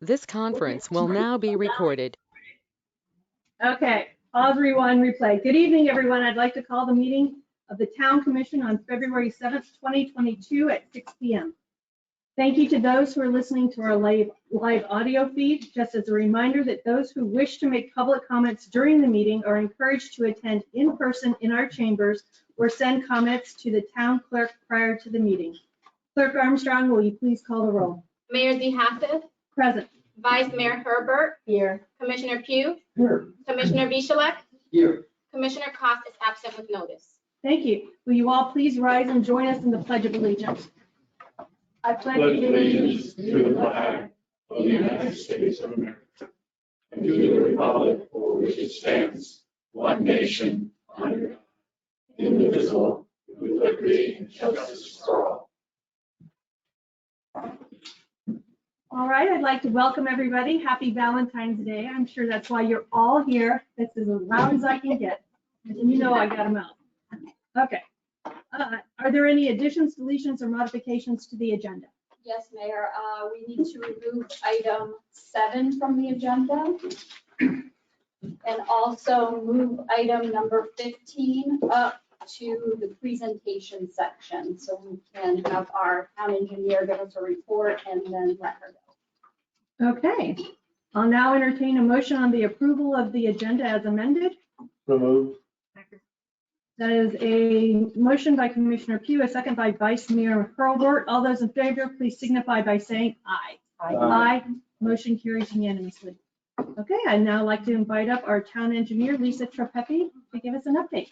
This conference will now be recorded. Okay, pause, rewind, replay. Good evening, everyone. I'd like to call the meeting of the Town Commission on February 7th, 2022 at 6 p.m. Thank you to those who are listening to our live audio feed. Just as a reminder that those who wish to make public comments during the meeting are encouraged to attend in person in our chambers or send comments to the town clerk prior to the meeting. Clerk Armstrong, will you please call the roll? Mayor DeHassett. Present. Vice Mayor Herbert. Here. Commissioner Pugh. Here. Commissioner Bichelek. Here. Commissioner Cost is absent with notice. Thank you. Will you all please rise and join us in the Pledge of Allegiance? I pledge Allegiance to the flag of the United States of America and to the republic for which it stands, one nation, under God, indivisible, with liberty and justice for all. All right, I'd like to welcome everybody. Happy Valentine's Day. I'm sure that's why you're all here. This is as loud as I can get. And you know I got them out. Okay. Are there any additions, deletions, or modifications to the agenda? Yes, Mayor. We need to remove item 7 from the agenda and also move item number 15 up to the presentation section so we can have our town engineer give us a report and then let her go. Okay. I'll now entertain a motion on the approval of the agenda as amended. Remove. That is a motion by Commissioner Pugh, a second by Vice Mayor Herbert. All those in favor, please signify by saying aye. Aye. Motion carries unanimously. Okay, I'd now like to invite up our town engineer, Lisa Trapepi, to give us an update.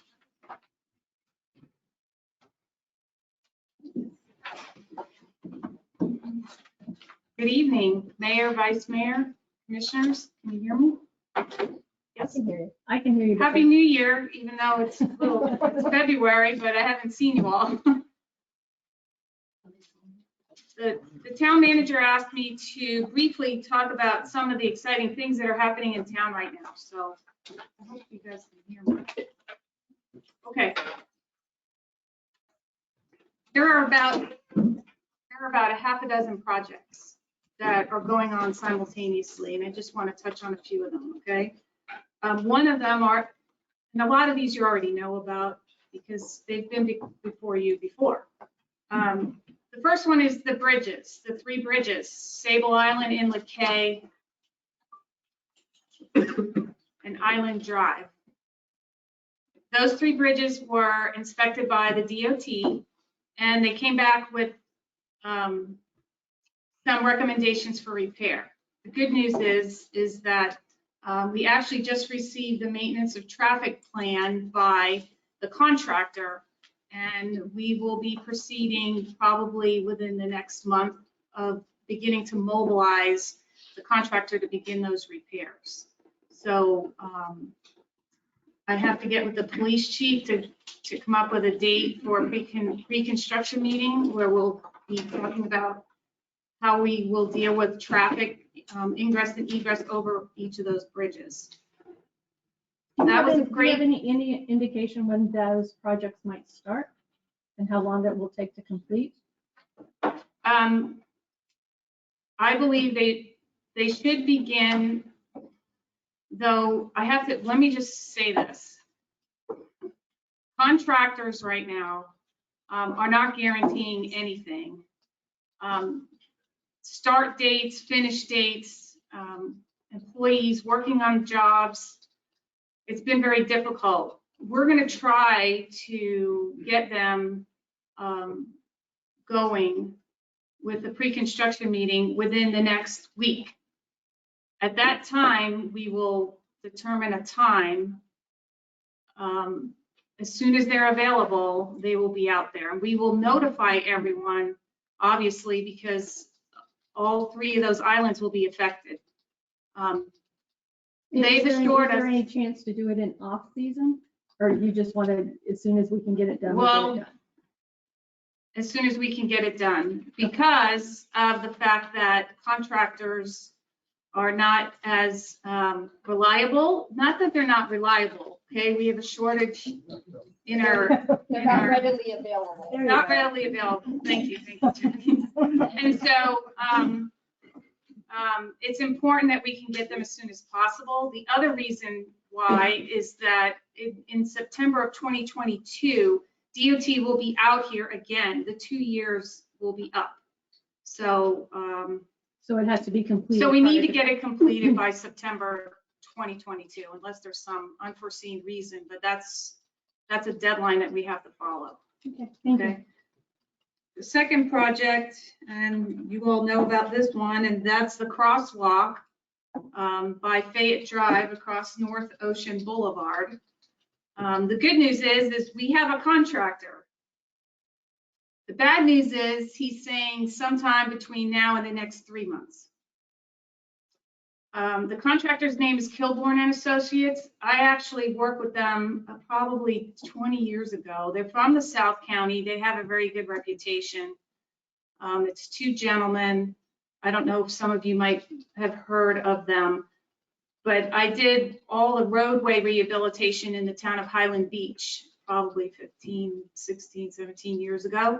Good evening, Mayor, Vice Mayor, Commissioners. Can you hear me? Yes. I can hear you. Happy New Year, even though it's February, but I haven't seen you all. The town manager asked me to briefly talk about some of the exciting things that are happening in town right now. So I hope you guys can hear me. Okay. There are about a half a dozen projects that are going on simultaneously, and I just want to touch on a few of them, okay? One of them are, and a lot of these you already know about because they've been before you before. The first one is the bridges, the 3 bridges, Sable Island, Inlet K, and Island Drive. Those 3 bridges were inspected by the DOT, and they came back with some recommendations for repair. The good news is that we actually just received the maintenance of traffic plan by the contractor, and we will be proceeding probably within the next month of beginning to mobilize the contractor to begin those repairs. So I have to get with the police chief to come up with a date for a pre-construction meeting where we'll be talking about how we will deal with traffic ingress and egress over each of those bridges. That was a great. Do you have any indication when those projects might start and how long it will take to complete? I believe they should begin, though I have to, let me just say this. Contractors right now are not guaranteeing anything. Start dates, finish dates, employees working on jobs. It's been very difficult. We're going to try to get them going with the pre-construction meeting within the next week. At that time, we will determine a time. As soon as they're available, they will be out there. And we will notify everyone, obviously, because all 3 of those islands will be affected. They've assured us. Is there any chance to do it in off season, or you just want to, as soon as we can get it done? Well, as soon as we can get it done, because of the fact that contractors are not as reliable. Not that they're not reliable. Okay, we have a shortage in our. They're not readily available. Not readily available. Thank you, Jackie. And so It's important that we can get them as soon as possible. The other reason why is that in September of 2022, DOT will be out here again. The 2 years will be up. So, So it has to be completed. so we need prior to get it completed by September 2022, unless there's some unforeseen reason, but that's a deadline that we have to follow. Okay, thank you. Okay. The second project, and you all know about this one, and that's the crosswalk by Fayette Drive across North Ocean Boulevard. The good news is we have a contractor. The bad news is he's saying sometime between now and the next 3 months. The contractor's name is Kilborn and Associates. I actually worked with them probably 20 years ago. They're from the South County. They have a very good reputation. It's two gentlemen. I don't know if some of you might have heard of them, but I did all the roadway rehabilitation in the town of Highland Beach, probably 15, 16, 17 years ago.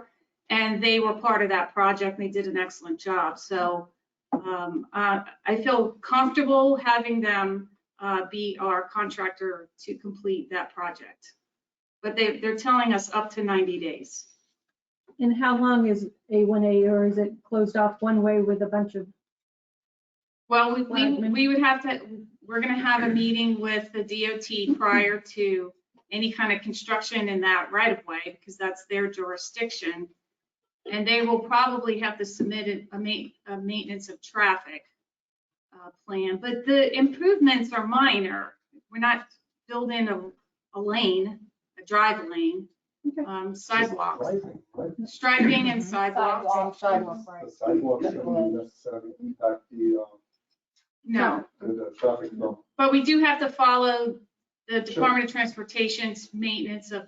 And they were part of that project. And they did an excellent job. So I feel comfortable having them be our contractor to complete that project. But they're telling us up to 90 days. And how long is A1A, or is it closed off one way with a bunch of? Well, we would have to, we're going to have a meeting with the DOT prior to any kind of construction in that right of way, because that's their jurisdiction. And they will probably have to submit a maintenance of traffic plan. But the improvements are minor. We're not building a lane, a drive lane, sidewalks, striping and sidewalks. The sidewalks don't necessarily impact No, the traffic flow. but we do have to follow the Department of Transportation's maintenance of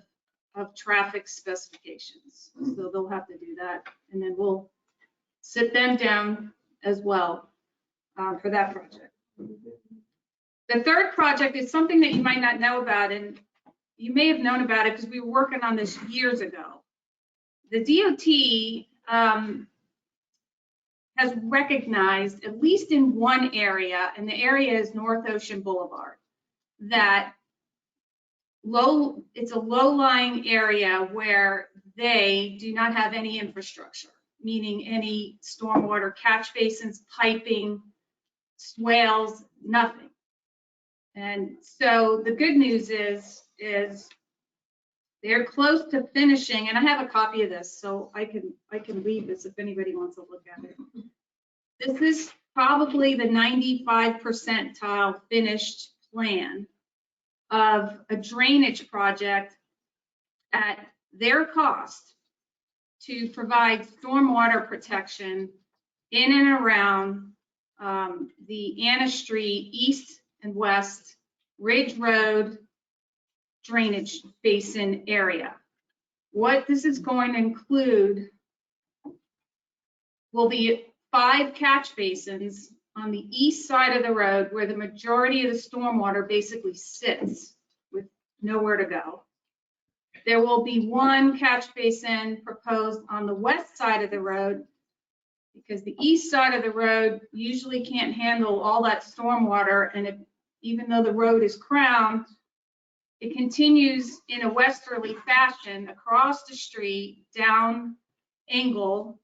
traffic specifications. So they'll have to do that. And then we'll sit them down as well for that project. The third project is something that you might not know about, and you may have known about it because we were working on this years ago. The DOT has recognized, at least in one area, and the area is North Ocean Boulevard, that it's a low-lying area where they do not have any infrastructure, meaning any stormwater catch basins, piping, swales, nothing. And so the good news is they're close to finishing, and I have a copy of this, so I can read this if anybody wants to look at it. This is probably the 95 percentile finished plan of a drainage project at their cost to provide stormwater protection in and around the Anna Street East and West Ridge Road drainage basin area. What this is going to include will be 5 catch basins on the east side of the road where the majority of the stormwater basically sits with nowhere to go. There will be 1 catch basin proposed on the west side of the road because the east side of the road usually can't handle all that stormwater, and even though the road is crowned, it continues in a westerly fashion across the street, down Angle,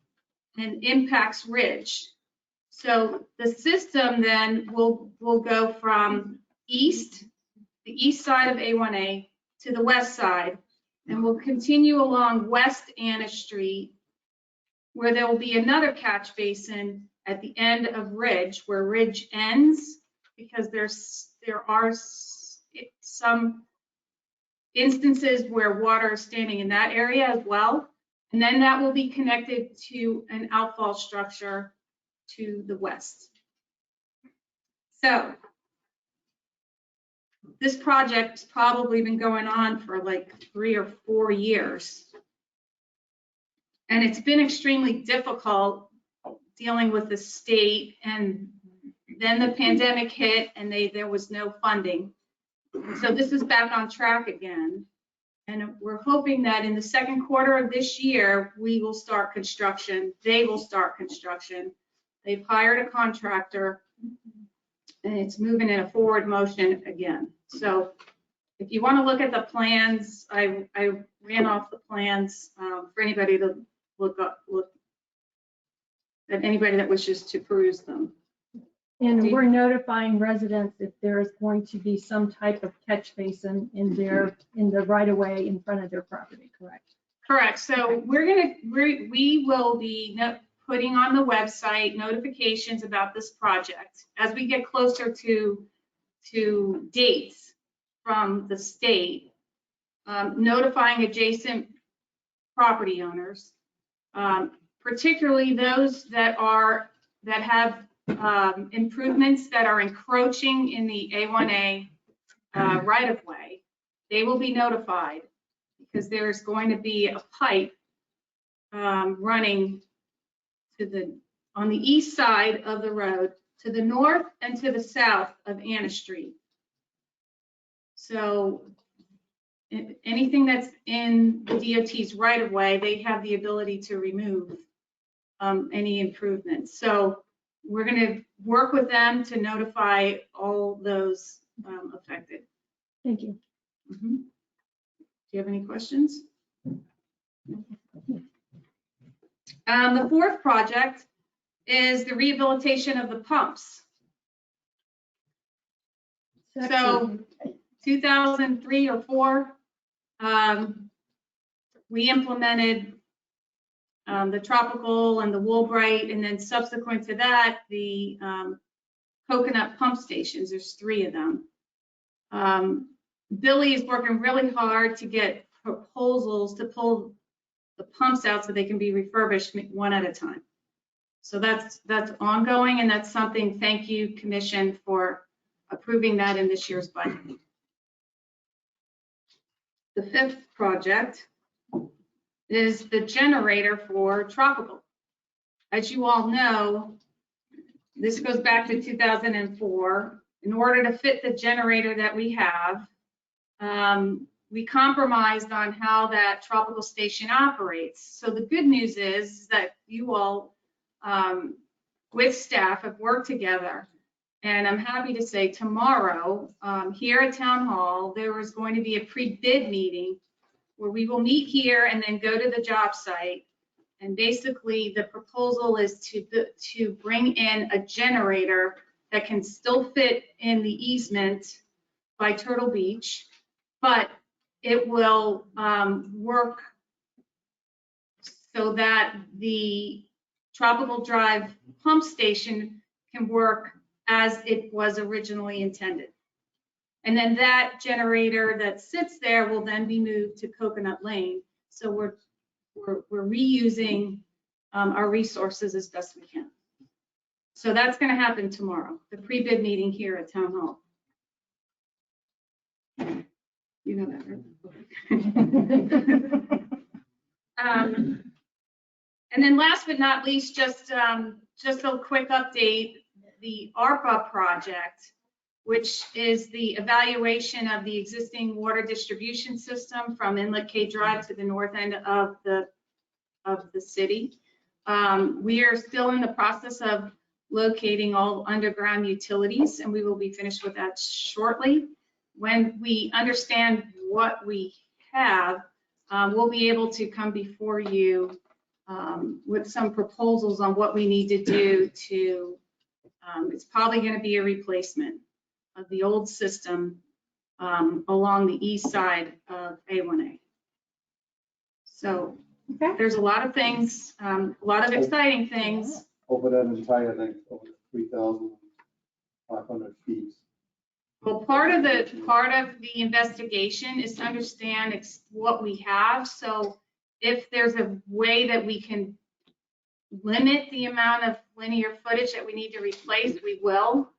and impacts Ridge. So the system then will go from the east side of A1A to the west side, and will continue along West Anna Street, where there will be another catch basin at the end of Ridge, where Ridge ends, because there are some instances where water is standing in that area as well. And then that will be connected to an outfall structure to the west. So this project's probably been going on for like 3 or 4 years. And it's been extremely difficult dealing with the state, and then the pandemic hit and there was no funding. So this is back on track again. And we're hoping that in the second quarter of this year, we will start construction. They will start construction. They've hired a contractor, and it's moving in a forward motion again. So if you want to look at the plans, I ran off the plans for anybody to look at, anybody that wishes to peruse them. And we're notifying residents if there is going to be some type of catch basin in the right of way in front of their property, correct? Correct. So we will be putting on the website notifications about this project as we get closer to dates from the state, notifying adjacent property owners, particularly those that have improvements that are encroaching in the A1A right of way. They will be notified because there's going to be a pipe running on the east side of the road to the north and to the south of Anna Street. So anything that's in the DOT's right of way, they have the ability to remove any improvements. So we're going to work with them to notify all those affected. Thank you. Mm-hmm. Do you have any questions? The fourth project is the rehabilitation of the pumps. So 2003 or 4, we implemented the tropical and the Woolbright, and then subsequent to that, the coconut pump stations. There's 3 of them. Billy is working really hard to get proposals to pull the pumps out so they can be refurbished one at a time. So that's ongoing, and that's something, thank you, Commission, for approving that in this year's budget. The 5th project is the generator for tropical. As you all know, this goes back to 2004. In order to fit the generator that we have, we compromised on how that tropical station operates. So the good news is that you all, with staff, have worked together. And I'm happy to say tomorrow, here at Town Hall, there is going to be a pre-bid meeting where we will meet here and then go to the job site. And basically, the proposal is to bring in a generator that can still fit in the easement by Turtle Beach, but it will work so that the Tropical Drive pump station can work as it was originally intended. And then that generator that sits there will then be moved to Coconut Lane. So we're reusing our resources as best we can. So that's going to happen tomorrow, the pre-bid meeting here at Town Hall. You know that, right? And then last but not least, just a quick update, the ARPA project, which is the evaluation of the existing water distribution system from Inlet K Drive to the north end of the city. We are still in the process of locating all underground utilities, and we will be finished with that shortly. When we understand what we have, we'll be able to come before you with some proposals on what we need to do to, it's probably going to be a replacement of the old system along the east side of A1A. So there's a lot of things, a lot of exciting things. Over that entire length, over 3,500 feet. Well, part of the investigation is to understand what we have. So if there's a way that we can limit the amount of linear footage that we need to replace, we will.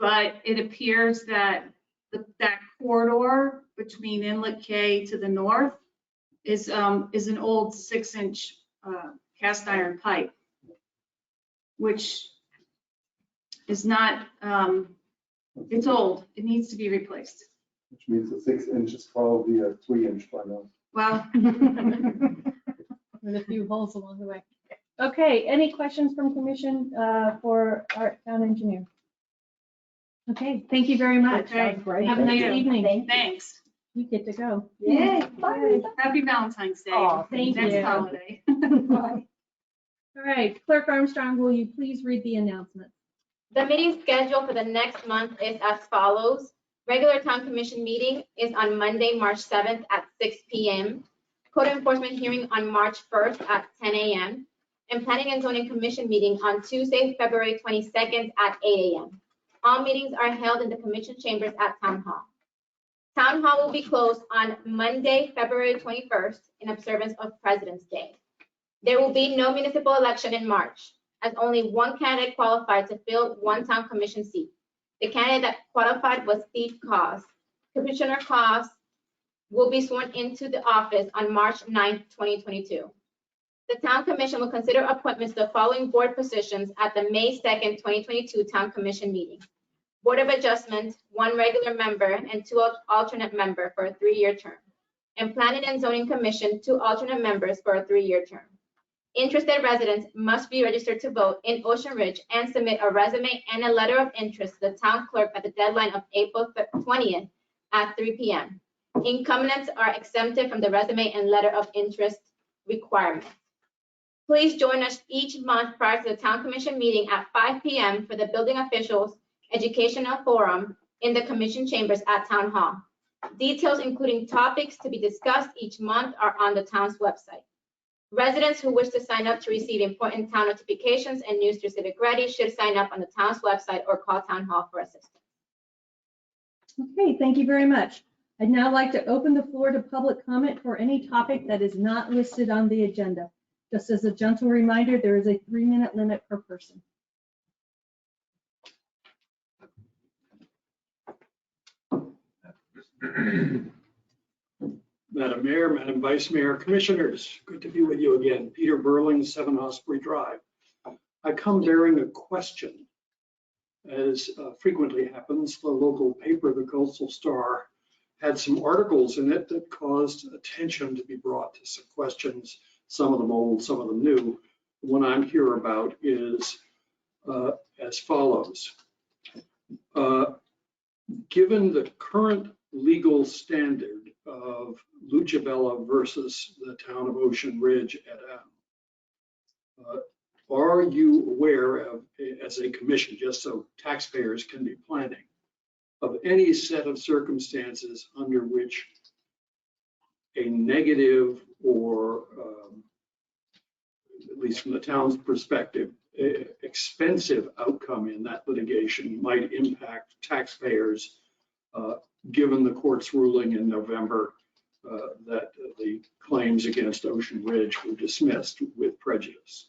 But it appears that that corridor between Inlet K to the north is an old 6-inch cast iron pipe, which is not, it's old. It needs to be replaced. Which means a 6-inch is probably a 3-inch by now. Well, With a few holes along the way. Okay, any questions from commission for our town engineer? Okay, thank you very much. Okay, Have a nice thank you. evening. Thanks. You get to go. Yay. Happy Valentine's Day. Aw, thank Next you. holiday. All right, Clerk Armstrong, will you please read the announcement? The meeting schedule for the next month is as follows. Regular town commission meeting is on Monday, March 7th at 6 p.m. Code enforcement hearing on March 1st at 10 a.m. And planning and zoning commission meeting on Tuesday, February 22nd at 8 a.m. All meetings are held in the commission chambers at Town Hall. Town Hall will be closed on Monday, February 21st in observance of President's Day. There will be no municipal election in March, as only one candidate qualified to fill one town commission seat. The candidate that qualified was Steve Cos. Commissioner Cos will be sworn into the office on March 9th, 2022. The town commission will consider appointments to the following board positions at the May 2nd, 2022 town commission meeting. Board of Adjustment, 1 regular member and 2 alternate member for a 3-year term. And Planning and Zoning Commission, 2 alternate members for a 3-year term. Interested residents must be registered to vote in Ocean Ridge and submit a resume and a letter of interest to the town clerk at the deadline of April 20th at 3 p.m. Incumbents are exempted from the resume and letter of interest requirement. Please join us each month prior to the town commission meeting at 5 p.m. for the building officials educational forum in the commission chambers at Town Hall. Details including topics to be discussed each month are on the town's website. Residents who wish to sign up to receive important town notifications and news through Civic Ready should sign up on the town's website or call Town Hall for assistance. Okay, thank you very much. I'd now like to open the floor to public comment for any topic that is not listed on the agenda. Just as a gentle reminder, there is a 3-minute limit per person. Madam Mayor, Madam Vice Mayor, Commissioners, good to be with you again. Peter Burling, 7 Osprey Drive. I come bearing a question. As frequently happens, the local paper, the Coastal Star, had some articles in it that caused attention to be brought to some questions, some of them old, some of them new. The one I'm here about is as follows. Given the current legal standard of Luchabella versus the town of Ocean Ridge et al. Are you aware of, as a commission, just so taxpayers can be planning, of any set of circumstances under which a negative or, at least from the town's perspective, expensive outcome in that litigation might impact taxpayers, given the court's ruling in November that the claims against Ocean Ridge were dismissed with prejudice?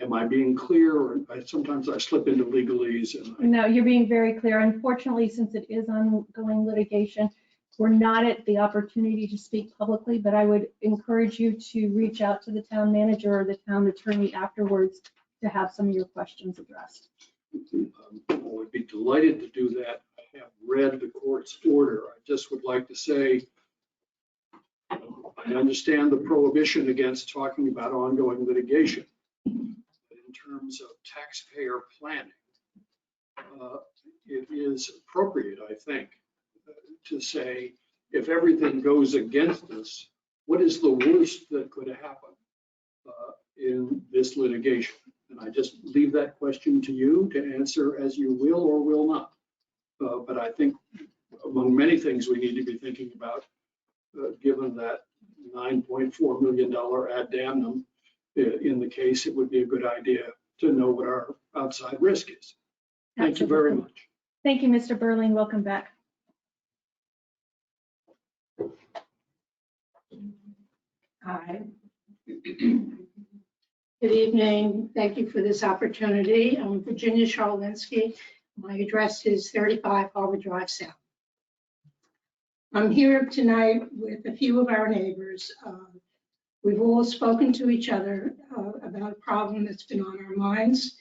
Am I being clear? Or sometimes I slip into legalese. No, you're being very clear. Unfortunately, since it is ongoing litigation, we're not at the opportunity to speak publicly, but I would encourage you to reach out to the town manager or the town attorney afterwards to have some of your questions addressed. I would be delighted to do that. I have read the court's order. I just would like to say, I understand the prohibition against talking about ongoing litigation. In terms of taxpayer planning, it is appropriate, I think, to say, if everything goes against us, what is the worst that could happen in this litigation? And I just leave that question to you to answer as you will or will not. But I think among many things we need to be thinking about, given that $9.4 million ad damnum in the case, it would be a good idea to know what our outside risk is. Thank you very much. Thank you, Mr. Burling. Welcome back. Hi. Good evening. Thank you for this opportunity. I'm Virginia Charlinsky. My address is 35 Harbor Drive South. I'm here tonight with a few of our neighbors. We've all spoken to each other about a problem that's been on our minds,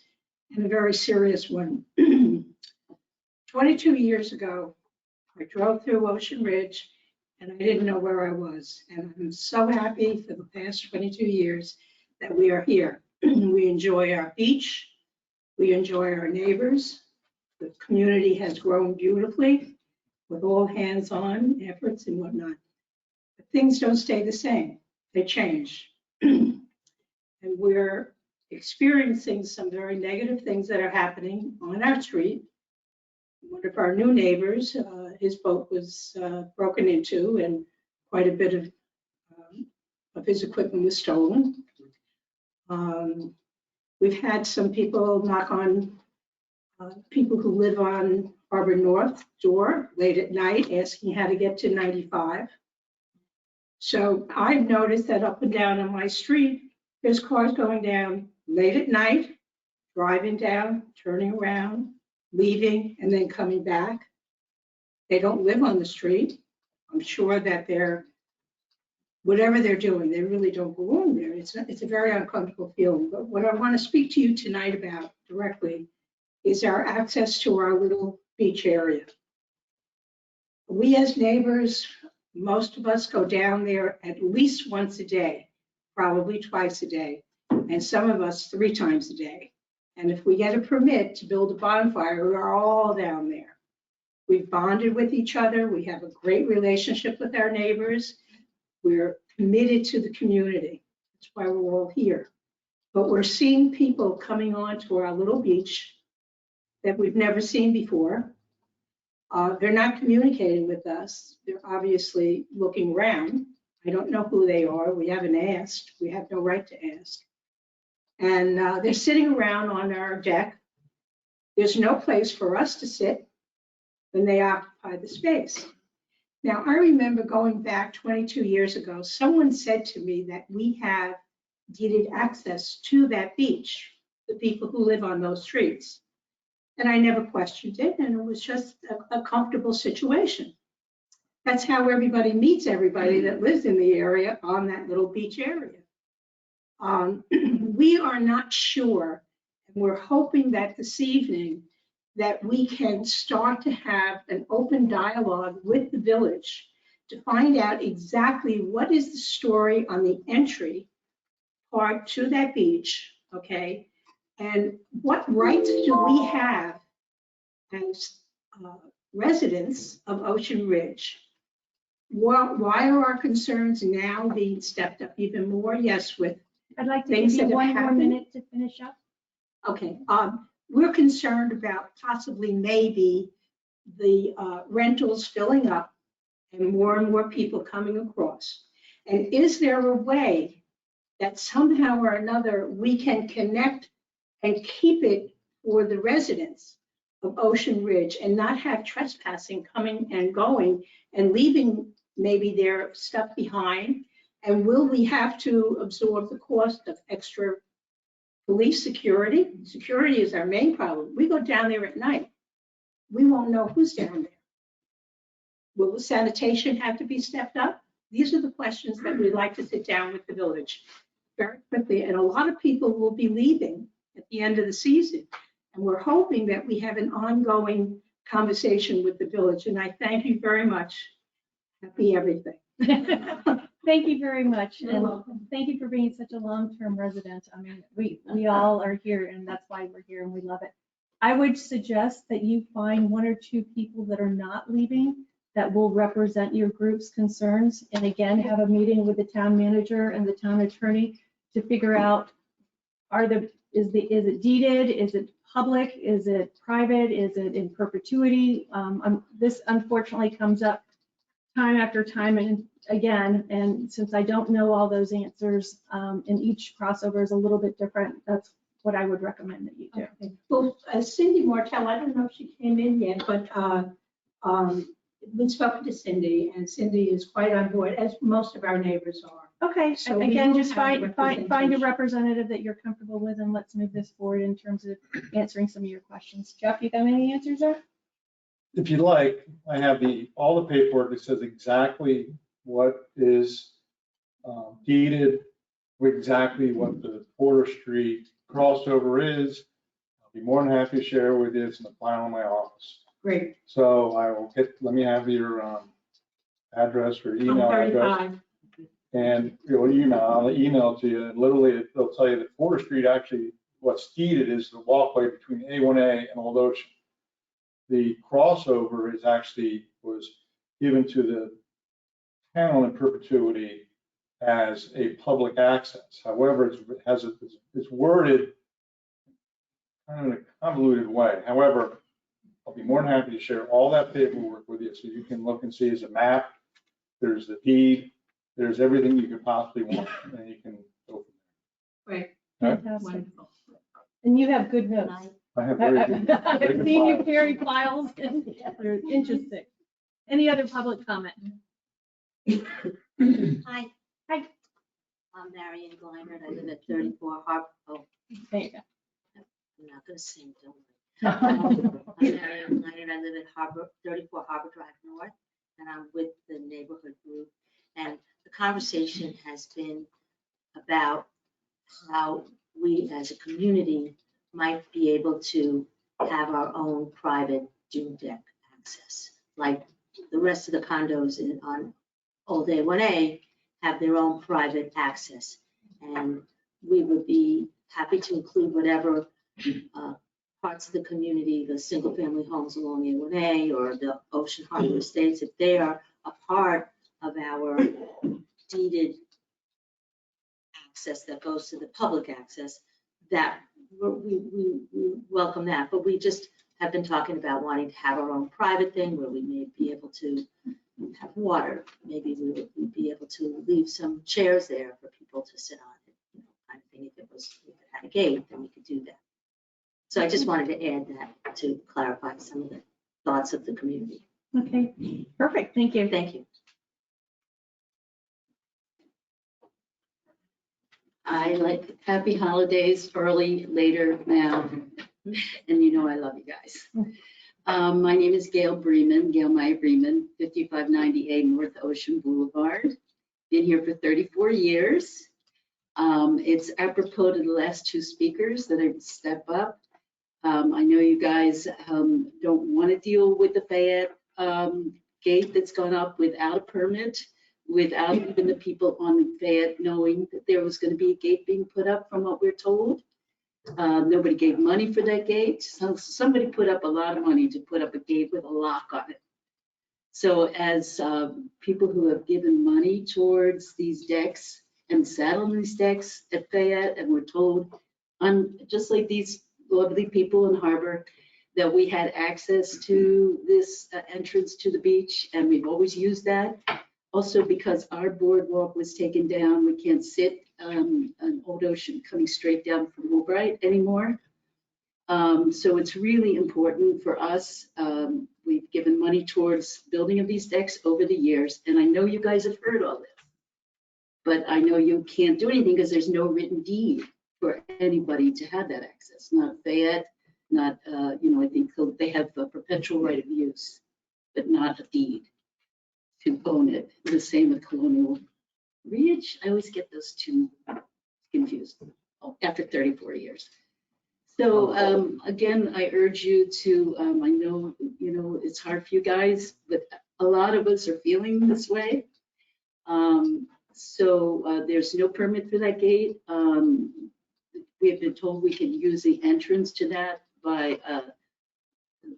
and a very serious one. 22 years ago, I drove through Ocean Ridge and I didn't know where I was. And I'm so happy for the past 22 years that we are here. We enjoy our beach. We enjoy our neighbors. The community has grown beautifully with all hands-on efforts and whatnot. But things don't stay the same. They change. And we're experiencing some very negative things that are happening on our street. One of our new neighbors, his boat was broken into and quite a bit of his equipment was stolen. We've had some people knock on people who live on Harbor North door late at night asking how to get to 95. So I've noticed that up and down on my street, there's cars going down late at night, driving down, turning around, leaving, and then coming back. They don't live on the street. I'm sure that whatever they're doing, they really don't belong there. It's a very uncomfortable feeling. But what I want to speak to you tonight about directly is our access to our little beach area. We as neighbors, most of us go down there at least once a day, probably twice a day, and some of us 3 times a day. And if we get a permit to build a bonfire, we're all down there. We've bonded with each other. We have a great relationship with our neighbors. We're committed to the community. That's why we're all here. But we're seeing people coming onto our little beach that we've never seen before. They're not communicating with us. They're obviously looking around. I don't know who they are. We haven't asked. We have no right to ask. And they're sitting around on our deck. There's no place for us to sit when they occupy the space. Now, I remember going back 22 years ago, someone said to me that we have deeded access to that beach, the people who live on those streets. And I never questioned it, and it was just a comfortable situation. That's how everybody meets everybody that lives in the area on that little beach area. We are not sure, and we're hoping that this evening that we can start to have an open dialogue with the village to find out exactly what is the story on the entry part to that beach, okay? And what rights do we have as residents of Ocean Ridge? Why are our concerns now being stepped up even more? Yes, with I'd like to give things you that have one more happened. minute to finish up. Okay, we're concerned about possibly maybe the rentals filling up and more people coming across. And is there a way that somehow or another we can connect and keep it for the residents of Ocean Ridge and not have trespassing coming and going and leaving maybe their stuff behind? And will we have to absorb the cost of extra police security? Security is our main problem. We go down there at night. We won't know who's down there. Will the sanitation have to be stepped up? These are the questions that we'd like to sit down with the village very quickly. And a lot of people will be leaving at the end of the season. And we're hoping that we have an ongoing conversation with the village. And I thank you very much. Happy everything. Thank you very much. You're And welcome. thank you for being such a long-term resident. I mean, we all are here and that's why we're here and we love it. I would suggest that you find 1 or 2 people that are not leaving that will represent your group's concerns. And again, have a meeting with the town manager and the town attorney to figure out, is it deeded? Is it public? Is it private? Is it in perpetuity? This unfortunately comes up time after time and again, and since I don't know all those answers, and each crossover is a little bit different, that's what I would recommend that you do. Okay. Well, Cindy Martell, I don't know if she came in yet, but we've spoken to Cindy, and Cindy is quite on board, as most of our neighbors are. Okay, So we again, will just have find a representative that you're comfortable with and let's move this forward in terms of answering some of your questions. Jeff, you got any answers there? If you like, I have all the paperwork that says exactly what is deeded, exactly what the Porter Street crossover is. I'll be more than happy to share with you. It's in the file in my office. Great. So I will let me have your address or email address. 35. And I'll email it to you, and literally they'll tell you that Porter Street actually, what's deeded is the walkway between A1A and Old Ocean. The crossover is actually was given to the town in perpetuity as a public access. However, it's worded kind of in a convoluted way. However, I'll be more than happy to share all that paperwork with you so you can look and see as a map. There's the deed, there's everything you could possibly want, and you can go from Right. there. Okay? Fantastic. And you have good notes. I have very I've good seen you files. carry files, and they're interesting. Any other public comment? Hi. Hi. I'm Marion Gleinert. I live at 34 Harbor. Oh, There you go. I'm not gonna sing, don't worry. I'm Marion Gleinert. I live at 34 Harbor Drive North, and I'm with the neighborhood group. And the conversation has been about how we as a community might be able to have our own private dune deck access. Like the rest of the condos on Old A1A have their own private access. And we would be happy to include whatever parts of the community, the single family homes along A1A or the Ocean Harbor Estates, if they are a part of our deeded access that goes to the public access, that we welcome that. But we just have been talking about wanting to have our own private thing where we may be able to have water. Maybe we would be able to leave some chairs there for people to sit on it, kind of thing. If it had a gate, then we could do that. So I just wanted to add that to clarify some of the thoughts of the community. Okay, perfect. Thank you. Thank you. I like happy holidays, early, later, now, and you know I love you guys. My name is Gail Bremen, Gail Meyer Bremen, 5590A North Ocean Boulevard. Been here for 34 years. It's apropos to the last two speakers that I would step up. I know you guys don't want to deal with the Fayette gate that's gone up without a permit, without even the people on Fayette knowing that there was going to be a gate being put up from what we're told. Nobody gave money for that gate. So somebody put up a lot of money to put up a gate with a lock on it. So as people who have given money towards these decks and sat on these decks at Fayette and were told, just like these lovely people in Harbor, that we had access to this entrance to the beach, and we've always used that. Also, because our boardwalk was taken down, we can't sit on Old Ocean coming straight down from Woolbright anymore. So it's really important for us. We've given money towards building of these decks over the years, and I know you guys have heard all this, but I know you can't do anything because there's no written deed for anybody to have that access. Not Fayette, not, I think they have a perpetual right of use, but not a deed to own it. The same with Colonial Ridge. I always get those two confused after 34 years. So again, I urge you to, I know, it's hard for you guys, but a lot of us are feeling this way. So there's no permit for that gate. We have been told we can use the entrance to that by,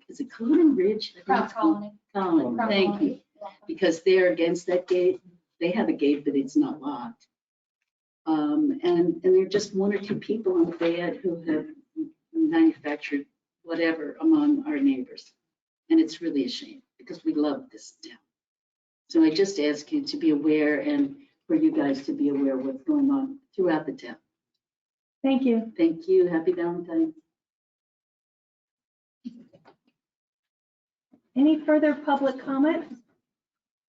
is it Colonial Ridge? Colony. Colony, thank you. Because they're against that gate. They have a gate, but it's not locked. And there are just one or two people in Fayette who have manufactured whatever among our neighbors. And it's really a shame because we love this town. So I just ask you to be aware and for you guys to be aware of what's going on throughout the town. Thank you. Thank you. Happy Valentine's. Any further public comment?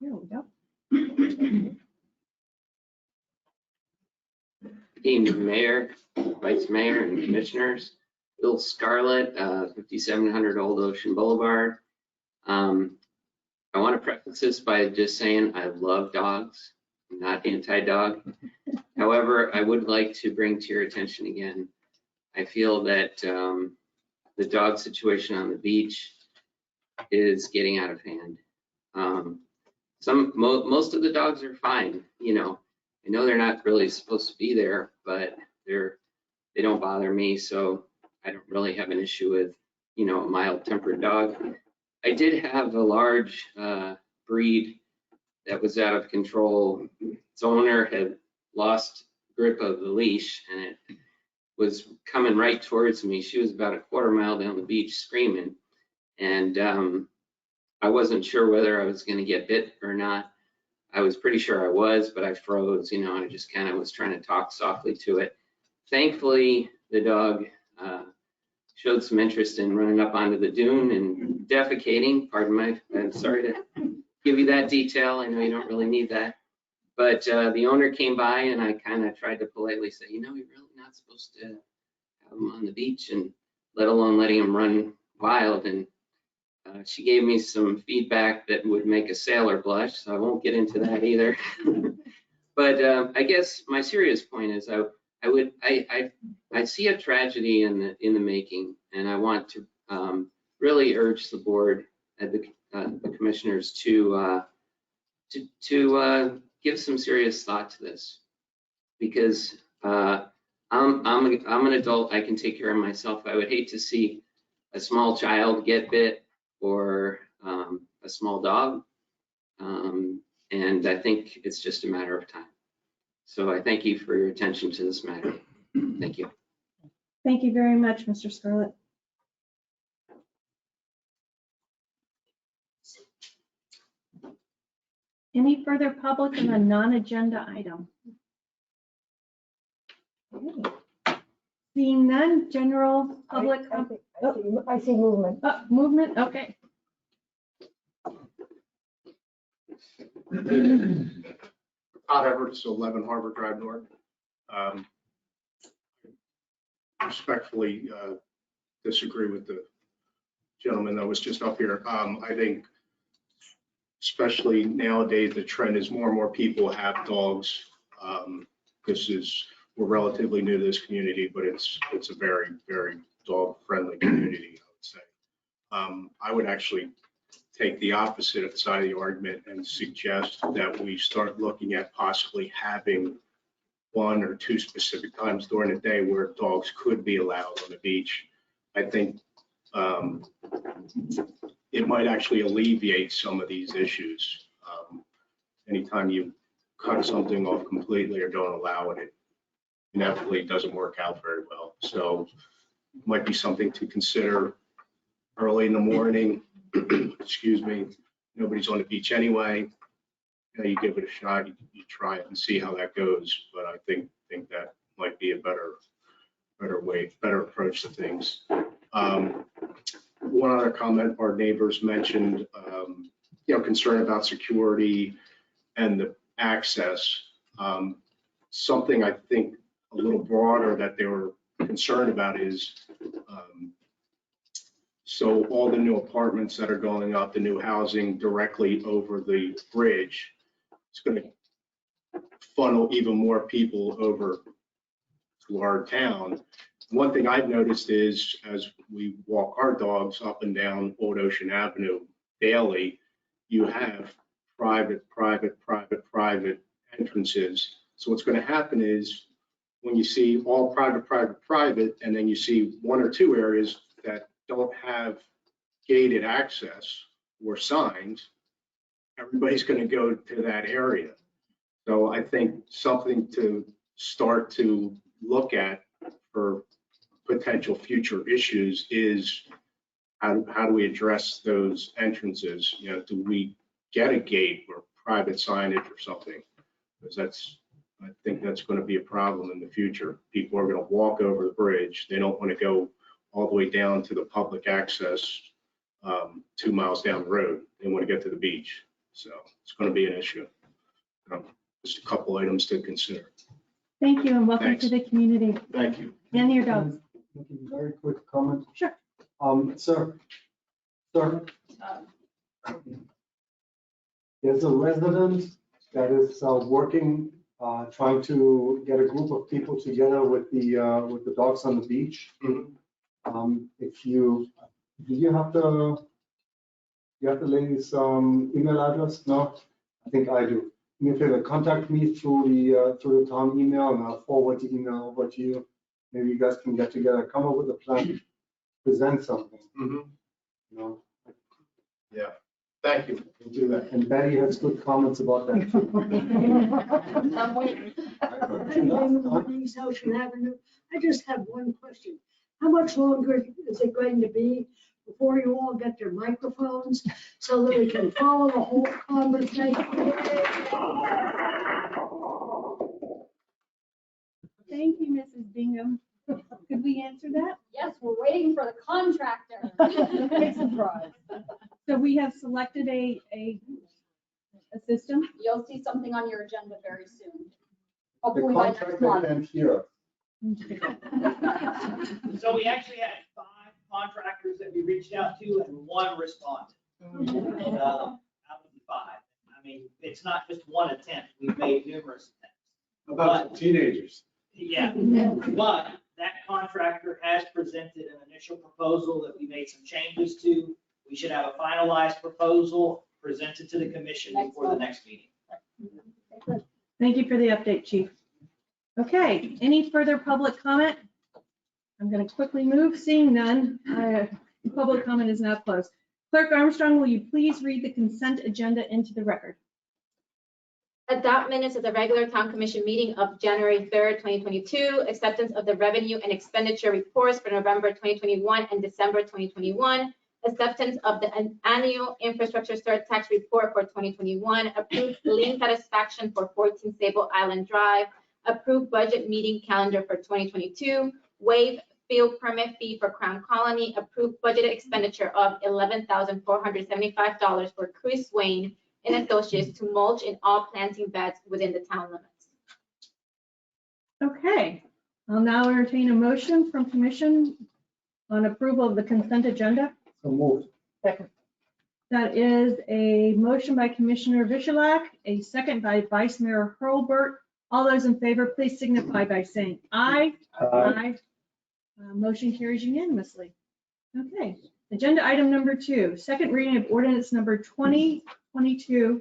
Here we go. Evening, Mayor, Vice Mayor, and Commissioners. Bill Scarlett, 5700 Old Ocean Boulevard. I want to preface this by just saying I love dogs. I'm not anti-dog. However, I would like to bring to your attention again, I feel that the dog situation on the beach is getting out of hand. Most of the dogs are fine, I know they're not really supposed to be there, but they don't bother me, so I don't really have an issue with, a mild-tempered dog. I did have a large breed that was out of control. Its owner had lost grip of the leash, and it was coming right towards me. She was about a quarter mile down the beach screaming, and I wasn't sure whether I was going to get bit or not. I was pretty sure I was, but I froze, and I just kind of was trying to talk softly to it. Thankfully, the dog showed some interest in running up onto the dune and defecating. I'm sorry to give you that detail. I know you don't really need that. But the owner came by, and I kind of tried to politely say, you're really not supposed to have him on the beach, and let alone letting him run wild. And she gave me some feedback that would make a sailor blush, so I won't get into that either. But I guess my serious point is I see a tragedy in the making, and I want to really urge the board and the commissioners to give some serious thought to this, because I'm an adult. I can take care of myself. I would hate to see a small child get bit or a small dog, and I think it's just a matter of time. So I thank you for your attention to this matter. Thank you. Thank you very much, Mr. Scarlett. Any further public on a non-agenda item? Okay. Seeing none, general public. I see movement. Movement, okay. Todd Everts, 11 Harbor Drive North. Respectfully disagree with the gentleman that was just up here. I think, especially nowadays, the trend is more and more people have dogs. We're relatively new to this community, but it's a very, very dog-friendly community, I would say. I would actually take the opposite side of the argument and suggest that we start looking at possibly having 1 or 2 specific times during the day where dogs could be allowed on the beach. I think it might actually alleviate some of these issues. Anytime you cut something off completely or don't allow it, it inevitably doesn't work out very well. So it might be something to consider early in the morning. Excuse me, nobody's on the beach anyway. You give it a shot, you try it and see how that goes. But I think that might be a better approach to things. One other comment, our neighbors mentioned, concern about security and the access. Something I think a little broader that they were concerned about is, so all the new apartments that are going up, the new housing directly over the bridge, it's going to funnel even more people over to our town. One thing I've noticed is as we walk our dogs up and down Old Ocean Avenue daily, you have private entrances. So what's going to happen is when you see all private, and then you see 1 or 2 areas that don't have gated access or signs, everybody's going to go to that area. So I think something to start to look at for potential future issues is how do we address those entrances? Do we get a gate or private signage or something? Because I think that's going to be a problem in the future. People are going to walk over the bridge. They don't want to go all the way down to the public access 2 miles down the road. They want to get to the beach. So it's going to be an issue. Just a couple items to consider. Thank you and welcome Thanks. to the community. Thank you. And your dogs. Very quick comment. Sure. Sir, there's a resident that is working, trying to get a group of people together with the dogs on the beach. Do you have the lady's email address? No, I think I do. me a favor, contact me through the town email, and I'll forward the email over to you. Maybe you guys can get together, come up with a plan, present something, Mhm. you know. Yeah, thank you. We'll do that. And Betty has good comments about that too. I'm waiting. East Ocean Avenue. I just have one question. How much longer is it going to be before you all get your microphones so that we can follow the whole conversation? Thank you, Mrs. Bingham. Could we answer that? Yes, we're waiting for the contractor. Big surprise. So we have selected a system. You'll see something on your agenda very soon. The Hopefully by next contractor month. can't hear us. So we actually had 5 contractors that we reached out to and 1 responded. Out of the 5. I mean, it's not just one attempt. We've made numerous attempts. About teenagers. Yeah, but that contractor has presented an initial proposal that we made some changes to. We should have a finalized proposal presented to the commission before the next meeting. Thank you for the update, Chief. Okay, any further public comment? I'm going to quickly move. Seeing none, public comment is now closed. Clerk Armstrong, will you please read the consent agenda into the record? Adopt minutes of the regular town commission meeting of January 3rd, 2022, acceptance of the revenue and expenditure reports for November 2021 and December 2021, acceptance of the annual infrastructure surtax report for 2021, approved lien satisfaction for 14 Sable Island Drive, approved budget meeting calendar for 2022, waive field permit fee for Crown Colony, approved budgeted expenditure of $11,475 for Chris Wayne and Associates to mulch in all planting beds within the town limits. Okay, I'll now entertain a motion from commission on approval of the consent agenda. So moved. Second. That is a motion by Commissioner Vishalak, a second by Vice Mayor Hurlbert. All those in favor, please signify by saying aye. Aye. Motion carries unanimously. Okay, agenda item number 2, second reading of ordinance number 2022-02.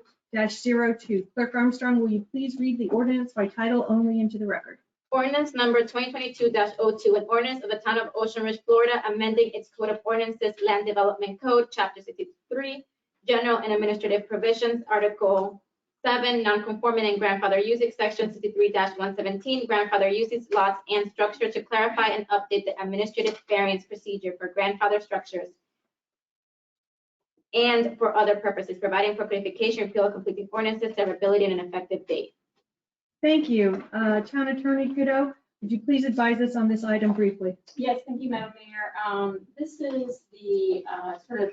Clerk Armstrong, will you please read the ordinance by title only into the record? Ordinance number 2022-02, an ordinance of the town of Ocean Ridge, Florida, amending its code of ordinances, land development code, chapter 63, general and administrative provisions, article 7, non-conforming and grandfather usage, section 63-117, grandfather usage lots and structure to clarify and update the administrative variance procedure for grandfather structures and for other purposes, providing for codification, repeal, completing ordinances, severability, and an effective date. Thank you. Town Attorney Kudo, would you please advise us on this item briefly? Yes, thank you, Madam Mayor. This is the sort of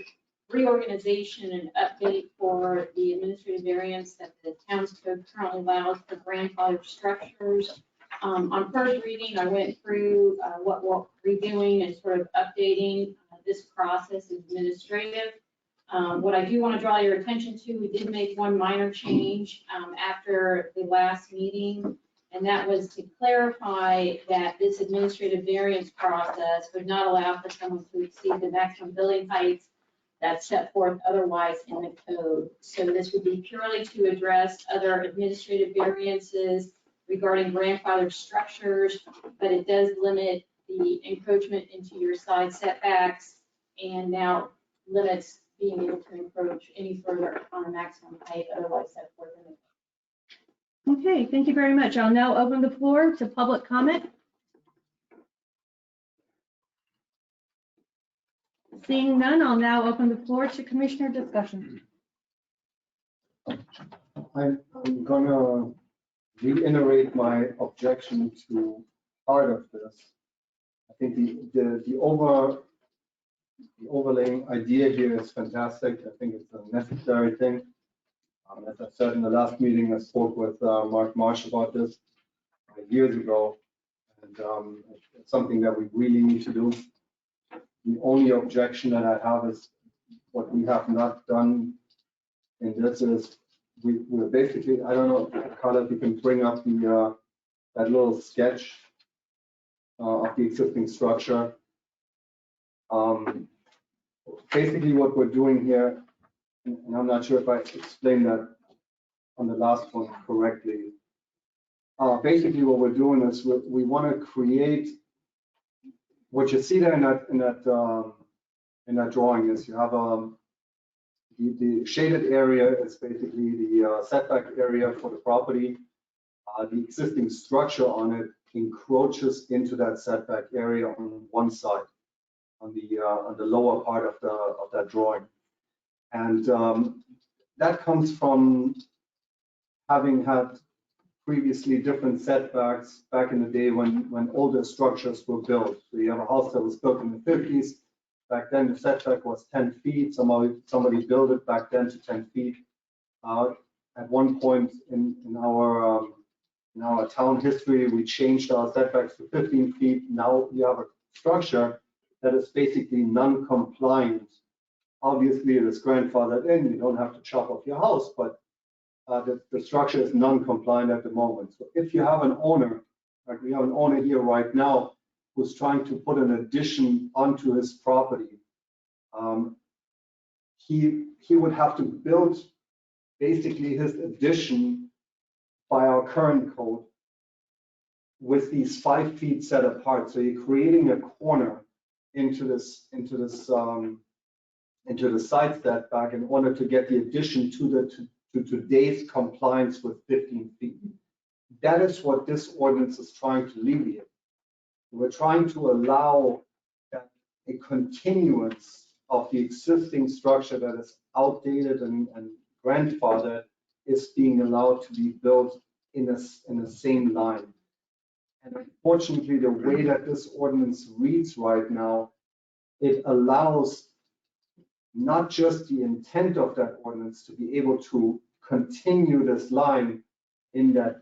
reorganization and update for the administrative variance that the town's code currently allows for grandfathered structures. On first reading, I went through what we're redoing and sort of updating. This process is administrative. What I do want to draw your attention to, we did make one minor change after the last meeting, and that was to clarify that this administrative variance process would not allow for someone to exceed the maximum building heights that's set forth otherwise in the code. So this would be purely to address other administrative variances regarding grandfathered structures, but it does limit the encroachment into your side setbacks and now limits being able to encroach any further on a maximum height otherwise set forth in the code. Okay, thank you very much. I'll now open the floor to public comment. Seeing none, I'll now open the floor to commissioner discussion. I'm gonna reiterate my objection to part of this. I think the overlaying idea here is fantastic. I think it's a necessary thing. As I said in the last meeting, I spoke with Mark Marsh about this years ago, and it's something that we really need to do. The only objection that I have is what we have not done in this is we're basically, I don't know, Carla, if you can bring up the that little sketch of the existing structure. Basically what we're doing here, and I'm not sure if I explained that on the last one correctly. Basically, what we're doing is we want to create what you see there in that drawing is you have the shaded area is basically the setback area for the property. The existing structure on it encroaches into that setback area on one side, on the lower part of that drawing, and that comes from having had previously different setbacks back in the day when older structures were built. So you have a house that was built in the 50s. Back then, the setback was 10 feet. Somebody built it back then to 10 feet. At one point in our town history, we changed our setbacks to 15 feet. Now you have a structure that is basically non-compliant. Obviously, it is grandfathered in. You don't have to chop off your house, but the structure is non-compliant at the moment. So if you have an owner, like we have an owner here right now, who's trying to put an addition onto his property, he would have to build basically his addition by our current code with these 5 feet set apart. So you're creating a corner into the side setback in order to get the addition to today's compliance with 15 feet. That is what this ordinance is trying to alleviate. We're trying to allow a continuance of the existing structure that is outdated and grandfathered is being allowed to be built in the same line. And unfortunately, the way that this ordinance reads right now, it allows not just the intent of that ordinance to be able to continue this line in the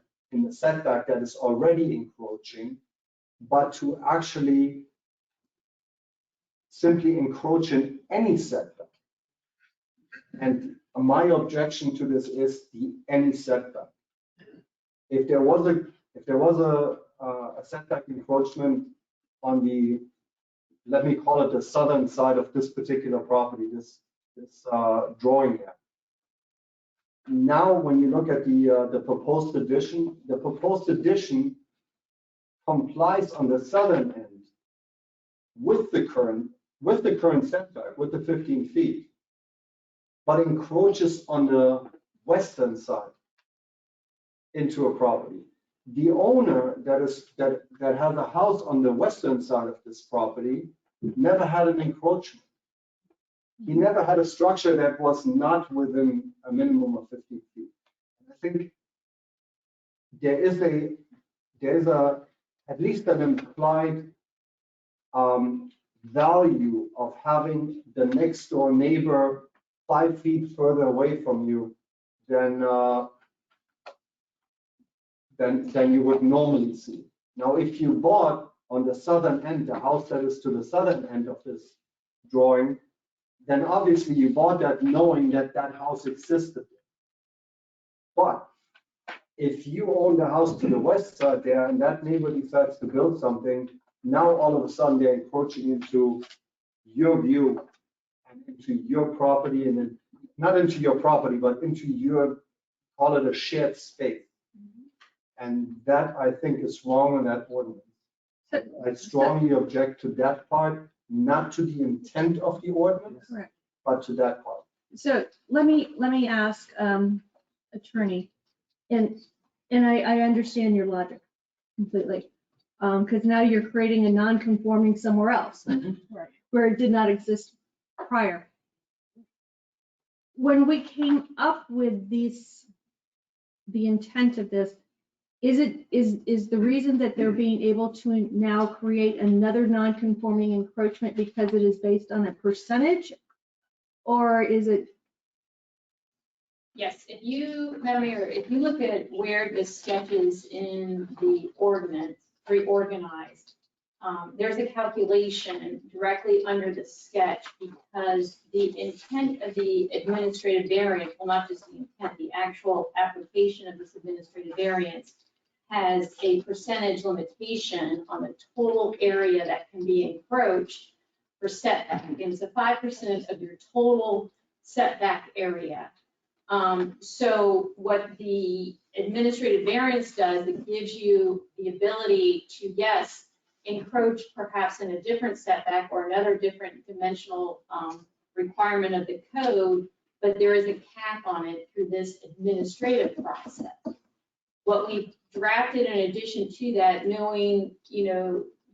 setback that is already encroaching, but to actually simply encroach in any setback. And my objection to this is the any setback. If there was a setback encroachment on the, let me call it the southern side of this particular property, this drawing there. Now, when you look at the proposed addition complies on the southern end with the current setback, with the 15 feet, but encroaches on the western side into a property. The owner that has a house on the western side of this property never had an encroachment. He never had a structure that was not within a minimum of 15 feet. I think there is at least an implied value of having the next door neighbor 5 feet further away from you than you would normally see. Now, if you bought on the southern end, the house that is to the southern end of this drawing, then obviously you bought that knowing that that house existed. But if you own the house to the west side there and that neighbor decides to build something, now all of a sudden they're encroaching into your view and into your property, and then not into your property, but into your, call it a shared space. And that I think is wrong in that ordinance. I strongly object to that part, not to the intent of the ordinance, Correct. but to that part. So let me ask attorney, and I understand your logic completely, because now you're creating a non-conforming somewhere else where it did not exist prior. When we came up with the intent of this, is the reason that they're being able to now create another non-conforming encroachment because it is based on a percentage, or is it? Yes, if you, Madam Mayor, if you look at where the sketches in the ordinance reorganized, there's a calculation directly under the sketch, because the intent of the administrative variance, well, not just the intent, the actual application of this administrative variance has a percentage limitation on the total area that can be encroached for setback. And so 5% of your total setback area So what the administrative variance does, it gives you the ability to, yes, encroach perhaps in a different setback or another different dimensional requirement of the code, but there is a cap on it through this administrative process. What we drafted in addition to that, knowing,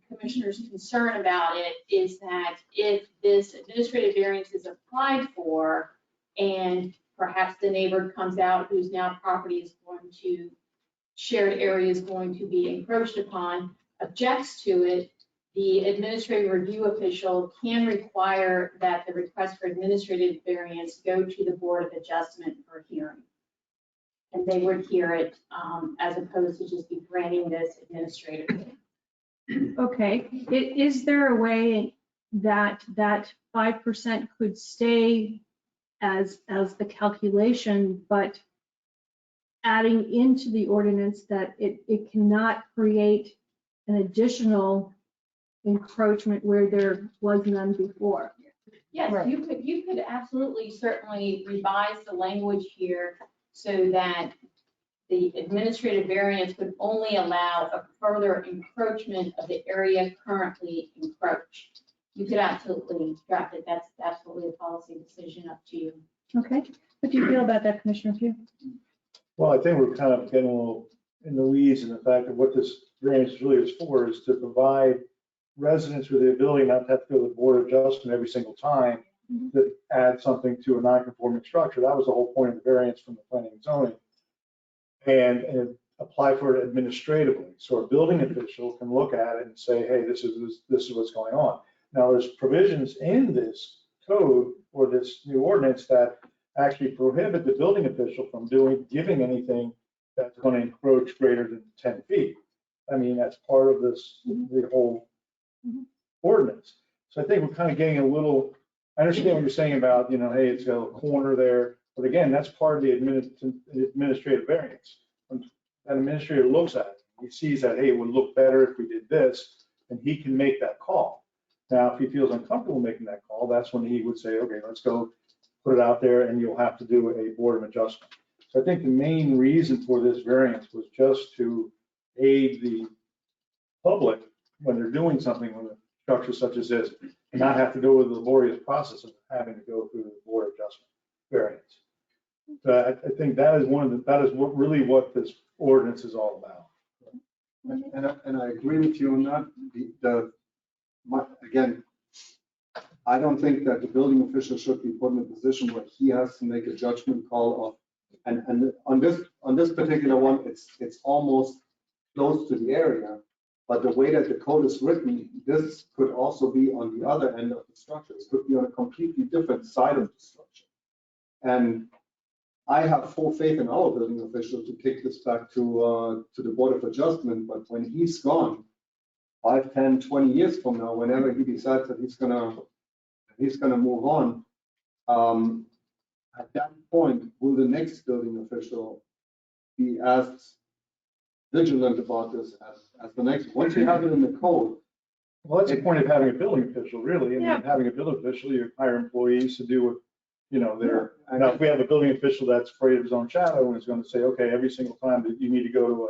Commissioner's concern about it, is that if this administrative variance is applied for and perhaps the neighbor comes out whose now property is going to, shared area is going to be encroached upon, objects to it, the administrative review official can require that the request for administrative variance go to the Board of Adjustment for hearing. And they would hear it as opposed to just be granting this administratively. Okay, is there a way that 5% could stay as the calculation, but adding into the ordinance that it cannot create an additional encroachment where there was none before? Yes, Right. you could absolutely certainly revise the language here so that the administrative variance would only allow a further encroachment of the area currently encroached. You could absolutely draft it. That's absolutely a policy decision, up to you. Okay, what do you feel about that, Commissioner Pugh? Well, I think we're kind of getting a little in the weeds in the fact of what this variance really is for, is to provide residents with the ability not to have to go to the Board of Adjustment every single time to add something to a non-conforming structure. That was the whole point of the variance from the planning and zoning. And apply for it administratively. So a building official can look at it and say, hey, this is what's going on. Now, there's provisions in this code or this new ordinance that actually prohibit the building official from giving anything that's going to encroach greater than 10 feet. I mean, that's part of this, the whole ordinance. So I think we're kind of getting a little, I understand what you're saying about, hey, it's got a corner there. But again, that's part of the administrative variance. When an administrator looks at it, he sees that, hey, it would look better if we did this, and he can make that call. Now, if he feels uncomfortable making that call, that's when he would say, okay, let's go put it out there, and you'll have to do a Board of Adjustment. So I think the main reason for this variance was just to aid the public when they're doing something with a structure such as this, and not have to go through the laborious process of having to go through the Board of Adjustment variance. So I think that is what this ordinance is all about. And I agree with you on that. Again, I don't think that the building official should be put in a position where he has to make a judgment call of, and on this particular one, it's almost close to the area, but the way that the code is written, this could also be on the other end of the structure. It could be on a completely different side of the structure. And I have full faith in our building official to take this back to the Board of Adjustment, but when he's gone, 5, 10, 20 years from now, whenever he decides that he's gonna move on, at that point, will the next building official be as vigilant about this as the next? Once you have it in the code. Well, that's the point of having a building official, really. And having a building official, you hire employees to do what, now if we have a building official that's afraid of his own shadow and is going to say, okay, every single time that you need to go to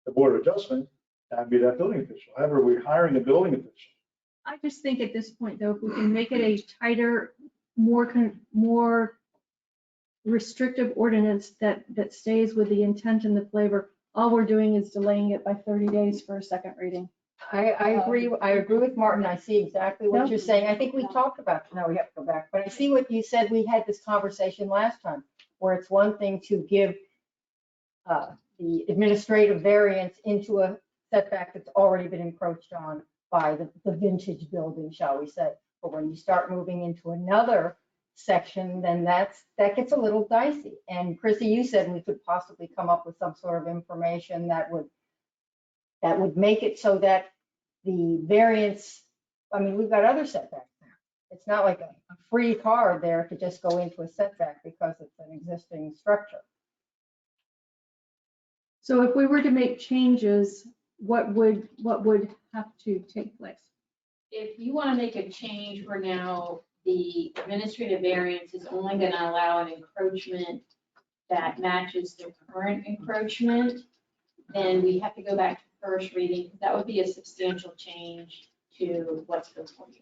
the Board of Adjustment, that'd be that building official. However, we're hiring a building official. I just think at this point, though, if we can make it a tighter, more restrictive ordinance that stays with the intent and the flavor, all we're doing is delaying it by 30 days for a second reading. I agree with Martin. I see exactly what you're saying. I think we talked about, no, we have to go back, but I see what you said. We had this conversation last time, where it's one thing to give the administrative variance into a setback that's already been encroached on by the vintage building, shall we say. But when you start moving into another section, then that gets a little dicey. And Chrissy, you said we could possibly come up with some sort of information that would make it so that the variance, I mean, we've got other setbacks now. It's not like a free card there to just go into a setback because it's an existing structure. So if we were to make changes, what would have to take place? If you want to make a change where now the administrative variance is only going to allow an encroachment that matches the current encroachment, then we have to go back to first reading. That would be a substantial change to what's before you.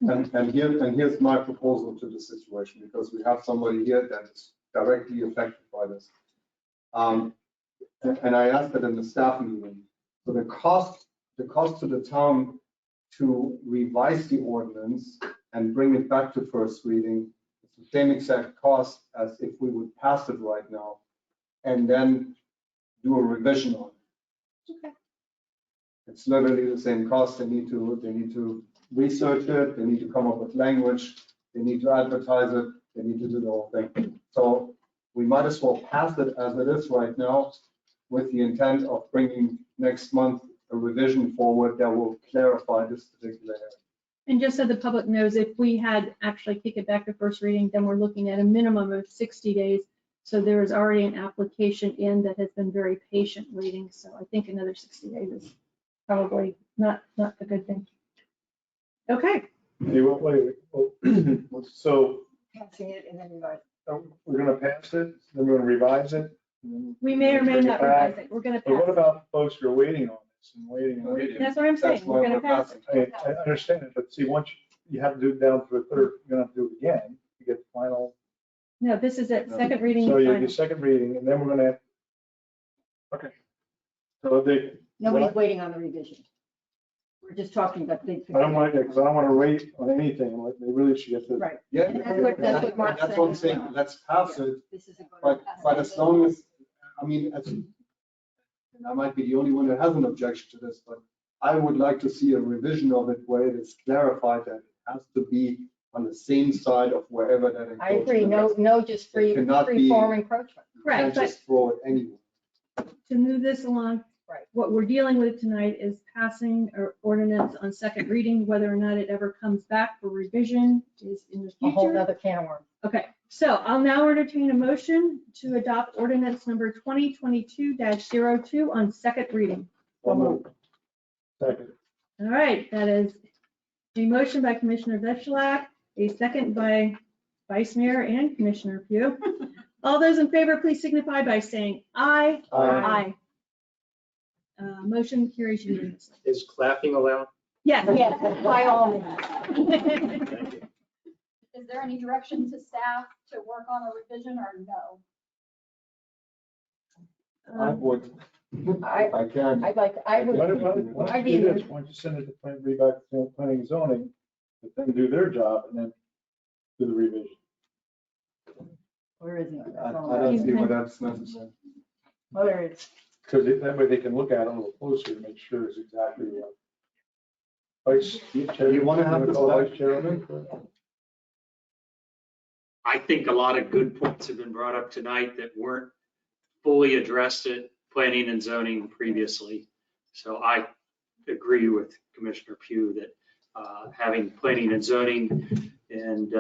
And here's my proposal to the situation, because we have somebody here that is directly affected by this. And I asked it in the staff meeting. So the cost to the town to revise the ordinance and bring it back to first reading is the same exact cost as if we would pass it right now and then do a revision on it. Okay. It's literally the same cost. They need to research it. They need to come up with language. They need to advertise it. They need to do the whole thing. So we might as well pass it as it is right now, with the intent of bringing next month a revision forward that will clarify this particular area. And just so the public knows, if we had actually kicked it back to first reading, then we're looking at a minimum of 60 days. So there is already an application in that has been very patient waiting. So I think another 60 days is probably not a good thing. Okay. Hey, wait. So Passing it and then revise. we're gonna pass it, then we're gonna revise it. and then We may or may bring it not back. revise it. We're gonna But what pass about folks who are waiting on this and waiting on it? That's what I'm saying. That's We're why gonna we're pass it. passing. I understand it, but see, once you have to do it down to a third, you're gonna have to do it again to get the final. No, this is it. No. Second reading. So you final. do second reading, and then we're gonna, okay. So they, Nobody's waiting on the revision. We're just talking about the. I don't want to, because I don't want to wait on anything, like, they really should get the. Right. Yeah, And that's what Mark's that's what I'm saying. saying. Let's pass it. This isn't going to But pass. as long as, I mean, and I might be the only one that has an objection to this, but I would like to see a revision of it where it is clarified that it has to be on the same side of wherever that I agree. encroachment is. No, just free It cannot be- form encroachment. You Correct, can't but just throw it anywhere. to move this along, Right. what we're dealing with tonight is passing our ordinance on second reading. Whether or not it ever comes back for revision is in the A whole future. nother can of worms. Okay, so I'll now entertain a motion to adopt ordinance number 2022-02 on second reading. Second. All right, that is a motion by Commissioner Vetchalak, a second by Vice Mayor and Commissioner Pugh. All those in favor, please signify by saying aye. Aye. Motion carries unanimously. Is clapping allowed? Yes. Yes, by all means. Thank you. Is there any direction to staff to work on a revision or no? I would, I, I can. I'd like, I would. Why don't I'd you be- do this? Why don't you send it to read back to planning and zoning, let them do their job and then do the revision. Where is it? I don't see why that's necessary. Oh, there it is. Because that way they can look at it a little closer to make sure it's exactly what. Vice Chair, You wanna have this call back? Vice Chairman? I think a lot of good points have been brought up tonight that weren't fully addressed at planning and zoning previously. So I agree with Commissioner Pugh that having planning and zoning and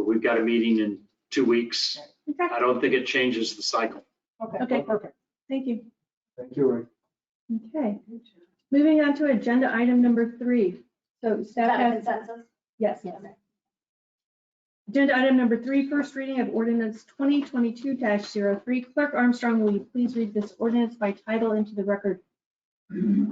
we've got a meeting in 2 weeks. Okay, I don't think it changes the cycle. Okay. Perfect. thank you. Thank you, Rick. Okay, moving on to agenda item number 3. So Is staff that a has, consensus? yes. Yes. Agenda item number 3, first reading of ordinance 2022-03. Clerk Armstrong, will you please read this ordinance by title into the record?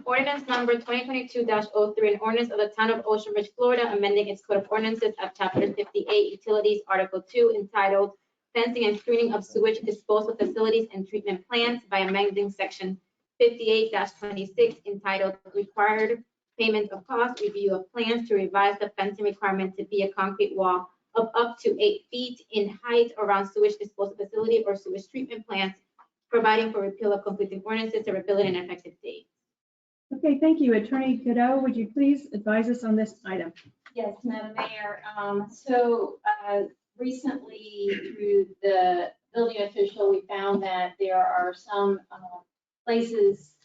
Ordinance number 2022-03, an ordinance of the town of Ocean Ridge, Florida, amending its code of ordinances of chapter 58, utilities, article 2, entitled fencing and screening of sewage disposal facilities and treatment plants by amending section 58-26, entitled required payment of cost, review of plans to revise the fencing requirement to be a concrete wall of up to 8 feet in height around sewage disposal facility or sewage treatment plants, providing for repeal of conflicting ordinances to repeal it in an effective date. Okay, thank you. Attorney Godot, would you please advise us on this item? Yes, Madam Mayor. Recently, through the building official, we found that there are some places,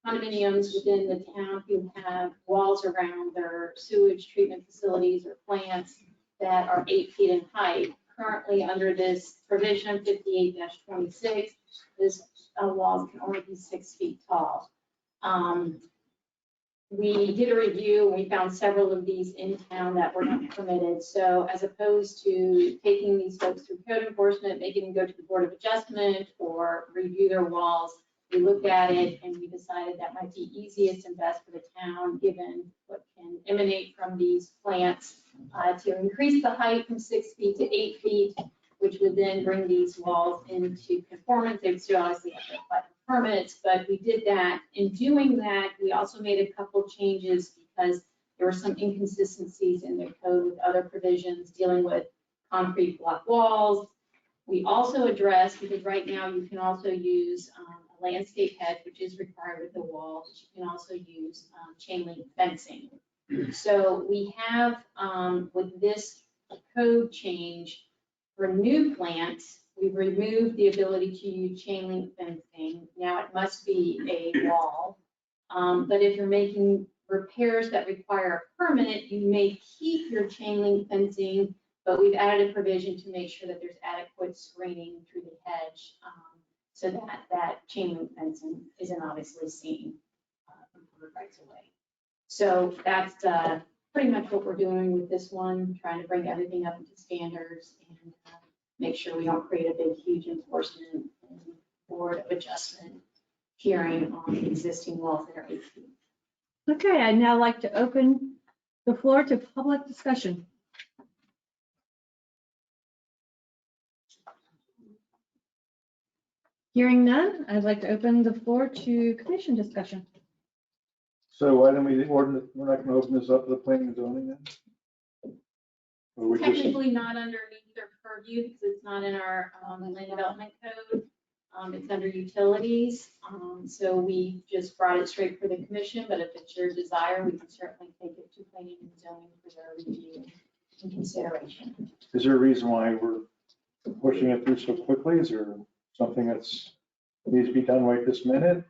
condominiums within the town who have walls around their sewage treatment facilities or plants that are 8 feet in height. Currently, under this provision 58-26, this walls can only be 6 feet tall. we did a review, and we found several of these in town that were not permitted. So as opposed to taking these folks through code enforcement, making them go to the Board of Adjustment or review their walls, we looked at it and we decided that might be easiest and best for the town, given what can emanate from these plants, to increase the height from 6 feet to 8 feet, which would then bring these walls into conformance. They would still obviously have to apply for permits, but we did that. In doing that, we also made a couple changes because there were some inconsistencies in the code with other provisions dealing with concrete block walls. We also addressed, because right now you can also use a landscape hedge, which is required with the wall, but you can also use chain link fencing. So we have, with this code change, for new plants, we've removed the ability to use chain link fencing. Now it must be a wall. But if you're making repairs that require a permit, you may keep your chain link fencing, but we've added a provision to make sure that there's adequate screening through the hedge, so that that chain link fencing isn't obviously seen from the rights away. So that's pretty much what we're doing with this one, trying to bring everything up into standards and make sure we don't create a big, huge enforcement and Board of Adjustment hearing on the existing walls that are 8 feet. Okay, I'd now like to open the floor to public discussion. Hearing none, I'd like to open the floor to commission discussion. So why don't we're not gonna open this up to the planning and zoning then? Or we just, Technically not underneath their purview because it's not in our land development code. It's under utilities. So we just brought it straight for the commission, but if it's your desire, we can certainly take it to planning and zoning for their review and consideration. is there a reason why we're pushing it through so quickly? Is there something that's needs to be done right this minute?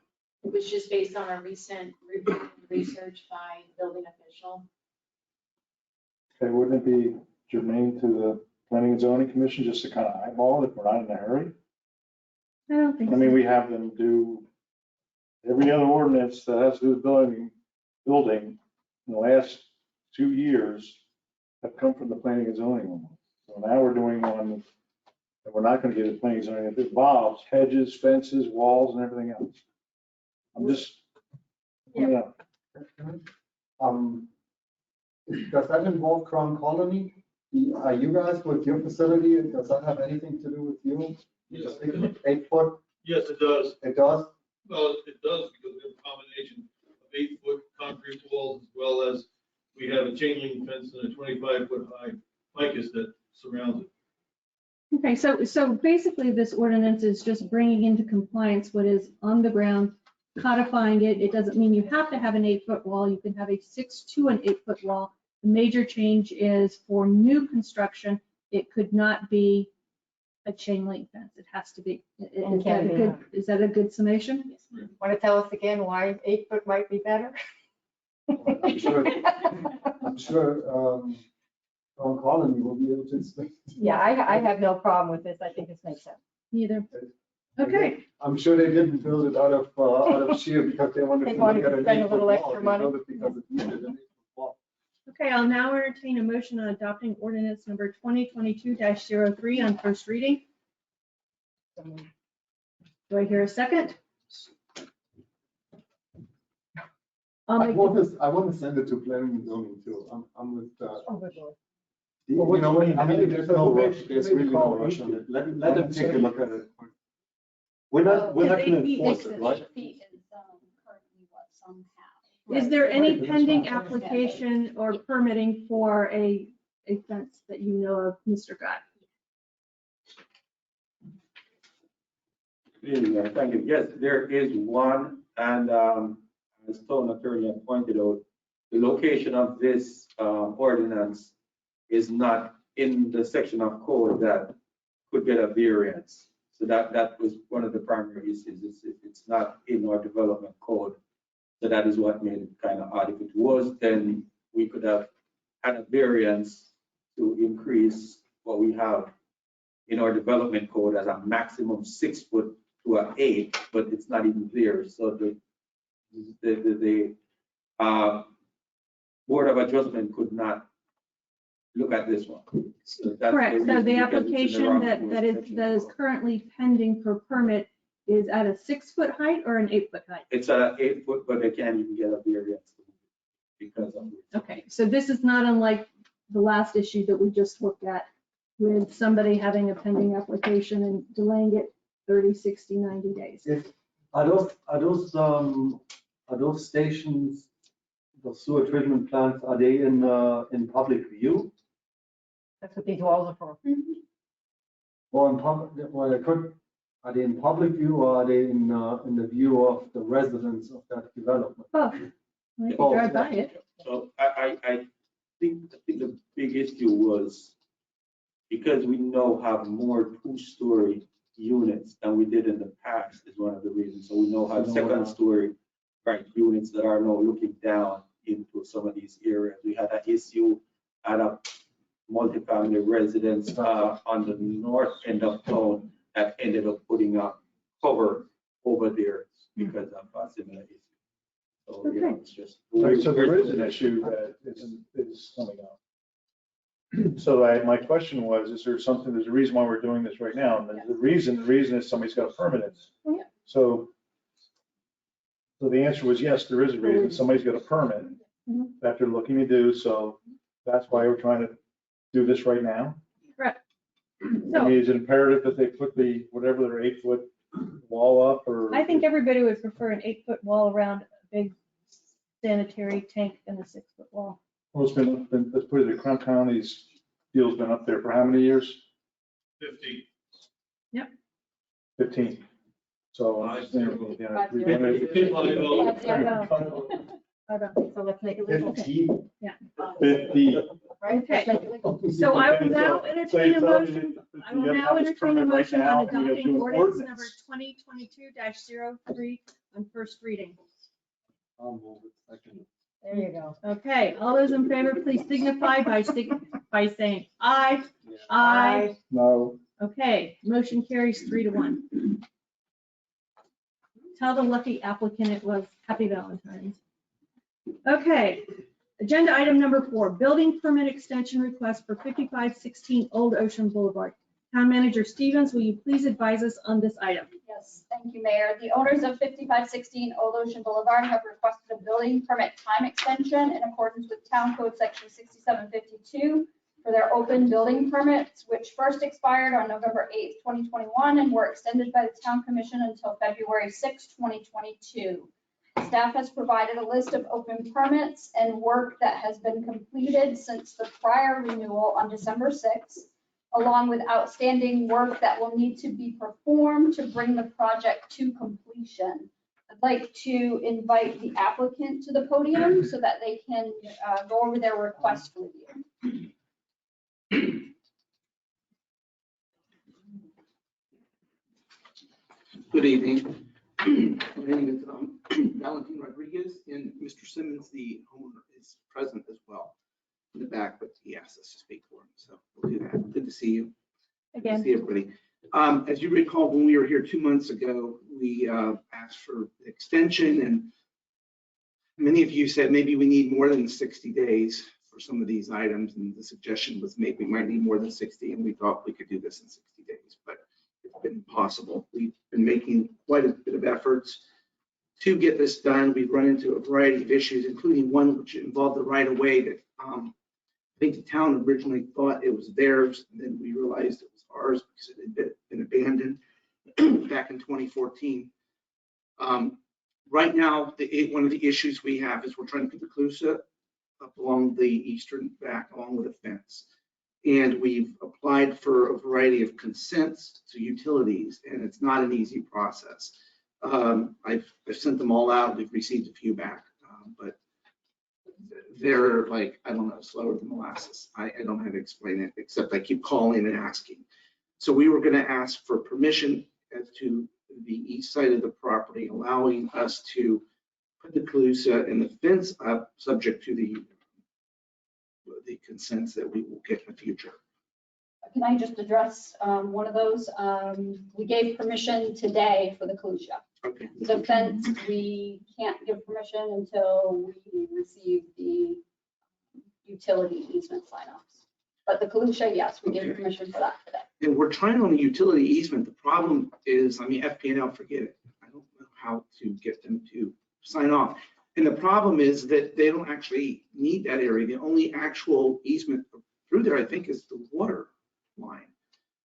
It was just based on a recent review and research by the building official. Okay, wouldn't it be germane to the planning and zoning commission just to kind of eyeball it if we're not in a hurry? I don't think I mean, we have them do every other ordinance that has to do with building in the last 2 years have come from the planning and zoning one. So now we're doing one that we're not going to get a planning and zoning. It involves hedges, fences, walls, and everything else. I'm just, yeah. Does that involve Crown Colony? Are you guys with your facility, does that have anything to do with you? Yes. 8 foot? Yes, it does. It does? Well, it does because we have a combination of 8-foot concrete walls as well as we have a chain link fence and a 25-foot high ficus that surrounds it. Okay, so basically this ordinance is just bringing into compliance what is on the ground, codifying it. It doesn't mean you have to have an 8-foot wall. You can have a 6 to an 8-foot wall. The major change is for new construction, it could not be a chain link fence. It has to be. Is that a good summation? Yes, ma'am. Want to tell us again why 8 foot might be better? I'm sure Crown Colony will be able to explain. Yeah, I have no problem with this. I think this makes sense. Neither. Okay. I'm sure they didn't build it out of sheer because they wanted They to wanted get to an spend a 8-foot little wall. extra They money. built it because it needed an 8-foot wall. Okay, I'll now entertain a motion on adopting ordinance number 2022-03 on first reading. Do I hear a second? I want to send it to planning and zoning too. I'm with, Oh, good Lord. you know, I mean, there's no rush. There's really no rush on it. Let them take a look at it. We're not going to enforce it, right? 8 feet is currently what some have. Is there any pending application or permitting for a fence that you know of, Mr. Guy? Thank you. Yes, there is one, and as town attorney had pointed out, the location of this ordinance is not in the section of code that could get a variance. So that was one of the primary issues. It's not in our development code. So that is what made it kind of odd. If it was, then we could have had a variance to increase what we have in our development code as a maximum 6 foot to an 8, but it's not even there. So the Board of Adjustment could not look at this one. So that's Correct. So reason, the because it's in the application wrong that is jurisdiction. currently pending for permit is at a 6-foot height or an 8-foot height? It's a 8 foot, but they can't even get a variance because of it. Okay, so this is not unlike the last issue that we just looked at with somebody having a pending application and delaying it 30, 60, 90 days. Are those stations, the sewer treatment plants, are they in public view? That's what these walls are for. Or in public, well, are they in public view or are they in the view of the residents of that development? Both. You can drive by it. So I think the big issue was because we now have more 2-story units than we did in the past is one of the reasons. So we now have 2nd-story units that are now looking down into some of these areas. We had an issue at a multifamily residence on the north end of town that ended up putting up cover over there because of a similar issue. So, you know, it's just. Right, so there is an issue that is coming up. So my question was, is there something, there's a reason why we're doing this right now? And the reason is somebody's got a permit in. Yeah. So the answer was yes, there is a reason. Somebody's got a permit that they're looking to do. So that's why we're trying to do this right now. Correct. I mean, is it imperative that they put the, whatever their 8-foot wall up or? I think everybody would prefer an 8-foot wall around a big sanitary tank than a 6-foot wall. Well, it's been, let's put it, the Crown County's deal's been up there for how many years? 50. Yep. 15. So. So let's make it legal. 15. Yeah. 50. Okay. So I will now entertain a motion. I will now entertain a motion on adopting ordinance number 2022-03 on first reading. There you go. Okay, all those in favor, please signify by saying aye. Aye. No. Okay, motion carries 3-1. Tell the lucky applicant it was Happy Valentine's. Okay, agenda item number 4, building permit extension request for 5516 Old Ocean Boulevard. Town Manager Stevens, will you please advise us on this item? Yes, thank you, Mayor. The owners of 5516 Old Ocean Boulevard have requested a building permit time extension in accordance with Town Code Section 6752 for their open building permits, which first expired on November 8th, 2021, and were extended by the Town Commission until February 6th, 2022. Staff has provided a list of open permits and work that has been completed since the prior renewal on December 6th, along with outstanding work that will need to be performed to bring the project to completion. I'd like to invite the applicant to the podium so that they can go over their request for review. Good evening. My name is Valentin Rodriguez, and Mr. Simmons, the homeowner, is present as well in the back, but he asked us to speak for him, so we'll do that. Good to see you. Again. Good to see everybody. As you recall, when we were here 2 months ago, we asked for extension, and many of you said maybe we need more than 60 days for some of these items, and the suggestion was maybe we might need more than 60, and we thought we could do this in 60 days, but it's been impossible. We've been making quite a bit of efforts to get this done. We've run into a variety of issues, including one which involved the right of way that I think the town originally thought it was theirs, and then we realized it was ours because it had been abandoned back in 2014. Right now, one of the issues we have is we're trying to put the Clusa up along the eastern back, along with a fence. And we've applied for a variety of consents to utilities, and it's not an easy process. I've sent them all out. We've received a few back, but they're like, I don't know, slower than molasses. I don't know how to explain it, except I keep calling and asking. So we were going to ask for permission as to the east side of the property, allowing us to put the Clusa and the fence up, subject to the consents that we will get in the future. Can I just address one of those? We gave permission today for the Clusa. Okay. The fence, we can't give permission until we receive the utility easement sign-offs. But the Kalusha, yes, we gave permission for that today. And we're trying on the utility easement. The problem is, FPNL, forget it. I don't know how to get them to sign off. And the problem is that they don't actually need that area. The only actual easement through there, I think, is the water line.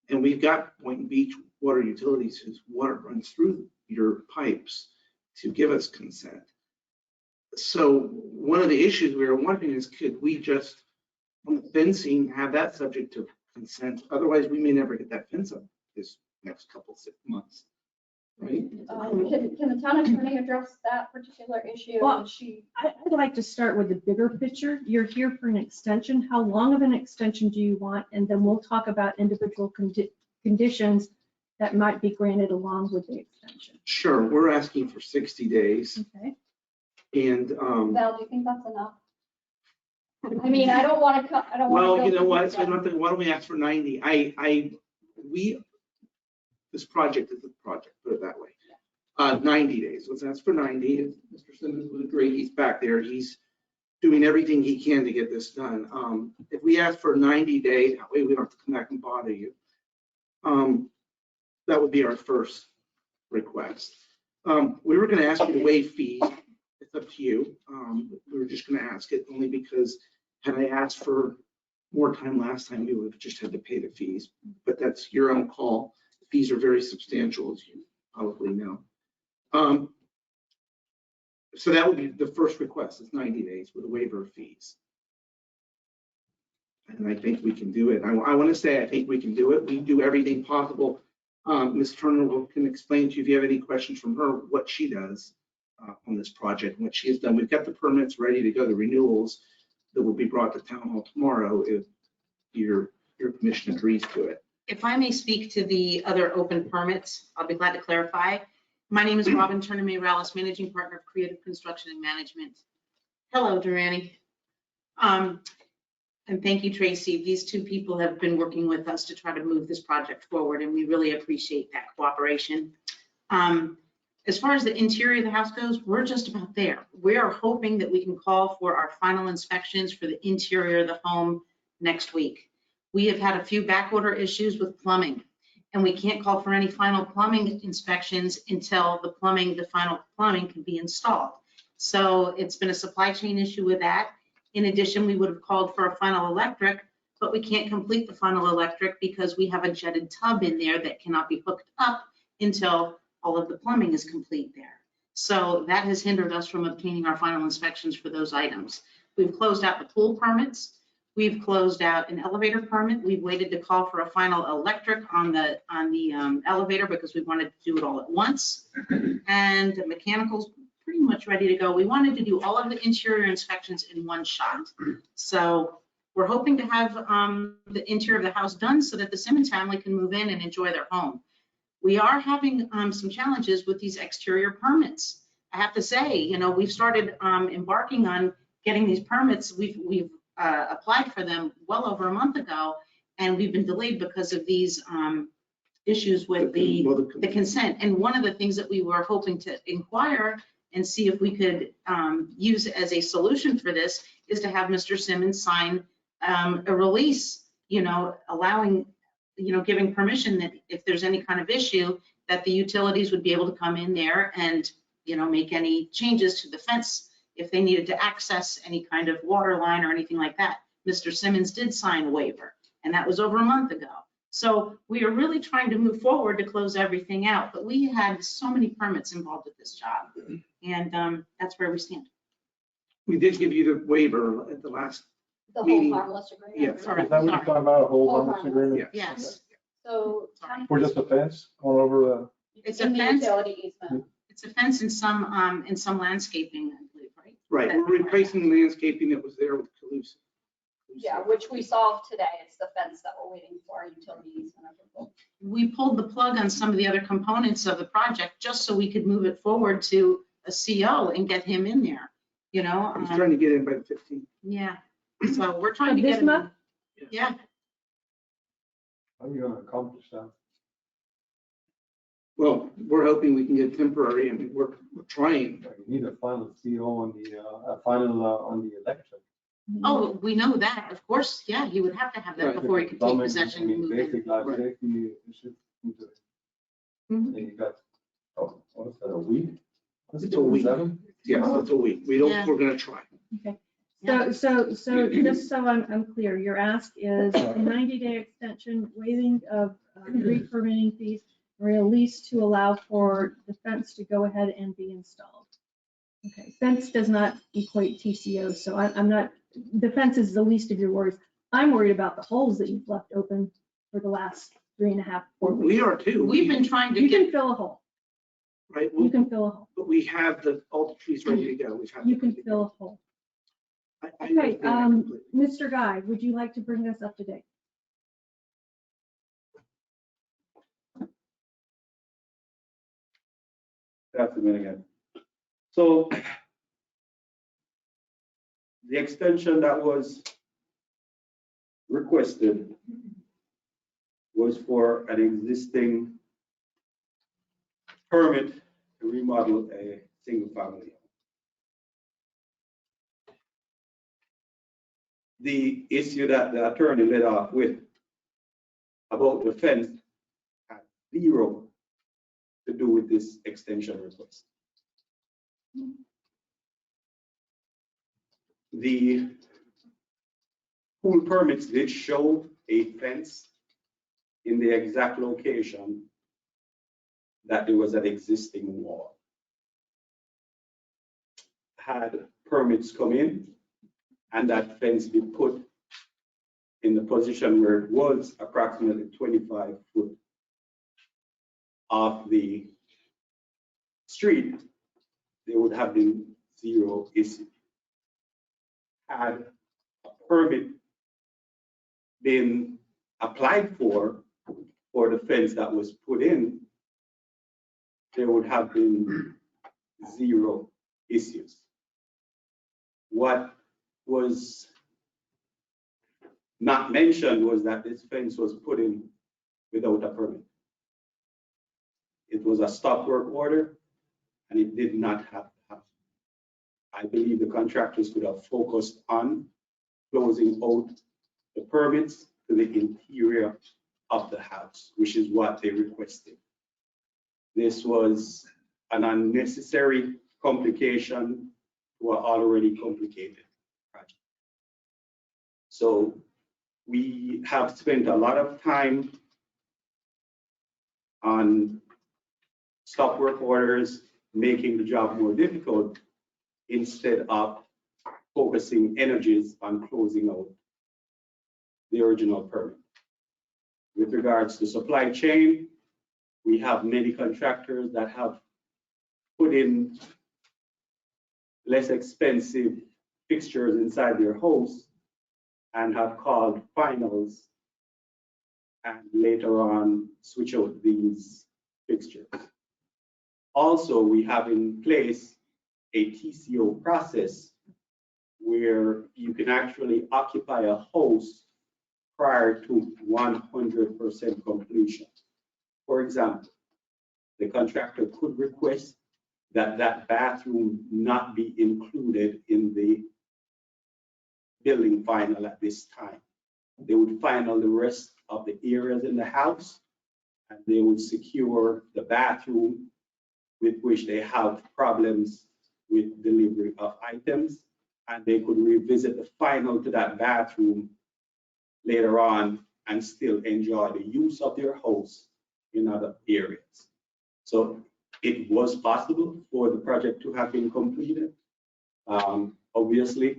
And we've got Boynton Beach Water Utilities whose water runs through your pipes to give us consent. So one of the issues we were wondering is, could we just, on the fencing, have that subject to consent? Otherwise, we may never get that fence up this next couple 6 months, right? Can the town attorney address that particular issue? Well, I'd like to start with the bigger picture. You're here for an extension. How long of an extension do you want? And then we'll talk about individual conditions that might be granted along with the extension. Sure, we're asking for 60 days. Okay. And Val, do you think that's enough? I mean, I don't want to, I don't want to. well, you know what? So why don't we ask for 90? This project is a project, put it that way. 90 days. Let's ask for 90. Mr. Simmons would agree. He's back there. He's doing everything he can to get this done. If we ask for 90 days, that way we don't have to come back and bother you. That would be our first request. We were going to ask you to waive fees. It's up to you. We were just going to ask it only because had I asked for more time last time, we would have just had to pay the fees. But that's your own call. The fees are very substantial, as you probably know. So that would be the first request, is 90 days with a waiver of fees. And I think we can do it. I want to say I think we can do it. We do everything possible. Ms. Turner can explain to you, if you have any questions from her, what she does on this project and what she has done. We've got the permits ready to go, the renewals that will be brought to Town Hall tomorrow if your commission agrees to it. If I may speak to the other open permits, I'll be glad to clarify. My name is Robin Turner Morales, Managing Partner of Creative Construction and Management. Hello, Durrani. And thank you, Tracy. These two people have been working with us to try to move this project forward, and we really appreciate that cooperation. As far as the interior of the house goes, we're just about there. We are hoping that we can call for our final inspections for the interior of the home next week. We have had a few backorder issues with plumbing, and we can't call for any final plumbing inspections until the final plumbing can be installed. So it's been a supply chain issue with that. In addition, we would have called for a final electric, but we can't complete the final electric because we have a jetted tub in there that cannot be hooked up until all of the plumbing is complete there. So that has hindered us from obtaining our final inspections for those items. We've closed out the pool permits. We've closed out an elevator permit. We've waited to call for a final electric on the elevator because we wanted to do it all at once. And the mechanicals pretty much ready to go. We wanted to do all of the interior inspections in one shot. So we're hoping to have the interior of the house done so that the Simmons family can move in and enjoy their home. We are having some challenges with these exterior permits. I have to say, we've started embarking on getting these permits. We've applied for them well over a month ago, and we've been delayed because of these issues with the consent. And one of the things that we were hoping to inquire and see if we could use as a solution for this is to have Mr. Simmons sign a release, allowing, giving permission that if there's any kind of issue, that the utilities would be able to come in there and, make any changes to the fence if they needed to access any kind of water line or anything like that. Mr. Simmons did sign a waiver, and that was over a month ago. So we are really trying to move forward to close everything out, but we had so many permits involved with this job, and that's where we stand. We did give you the waiver at the last meeting. The whole harmless agreement. Yeah. Is that what you're talking about, a whole harmless agreement? Yes. So. For just a fence all over It's a fence. Utility easement. It's a fence in some landscaping, I believe, right? Right, we're replacing the landscaping that was there with Calusa. Yeah, which we solved today. It's the fence that we're waiting for, utility easement. We pulled the plug on some of the other components of the project just so we could move it forward to a CO and get him in there, He's trying to get in by the 15th. Yeah, so we're trying to This get him. month? Yeah. How are you gonna accomplish that? Well, we're hoping we can get temporary. I mean, we're trying. You need a final CO on the, a final on the electric. Oh, we know that, of course, yeah, he would have to have that Right. before he could take possession and move Basic in. life Right. safety issues into it. Mhm. And you got, oh, what is that, a week? It's a week. Seven? Yes, it's a week. We don't, Yeah. we're gonna try. Okay. So just so I'm clear, your ask is a 90-day extension, waiving of re-permitting fees, release to allow for the fence to go ahead and be installed. Okay, fence does not equate TCO, so I'm not, the fence is the least of your worries. I'm worried about the holes that you've left open for the last 3.5, 4 weeks. We are too. We've been trying to You can get, fill a hole. Right, You can fill a hole. but we have all the trees ready to go. We've had. You can fill a hole. I Okay, understand that completely. Mr. Guy, would you like to bring us up to date? That's a minute again. So the extension that was requested was for an existing permit to remodel a single family. The issue that the attorney led off with about the fence had zero to do with this extension request. The pool permits did show a fence in the exact location that there was an existing wall. Had permits come in and that fence be put in the position where it was approximately 25 foot off the street, there would have been zero issue. Had a permit been applied for the fence that was put in, there would have been zero issues. What was not mentioned was that this fence was put in without a permit. It was a stop work order and it did not have to happen. I believe the contractors could have focused on closing out the permits to the interior of the house, which is what they requested. This was an unnecessary complication to an already complicated project. So we have spent a lot of time on stop work orders, making the job more difficult instead of focusing energies on closing out the original permit. With regards to supply chain, we have many contractors that have put in less expensive fixtures inside their house and have called finals and later on switch out these fixtures. Also, we have in place a TCO process where you can actually occupy a house prior to 100% completion. For example, the contractor could request that that bathroom not be included in the building final at this time. They would final the rest of the areas in the house and they would secure the bathroom with which they have problems with delivery of items, and they could revisit the final to that bathroom later on and still enjoy the use of their house in other areas. So it was possible for the project to have been completed. Obviously,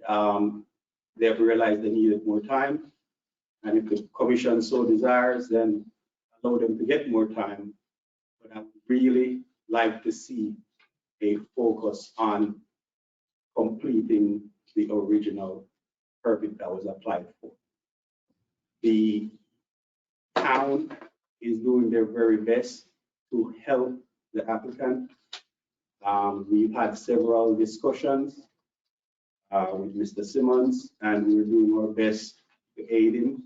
they have realized they needed more time, and if the commission so desires, then allow them to get more time. But I would really like to see a focus on completing the original permit that was applied for. The town is doing their very best to help the applicant. We've had several discussions with Mr. Simmons, and we're doing our best to aid him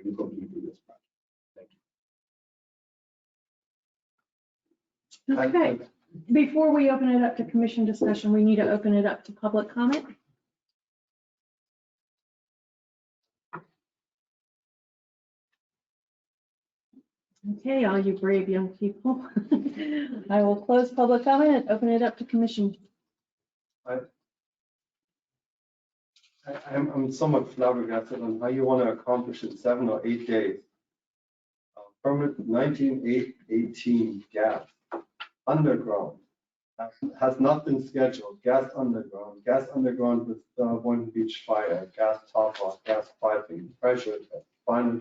in completing this project. Okay, before we open it up to commission discussion, we need to open it up to public comment. Okay, all you brave young people. I will close public comment and open it up to commission. I'm somewhat flabbergasted on how you want to accomplish in 7 or 8 days. Permit 1918 gas, underground, has not been scheduled, gas underground with Boynton Beach fire, gas top off, gas piping, pressure test, final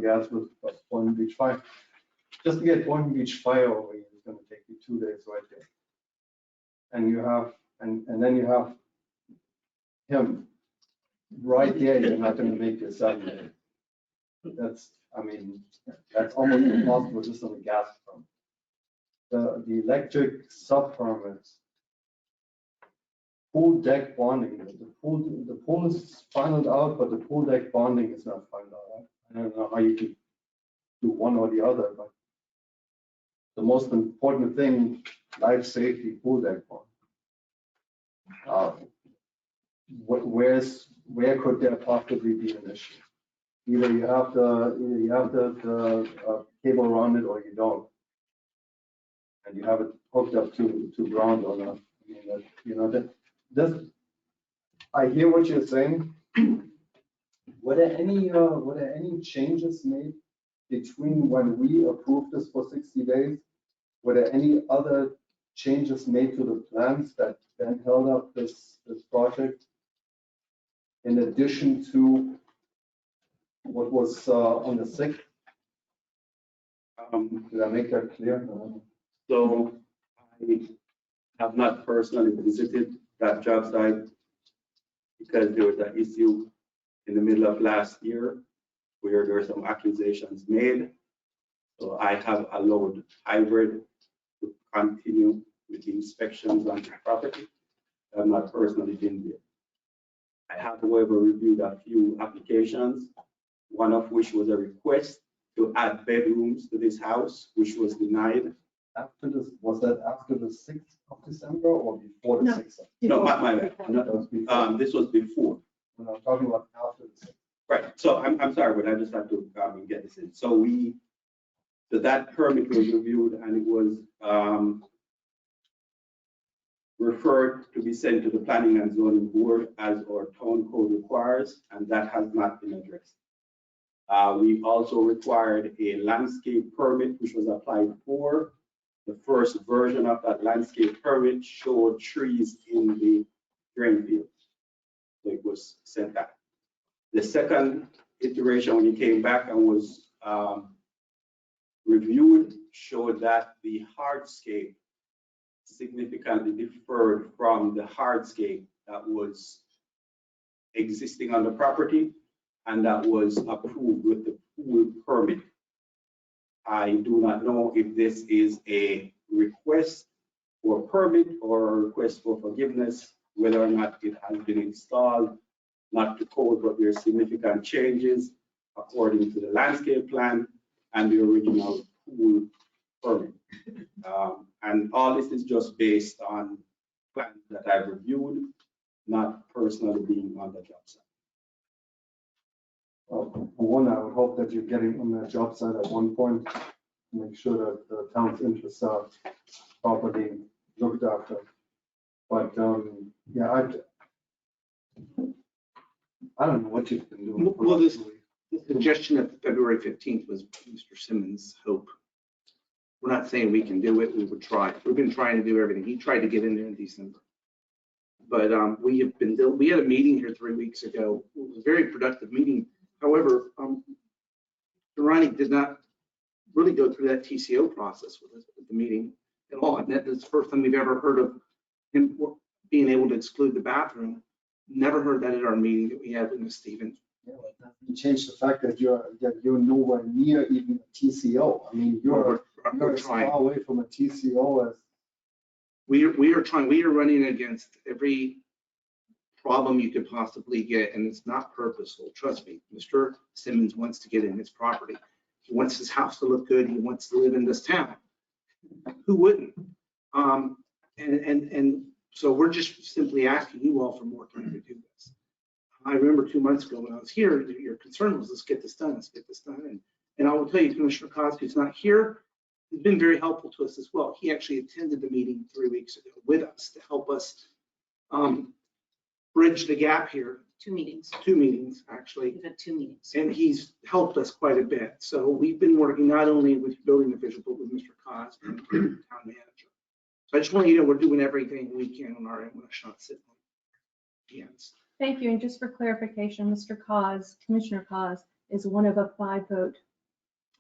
gas with Boynton Beach fire. Just to get Boynton Beach fire over here is going to take you 2 days right there. And you have, and then you have him right there, you're not going to make your 7 days. That's, I mean, that's almost impossible just on the gas permit. The electric sub permits, pool deck bonding, the pool is finalized out, but the pool deck bonding is not finalized out. I don't know how you can do one or the other, but the most important thing, life safety, pool deck bond. Where could there possibly be an issue? Either you have the cable around it or you don't. And you have it hooked up to ground or not. I mean, that, you know, that I hear what you're saying. Were there any changes made between when we approved this for 60 days? Were there any other changes made to the plans that then held up this project? In addition to what was on the 6th? Did I make that clear? So I have not personally visited that job site because there was an issue in the middle of last year where there were some accusations made. So I have allowed hybrid to continue with the inspections on the property. I have not personally been there. I have, however, reviewed a few applications, one of which was a request to add bedrooms to this house, which was denied. After this, was that after the 6th of December or before the 6th? No, my bad. This was before. When I'm talking about after the 6th. Right. So I'm sorry, but I just have to get this in. So that permit was reviewed and it was referred to be sent to the Planning and Zoning Board as our town code requires, and that has not been addressed. We also required a landscape permit, which was applied for. The first version of that landscape permit showed trees in the drain field. So it was sent back. The second iteration, when it came back and was reviewed, showed that the hardscape significantly differed from the hardscape that was existing on the property and that was approved with the pool permit. I do not know if this is a request for permit or a request for forgiveness, whether or not it has been installed, not to code, but there are significant changes according to the landscape plan and the original pool permit. And all this is just based on plans that I've reviewed, not personally being on the job site. Well, for one, I would hope that you're getting on that job site at one point to make sure that the town's interests are properly looked after. But yeah, I don't know what you've been doing. Well, this suggestion of February 15th was Mr. Simmons' hope. We're not saying we can do it. We would try. We've been trying to do everything. He tried to get in there in December. But we had a meeting here 3 weeks ago. It was a very productive meeting. However, Ronnie did not really go through that TCO process with us at the meeting at all. And that is the first time we've ever heard of him being able to exclude the bathroom. Never heard that at our meeting that we had with Ms. Stevens. Yeah, but that doesn't change the fact that you're nowhere near even a TCO. I mean, you're as far away from a TCO as we are trying. We are running against every problem you could possibly get, and it's not purposeful. Trust me, Mr. Simmons wants to get in his property. He wants his house to look good. He wants to live in this town. Who wouldn't? And so we're just simply asking you all for more time to do this. I remember 2 months ago when I was here, your concern was, let's get this done, let's get this done. And I will tell you, Commissioner Cosby, who's not here, has been very helpful to us as well. He actually attended the meeting 3 weeks ago with us to help us bridge the gap here. 2 meetings. 2 meetings, actually. We've had 2 meetings. And he's helped us quite a bit. So we've been working not only with building official, but with Mr. Cosby and the town manager. So I just want you to know we're doing everything we can on our end. We're not sitting on our hands. Thank you. And just for clarification, Mr. Cos, Commissioner Cos, is one of a 5-vote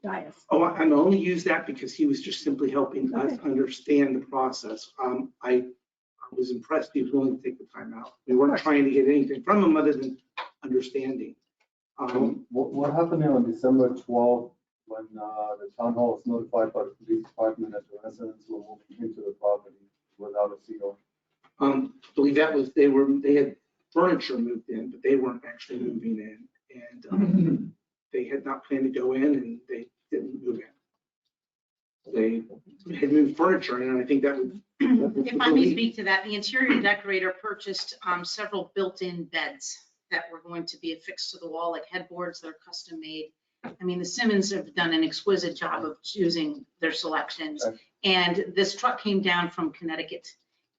dais. Oh, I only use that because he was just simply helping us understand the process. I was impressed he was willing to take the time out. We weren't trying to get anything from him other than understanding. What happened here on December 12th when the town hall was notified by the police department that the residents were moving into the property without a CO? I believe that was, they had furniture moved in, but they weren't actually moving in. And they had not planned to go in and they didn't move in. They had moved furniture in, and I think that would. If I may speak to that, the interior decorator purchased several built-in beds that were going to be affixed to the wall, like headboards that are custom made. I mean, the Simmons have done an exquisite job of choosing their selections. And this truck came down from Connecticut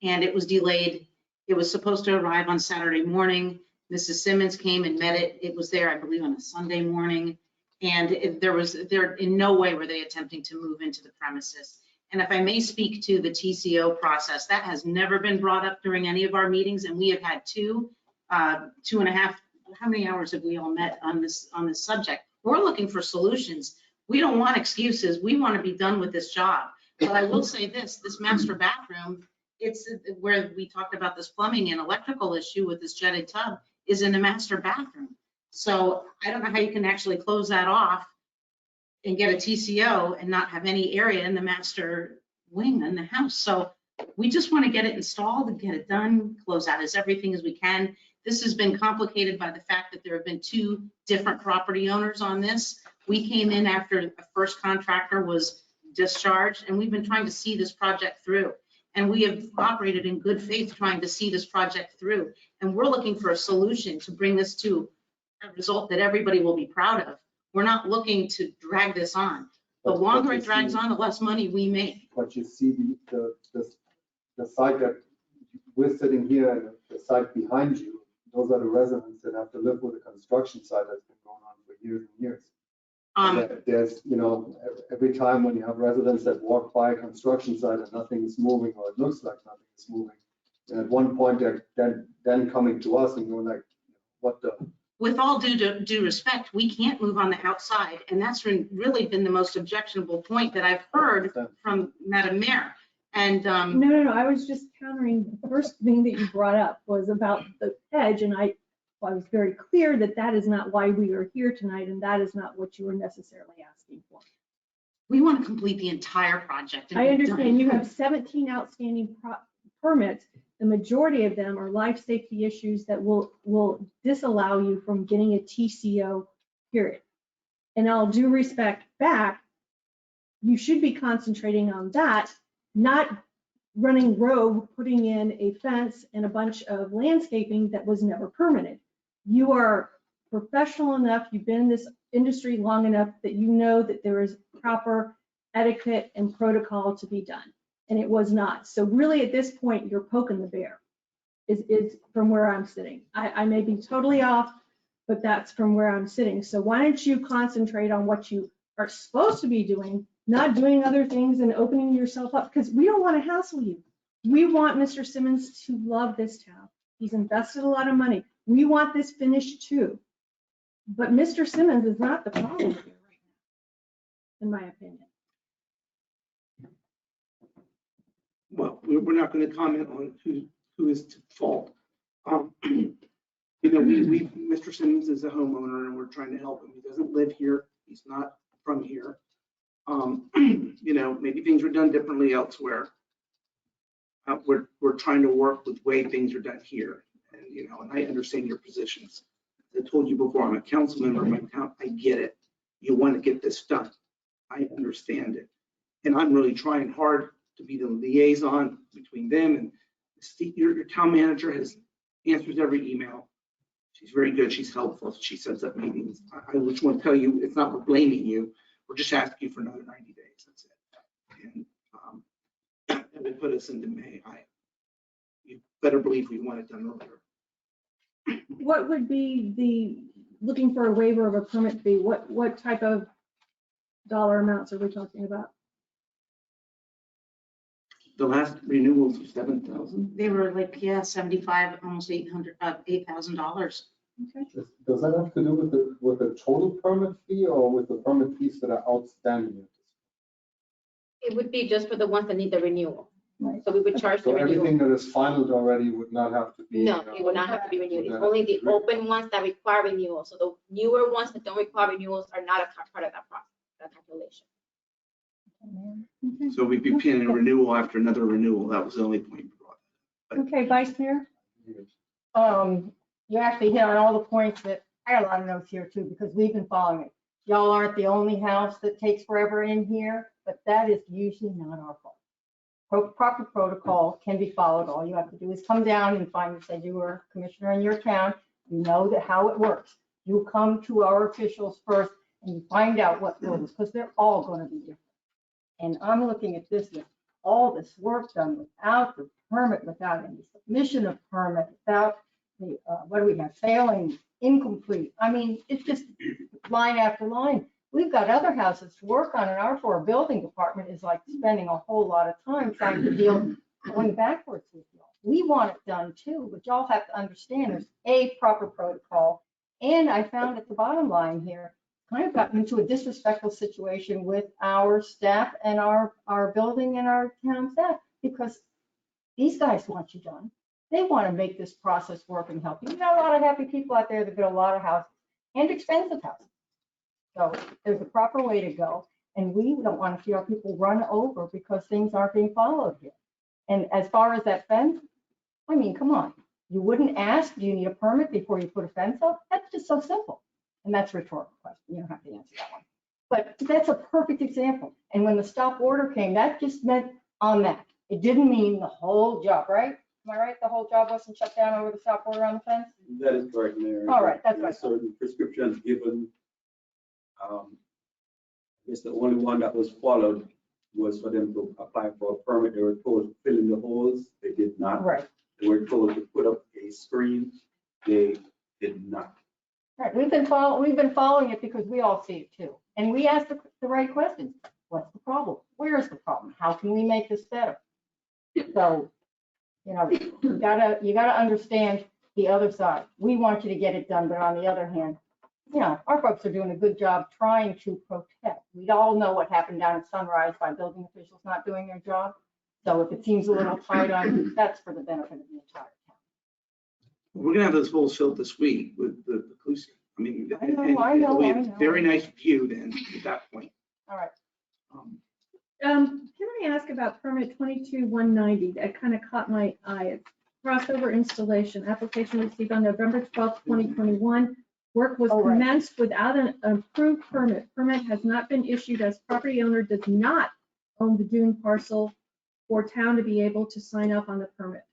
and it was delayed. It was supposed to arrive on Saturday morning. Mrs. Simmons came and met it. It was there, I believe, on a Sunday morning. And there in no way were they attempting to move into the premises. And if I may speak to the TCO process, that has never been brought up during any of our meetings. And we have had 2.5, how many hours have we all met on this subject? We're looking for solutions. We don't want excuses. We want to be done with this job. But I will say this master bathroom, it's where we talked about this plumbing and electrical issue with this jetted tub, is in the master bathroom. So I don't know how you can actually close that off and get a TCO and not have any area in the master wing in the house. So we just want to get it installed and get it done, close out as everything as we can. This has been complicated by the fact that there have been 2 different property owners on this. We came in after the first contractor was discharged, and we've been trying to see this project through. And we have operated in good faith trying to see this project through. And we're looking for a solution to bring this to a result that everybody will be proud of. We're not looking to drag this on. The longer it drags on, the less money we make. But you see the site that we're sitting here and the site behind you, those are the residents that have to live with a construction site that's been going on for years and years. There's, every time when you have residents that walk by a construction site and nothing is moving, or it looks like nothing is moving, and at one point they're then coming to us and going like, what the? With all due respect, we can't move on the outside, and that's really been the most objectionable point that I've heard from Madam Mayor. And No, I was just countering. The first thing that you brought up was about the edge, and I was very clear that that is not why we are here tonight, and that is not what you were necessarily asking for. We want to complete the entire project. I understand you have 17 outstanding permits. The majority of them are life safety issues that will disallow you from getting a TCO, period. And all due respect back, you should be concentrating on that, not running rogue, putting in a fence and a bunch of landscaping that was never permitted. You are professional enough, you've been in this industry long enough that you know that there is proper etiquette and protocol to be done. And it was not. So really at this point, you're poking the bear, is from where I'm sitting. I may be totally off, but that's from where I'm sitting. So why don't you concentrate on what you are supposed to be doing, not doing other things and opening yourself up, because we don't want to hassle you. We want Mr. Simmons to love this town. He's invested a lot of money. We want this finished too. But Mr. Simmons is not the problem here right now, in my opinion. Well, we're not going to comment on who is to fault. Mr. Simmons is a homeowner and we're trying to help him. He doesn't live here. He's not from here. Maybe things were done differently elsewhere. We're trying to work with the way things are done here. And I understand your positions. I told you before, I'm a council member of my town. I get it. You want to get this done. I understand it. And I'm really trying hard to be the liaison between them and your town manager answers every email. She's very good. She's helpful. She sets up meetings. I just want to tell you, it's not we're blaming you. We're just asking you for another 90 days. That's it. And that would put us into May. You better believe we want it done earlier. What would be looking for a waiver of a permit fee? What type of dollar amounts are we talking about? The last renewals were 7,000. They were like, yeah, 75, almost $8,000. Okay. Does that have to do with the total permit fee or with the permit fees that are outstanding? It would be just for the ones that need the renewal. Right. So we would charge the So renewal. everything that is filed already would not have to be? No, it will not have to be renewed. It's Would only that the have to be- open ones that require renewal. So the newer ones that don't require renewals are not a part of that process, that calculation. So we'd be paying a renewal after another renewal. That was the only point you brought. Okay, Vice Mayor? You actually hit on all the points that, I got a lot of notes here too, because we've been following it. Y'all aren't the only house that takes forever in here, but that is usually not our fault. Proper protocol can be followed. All you have to do is come down and find, say you were a commissioner in your town, you know that how it works. You come to our officials first and you find out what rules, because they're all going to be different. And I'm looking at this with all this work done without the permit, without any submission of permit, without the, what do we have, failing, incomplete. I mean, it's just line after line. We've got other houses to work on, and our building department is like spending a whole lot of time trying to deal, going backwards with y'all. We want it done too, but y'all have to understand there's a proper protocol. And I found at the bottom line here, kind of gotten into a disrespectful situation with our staff and our building and our town staff, because these guys want you done. They want to make this process work and help you. You got a lot of happy people out there that build a lot of houses and expensive houses. So there's a proper way to go. And we don't want to see our people run over because things aren't being followed here. And as far as that fence, I mean, come on. You wouldn't ask, do you need a permit before you put a fence up? That's just so simple. And that's a rhetorical question. You don't have to answer that one. But that's a perfect example. And when the stop order came, that just meant on that. It didn't mean the whole job, right? Am I right? The whole job wasn't shut down over the stop order on the fence? That is correct, Mayor. All right, that's There are right. certain prescriptions given. I guess the only one that was followed was for them to apply for a permit. They were told to fill in the holes. They did not. Right. They were told to put up a screen. They did not. Right, we've been following it because we all see it too. And we ask the right questions. What's the problem? Where is the problem? How can we make this better? So, you gotta understand the other side. We want you to get it done, but on the other hand, our folks are doing a good job trying to protect. We all know what happened down at Sunrise by building officials not doing their job. So if it seems a little tight on you, that's for the benefit of the entire town. We're gonna have those holes filled this week with the Clusie. I mean, I know. it'll be a very nice view then at that point. All right. Can I ask about permit 22190? That kind of caught my eye. It's crossover installation, application received on November 12th, 2021. Work was commenced without an approved permit. Permit has not been issued as property owner does not own the dune parcel for town to be able to sign up on the permit.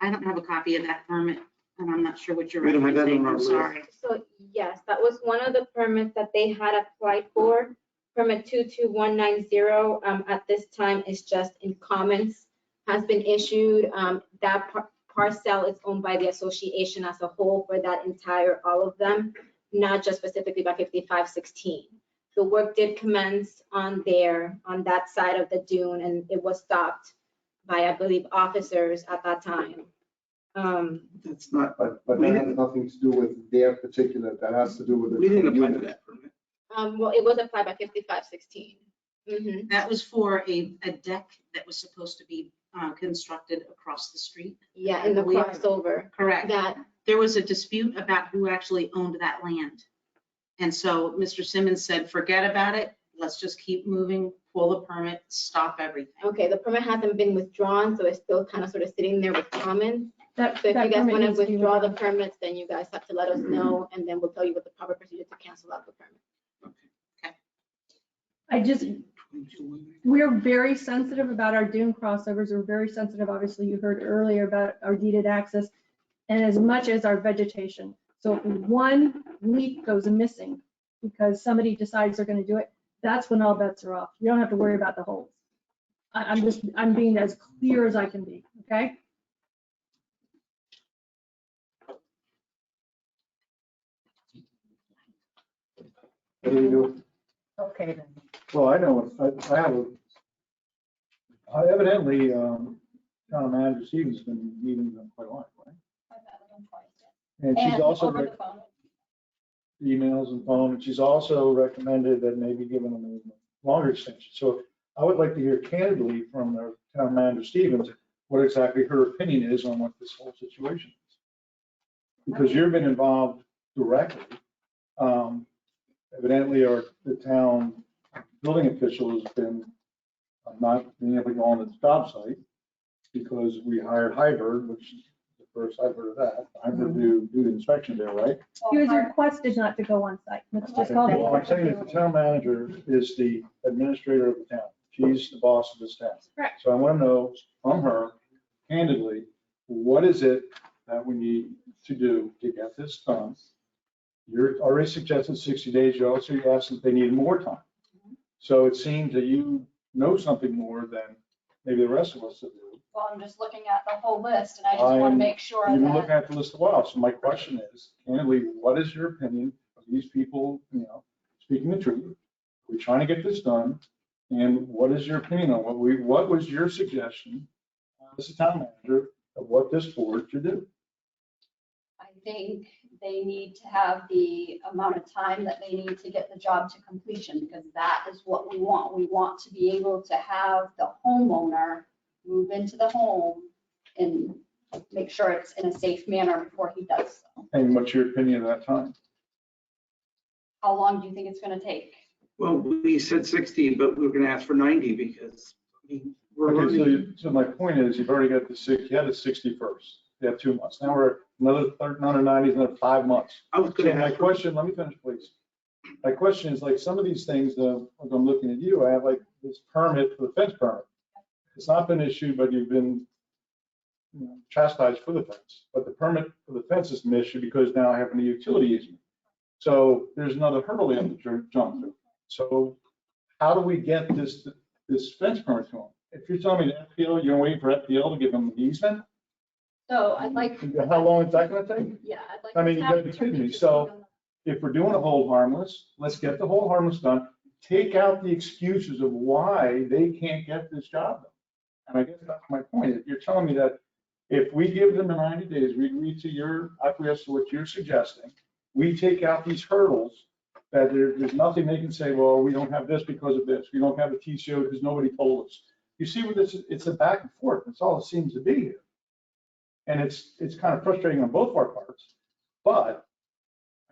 I don't have a copy of that permit, and I'm not sure what you're We don't have that on referencing. our I'm list. sorry. So yes, that was one of the permits that they had applied for. Permit 22190 at this time is just in comments, has been issued. That parcel is owned by the association as a whole for that entire, all of them, not just specifically by 5516. The work did commence on that side of the dune, and it was stopped by, I believe, officers at that time. That's not. But that has nothing to do with their particular, that has to do with the. We didn't apply for that permit. Well, it was applied by 5516. That was for a deck that was supposed to be constructed across the street. Yeah, in the crossover. Correct. That there was a dispute about who actually owned that land. And so Mr. Simmons said, forget about it. Let's just keep moving, pull the permit, stop everything. Okay, the permit hasn't been withdrawn, so it's still kind of sort of sitting there with comments. So if you that guys permit want to needs to be withdraw the withdrawn. permits, then you guys have to let us know, and then we'll tell you what the proper procedure to cancel out the permit. I just, We're very sensitive about our dune crossovers. We're very sensitive, obviously, you heard earlier about our deeded access, and as much as our vegetation. So if one leaf goes missing because somebody decides they're gonna do it, that's when all bets are off. You don't have to worry about the holes. I'm being as clear as I can be, okay? What do we do? Okay, then. Well, I know, evidently, town manager Stevens been meeting them quite a lot, right? I've met with them twice, And yeah. she's also Over the phone. emails and phone, and she's also recommended that maybe giving them a longer extension. So I would like to hear candidly from the town manager Stevens, what exactly her opinion is on what this whole situation is. Because you've been involved directly. Evidently, the town building official has been not being able to go on the job site because we hired Hybrid, which is the first I've heard of that. Hybrid do the inspection there, right? He was requested not to go on site. Let's just call Well, I'm it. saying that the town manager is the administrator of the town. She's the boss of this town. Correct. So I want to know from her candidly, what is it that we need to do to get this done? You're already suggested 60 days. You also asked if they need more time. So it seems that you know something more than maybe the rest of us do. Well, I'm just looking at the whole list and I just want to make sure You've been looking that, at the list a while. So my question is, candidly, what is your opinion of these people, speaking the truth? We're trying to get this done. And what is your opinion on what was your suggestion as a town manager of what this board should do? I think they need to have the amount of time that they need to get the job to completion, because that is what we want. We want to be able to have the homeowner move into the home and make sure it's in a safe manner before he does so. And what's your opinion of that time? How long do you think it's going to take? Well, we said 60, but we were going to ask for 90 because, I mean, we're Okay, running. so my point is, you've already got you had the 61st. You have 2 months. Now we're another 90, another 5 months. I was going So to my ask. question, let me finish, please. My question is, like, some of these things, like I'm looking at you, I have like this permit for the fence permit. It's not been issued, but you've been chastised for the fence. But the permit for the fence is an issue because now I have a utility easement. So there's another hurdle you have to jump through. So how do we get this fence permit to them? If you're telling me that FPL, you're waiting for FPL to give them the easement? So I'd like. How long is that gonna take? Yeah, I'd like. I mean, to you have gotta be kidding me. So if we're doing a hold harmless, let's get the hold harmless done. Take out the excuses of why they can't get this job done. And I guess that's my point. You're telling me that if we give them the 90 days, we agree to acquiesce to what you're suggesting, we take out these hurdles, that there's nothing they can say, well, we don't have this because of this. We don't have a TCO because nobody told us. You see what this is? It's a back and forth. That's all it seems to be here. And it's kind of frustrating on both of our parts. But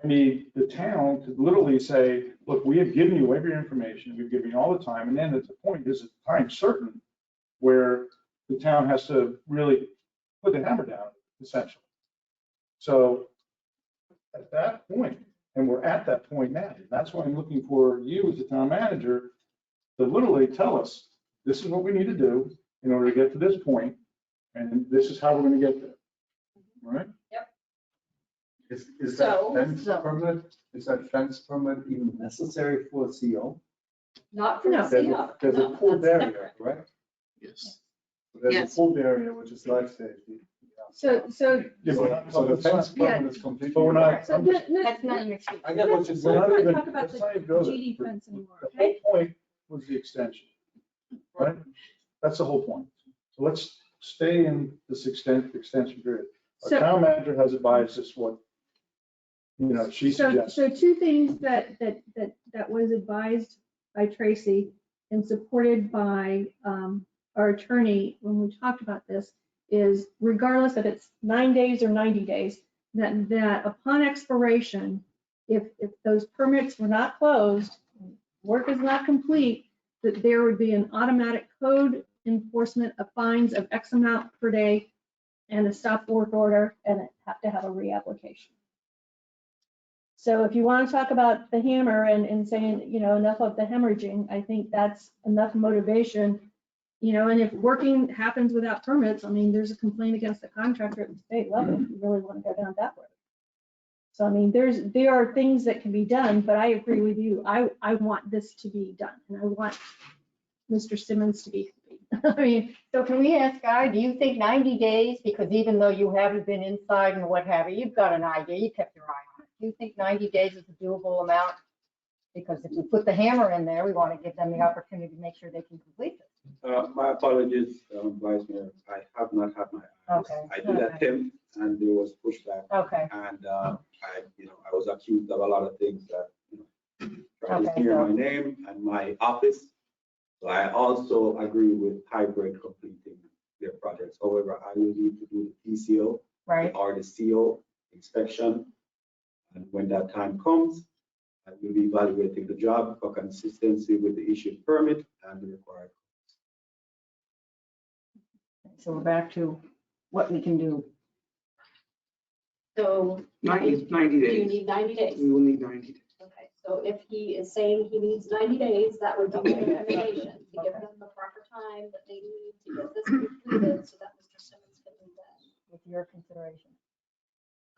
I need the town to literally say, look, we have given you every information. We've given you all the time. And then at the point, there's a time certain where the town has to really put the hammer down, essentially. So at that point, and we're at that point now, that's why I'm looking for you as the town manager to literally tell us, this is what we need to do in order to get to this point, and this is how we're going to get there. All right? Yep. Is So- that fence permit even necessary for a CO? Not for No. the There's CO. a, there's a No, pooled that's area, separate. right? Yes. There's a Yes. pooled area, which is life safety. So Yeah, but we're not- So the fence Yeah. permit is completely. But we're not, So That's not an excuse. I get what you're let's saying. not even- talk about let's the not even go there. GD fence anymore, the okay? whole point was the extension, right? That's the whole point. So let's stay in this extension period. Our So- town manager has advised us what, she suggests. So two things that was advised by Tracy and supported by our attorney when we talked about this is regardless if it's 9 days or 90 days, that upon expiration, if those permits were not closed, work is not complete, that there would be an automatic code enforcement of fines of X amount per day and a stop work order, and it have to have a reapplication. So if you want to talk about the hammer and saying, you know, enough of the hemorrhaging, I think that's enough motivation. You know, and if working happens without permits, I mean, there's a complaint against the contractor at the state level, if you really want to go down that road. So, I mean, there are things that can be done, but I agree with you. I want this to be done, and I want Mr. Simmons to be happy. I mean, So can we ask Guy, do you think 90 days, because even though you haven't been inside and what have you, you've got an idea, you kept your eye on it. Do you think 90 days is a doable amount? Because if we put the hammer in there, we want to give them the opportunity to make sure they can complete it. My apologies, Vice Mayor. I have not had my eyes. Okay. I did attempt and there was pushback. Okay. And I was accused of a lot of things that, tried to Okay, smear so- my name and my office. So I also agree with hybrid completing their projects. However, I will need to do the TCO. Right. Or the CO inspection. And when that time comes, I will be evaluating the job for consistency with the issued permit and the required. So we're back to what we can do. So 90 do you days. need 90 days? We will need 90 days. Okay, so if he is saying he needs 90 days, that would be the recommendation, to give them the proper time that they need to get this completed so that Mr. Simmons can do that. With your consideration.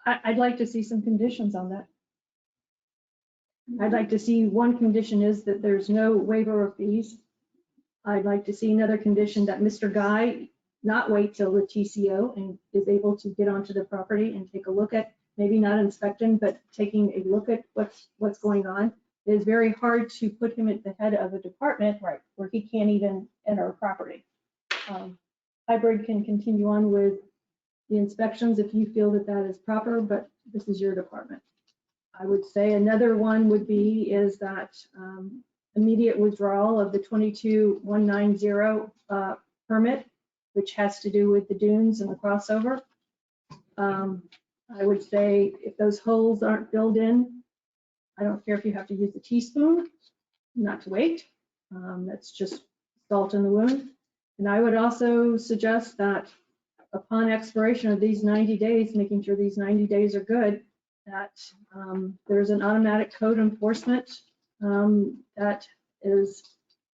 I'd like to see some conditions on that. I'd like to see, one condition is that there's no waiver of fees. I'd like to see another condition that Mr. Guy not wait till the TCO and is able to get onto the property and take a look at, maybe not inspecting, but taking a look at what's going on. It is very hard to put him at the head of a department where he can't even enter a property. Hybrid can continue on with the inspections if you feel that that is proper, but this is your department. I would say another one would be is that immediate withdrawal of the 22190 permit, which has to do with the dunes and the crossover. I would say if those holes aren't filled in, I don't care if you have to use a teaspoon, not to wait. That's just salt in the wound. And I would also suggest that upon expiration of these 90 days, making sure these 90 days are good, that there's an automatic code enforcement that is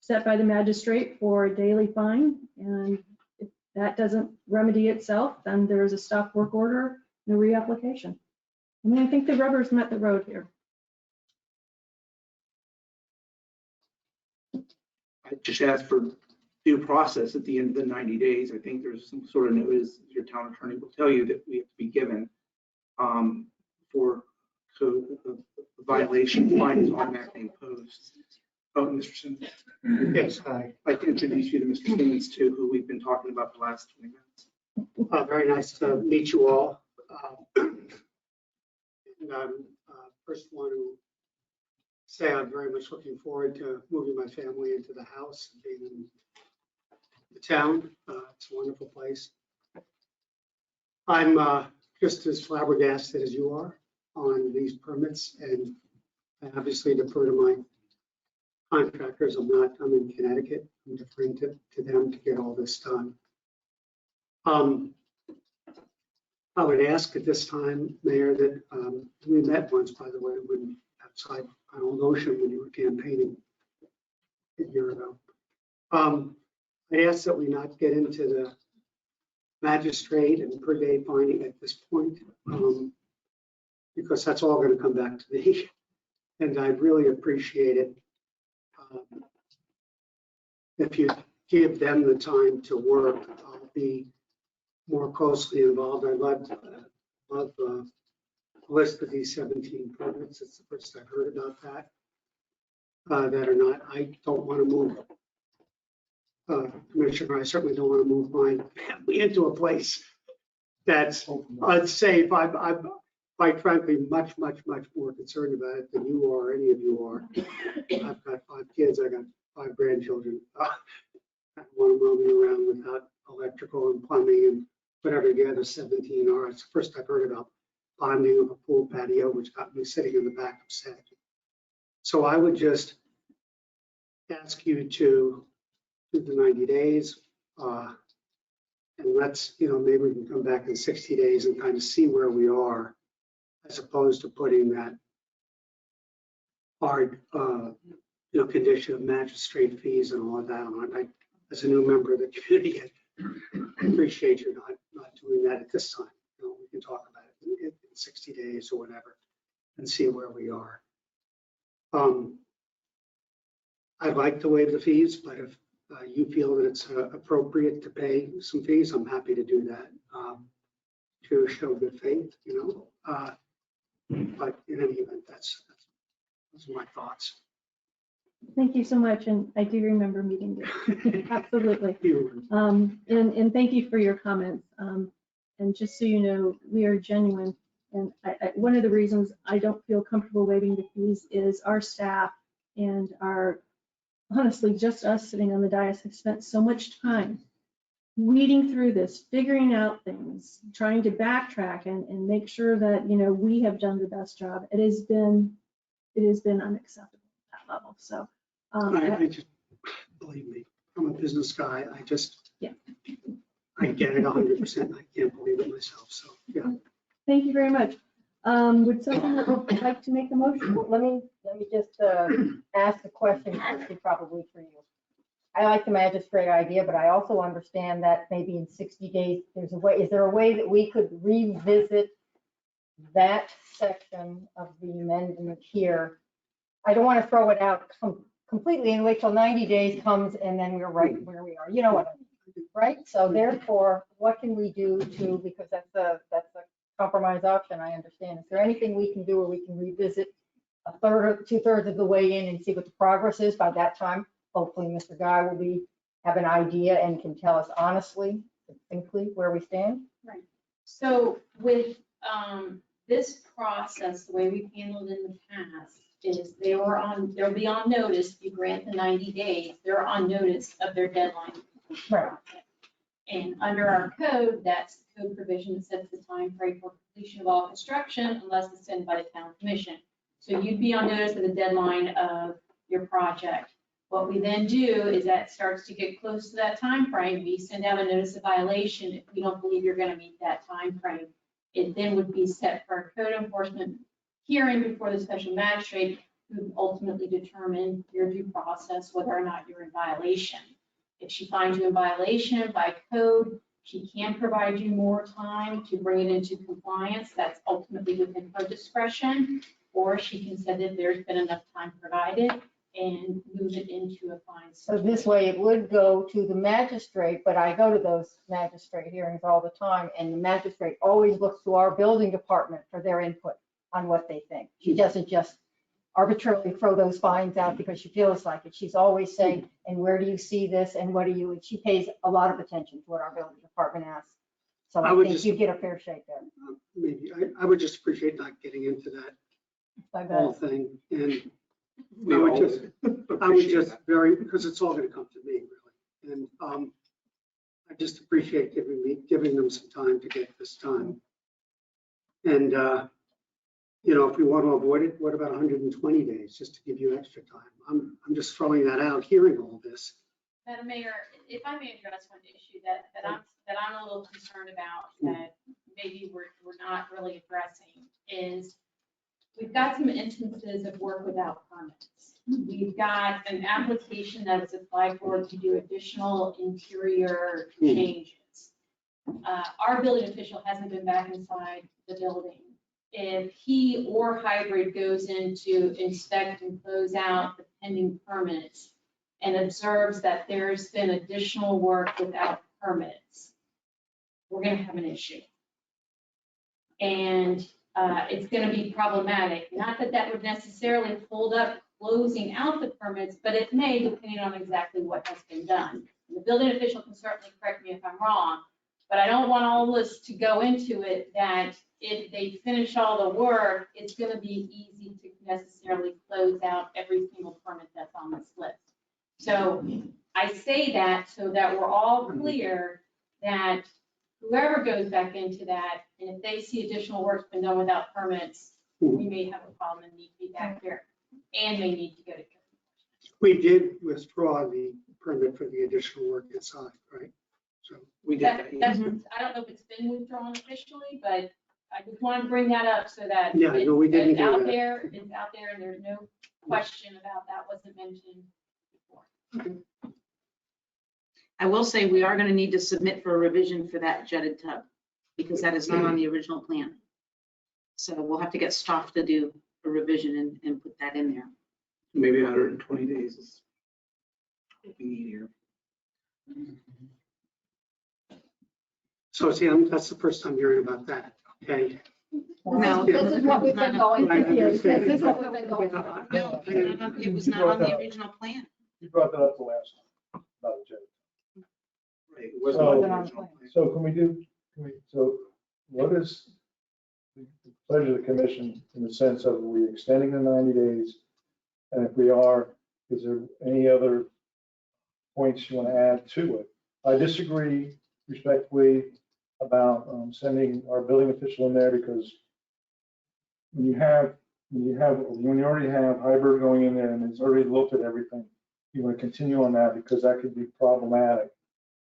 set by the magistrate for a daily fine. And if that doesn't remedy itself, then there's a stop work order and a reapplication. I mean, I think the rubber's met the road here. I just asked for due process at the end of the 90 days. I think there's some sort of notice your town attorney will tell you that we have to be given for code violation, fine is automatically imposed. Oh, Mr. Simmons. Yes, hi. I'd like to introduce you to Mr. Simmons too, who we've been talking about the last 20 minutes. Very nice to meet you all. And I first want to say I'm very much looking forward to moving my family into the house and being in the town. It's a wonderful place. I'm just as flabbergasted as you are on these permits, and I obviously defer to my contractors. I'm in Connecticut. I'm deferring to them to get all this done. I would ask at this time, Mayor, that we met once, by the way, when outside on Old Ocean when you were campaigning a year ago. I'd ask that we not get into the magistrate and per day finding at this point, because that's all going to come back to me. And I'd really appreciate it if you give them the time to work. I'll be more closely involved. I'd love a list of these 17 permits. It's the first I've heard about that. That are not, I don't want to move, Commissioner, I certainly don't want to move my family into a place that's unsafe. I'm quite frankly much more concerned about it than you are, any of you are. I've got 5 kids, I got 5 grandchildren. I don't want to roam around without electrical and plumbing and whatever the other 17 are. It's the first I've heard about bonding of a pool patio, which got me sitting in the back upset. So I would just ask you to do the 90 days. And let's, maybe we can come back in 60 days and kind of see where we are, as opposed to putting that hard, condition of magistrate fees and all of that on. As a new member of the community, I appreciate you not doing that at this time. We can talk about it in 60 days or whatever and see where we are. I'd like to waive the fees, but if you feel that it's appropriate to pay some fees, I'm happy to do that to show good faith, but in any event, those are my thoughts. Thank you so much, and I do remember meeting you. Absolutely. And thank you for your comments. And just so you know, we are genuine. And one of the reasons I don't feel comfortable waiving the fees is our staff and honestly, just us sitting on the dais have spent so much time weeding through this, figuring out things, trying to backtrack and make sure that, we have done the best job. It has been unacceptable at that level. So I just, believe me, I'm a business guy. I get it 100%. I can't believe it myself. So, yeah. Thank you very much. Would someone like to make a motion? Let me just ask a question, Christie, probably for you. I like the magistrate idea, but I also understand that maybe in 60 days, is there a way that we could revisit that section of the amendment here? I don't want to throw it out completely and wait till 90 days comes and then we're right where we are. You know what I mean, right? So therefore, what can we do because that's a compromise option, I understand. Is there anything we can do where we can revisit a third or 2/3 of the way in and see what the progress is? By that time, hopefully Mr. Guy will have an idea and can tell us honestly, succinctly where we stand. Right. So with this process, the way we've handled in the past is they'll be on notice. If you grant the 90 days, they're on notice of their deadline. Right. And under our code, that's the code provision that sets the time frame for completion of all construction unless it's sent by the town commission. So you'd be on notice of the deadline of your project. What we then do is that starts to get close to that time frame. We send out a notice of violation if we don't believe you're going to meet that time frame. It then would be set for a code enforcement hearing before the special magistrate, who ultimately determine your due process, whether or not you're in violation. If she finds you in violation by code, she can provide you more time to bring it into compliance. That's ultimately within her discretion. Or she can say that there's been enough time provided and move it into a fine. So this way it would go to the magistrate, but I go to those magistrate hearings all the time, and the magistrate always looks to our building department for their input on what they think. She doesn't just arbitrarily throw those fines out because she feels like it. She's always saying, and where do you see this, and what do you, and she pays a lot of attention to what our building department asks. So I think you get a fair shake there. Maybe, I would just appreciate not getting into that whole thing. And I would just because it's all going to come to me, really. And I just appreciate giving them some time to get this done. And, if we want to avoid it, what about 120 days, just to give you extra time? I'm just throwing that out, hearing all this. Madam Mayor, if I may address one issue that I'm a little concerned about that maybe we're not really addressing is we've got some instances of work without permits. We've got an application that is applied for to do additional interior changes. Our building official hasn't been back inside the building. If he or hybrid goes in to inspect and close out the pending permits and observes that there's been additional work without permits, we're going to have an issue. And it's going to be problematic. Not that that would necessarily hold up closing out the permits, but it may, depending on exactly what has been done. And the building official can certainly correct me if I'm wrong, but I don't want all this to go into it that if they finish all the work, it's going to be easy to necessarily close out every single permit that's on this list. So I say that so that we're all clear that whoever goes back into that, and if they see additional work's been done without permits, we may have a problem and need to be back here and may need to go to code. We did withdraw the permit for the additional work inside, right? So we did that. I don't know if it's been withdrawn officially, but I just wanted to bring that up so that we didn't it's out do that. there, it's out there, and there's no question about that wasn't mentioned before. I will say we are going to need to submit for a revision for that jetted tub because that is not on the original plan. So we'll have to get staff to do a revision and put that in there. Maybe 120 days is what we need here. So see, that's the first time hearing about that, okay? No, This is what we've been going Right, I through. This understand. is what we've been going on. No, it was not on the original plan. You brought that up the last time, about the jetted. Right, it wasn't on the original plan. So so what is the pleasure of the commission in the sense of, are we extending the 90 days? And if we are, is there any other points you want to add to it? I disagree respectfully about sending our building official in there because when you already have Hyberg going in there and it's already looked at everything, you want to continue on that because that could be problematic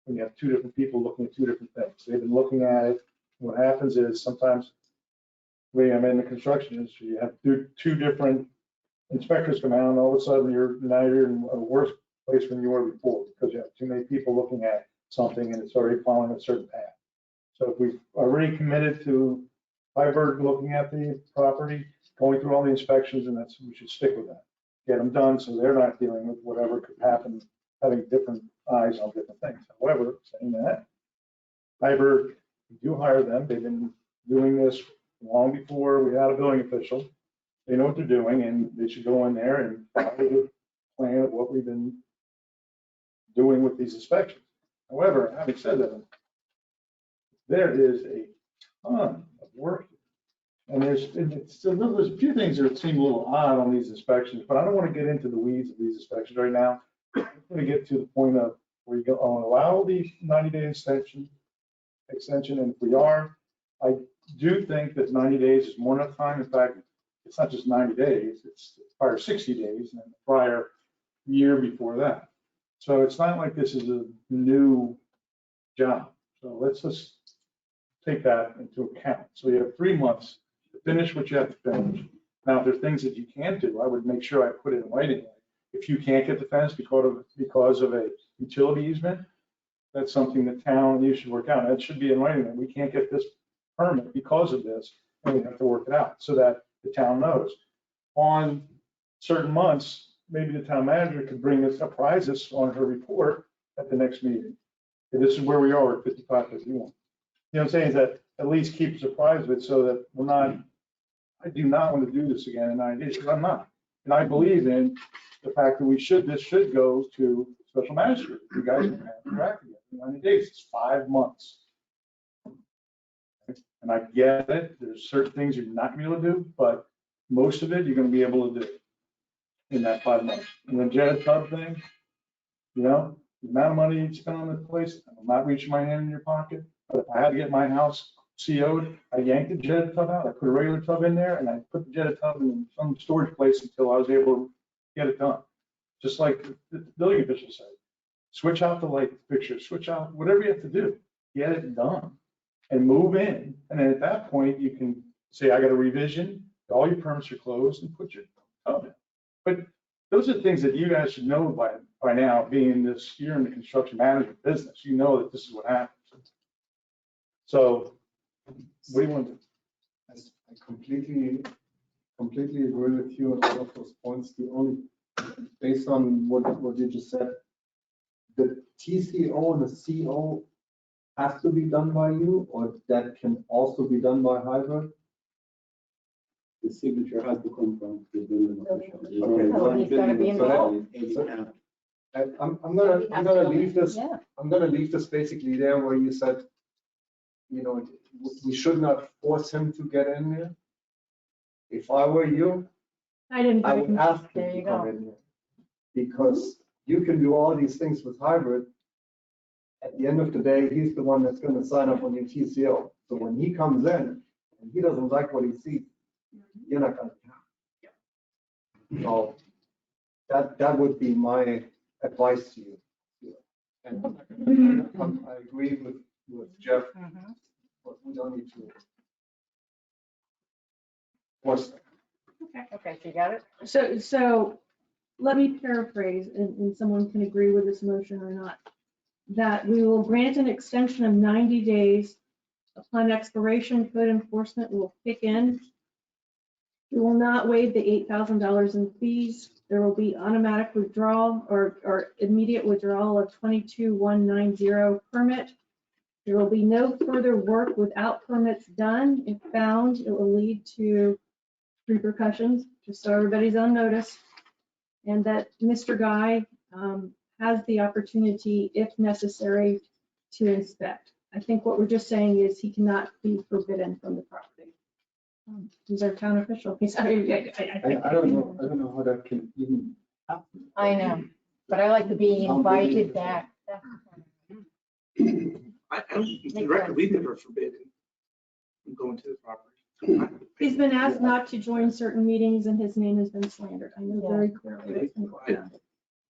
when you have two different people looking at two different things. They've been looking at it. What happens is sometimes, when I'm in the construction industry, you have two different inspectors come out and all of a sudden you're in a worse place than you were before because you have too many people looking at something and it's already following a certain path. So if we've already committed to Hyberg looking at the property, going through all the inspections, and we should stick with that. Get them done so they're not dealing with whatever could happen, having different eyes on different things. However, saying that, Hyberg, we do hire them. They've been doing this long before we had a building official. They know what they're doing and they should go in there and follow the plan of what we've been doing with these inspections. However, having said that, there is a ton of work. And there's a few things that seem a little odd on these inspections, but I don't want to get into the weeds of these inspections right now. I'm going to get to the point of where you go, allow the 90-day extension. And if we are, I do think that 90 days is more than enough time. In fact, it's not just 90 days, it's prior 60 days and the prior year before that. So it's not like this is a new job. So let's just take that into account. So you have 3 months to finish what you have to finish. Now, if there are things that you can't do, I would make sure I put it in writing. If you can't get the fence because of a utility easement, that's something the town and you should work out. That should be in writing. We can't get this permit because of this, and we have to work it out so that the town knows. On certain months, maybe the town manager could bring us, apprise us on her report at the next meeting. And this is where we are at 5551. You know what I'm saying? Is that at least keep us apprised of it so that we're not, I do not want to do this again in 90 days, because I'm not. And I believe in the fact that this should go to special magistrate. You guys are interacting in 90 days. It's 5 months. And I get it. There's certain things you're not going to be able to do, but most of it you're going to be able to do in that 5 months. And the jetted tub thing, you know, the amount of money you spend on this place, I'm not reaching my hand in your pocket. But if I had to get my house CO'd, I yanked the jetted tub out. I put a regular tub in there, and I put the jetted tub in some storage place until I was able to get it done. Just like the building official said, switch out the light fixture, switch out whatever you have to do, get it done, and move in. And then at that point, you can say, I got a revision, all your permits are closed, and put your tub in. But those are things that you guys should know by now, being this, you're in the construction management business. You know that this is what happens. So what do you want to do? I completely agree with you on all of those points. The only, based on what you just said, the TCO and the CO has to be done by you, or that can also be done by Hyberg? The signature has to come from the building official. There's Okay, only one He's gotta be building involved. official. I'm gonna leave this. Yeah. I'm gonna leave this basically there where you said, you know, we should not force him to get in there. If I were you, I didn't. I would ask him There to you come go. in there. Because you can do all these things with hybrid. At the end of the day, he's the one that's gonna sign up on your TCO. So when he comes in and he doesn't like what he sees, you're not gonna have. So that would be my advice to you. And I agree with Jeff, but we don't need to force that. Okay, so you got it? So let me paraphrase, and someone can agree with this motion or not. That we will grant an extension of 90 days. Upon expiration, code enforcement will kick in. We will not waive the $8,000 in fees. There will be automatic withdrawal or immediate withdrawal of 22,190 permit. There will be no further work without permits done. If found, it will lead to repercussions, just so everybody's on notice. And that Mr. Guy has the opportunity, if necessary, to inspect. I think what we're just saying is he cannot be forbidden from the property. He's our town official. He's, I don't know how that can even happen. I know, but I like to be invited back. I don't, the record, we've never forbidden from going to the property. He's been asked not to join certain meetings and his name has been slandered. I know very clearly. It's been done.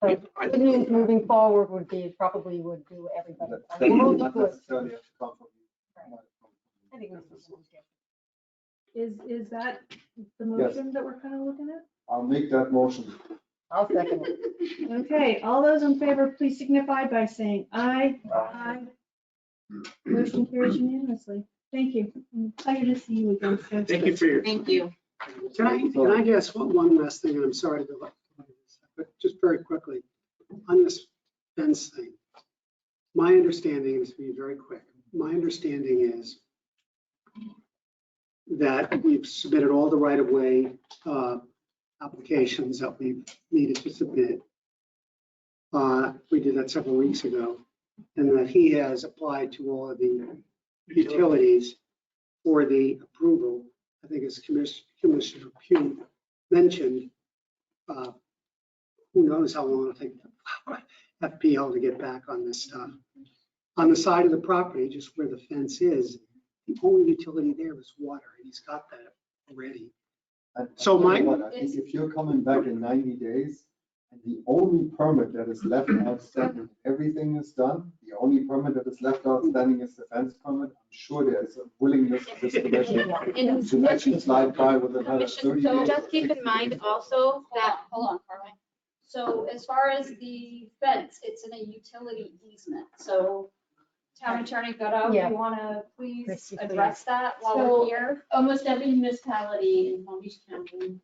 So good news moving forward would be, it probably would do everybody. I mean, most Not good. necessarily have to come from you. I think it's Is that the motion that we're kind of looking at? I'll make that motion. I'll second it. Okay, all those in favor, please signify by saying aye. Aye. Motion carries unanimously. Thank you. Pleasure to see you again. Sir. Thank you for your. Thank you. Can I just, one last thing, and I'm sorry to go, but just very quickly, on this fence thing, my understanding is, to be very quick, my understanding is that we've submitted all the right-of-way applications that we've needed to submit. We did that several weeks ago, and that he has applied to all of the utilities for the approval. I think as Commissioner Pugh mentioned, who knows how long it'll take FPL to get back on this stuff. On the side of the property, just where the fence is, the only utility there is water, and he's got that already. So I think if you're coming back in 90 days, and the only permit that is left outstanding, everything is done, the only permit that is left outstanding is the fence permit, I'm sure there is a willingness of this commission to actually slide by with another 30 So days. just keep in mind also that, Hold on, Carmen. So as far as the fence, it's in a utility easement. So Town Attorney Gado, Yeah. you want to please Chrissy, address that while So- we're here? Almost every municipality in Palm Beach County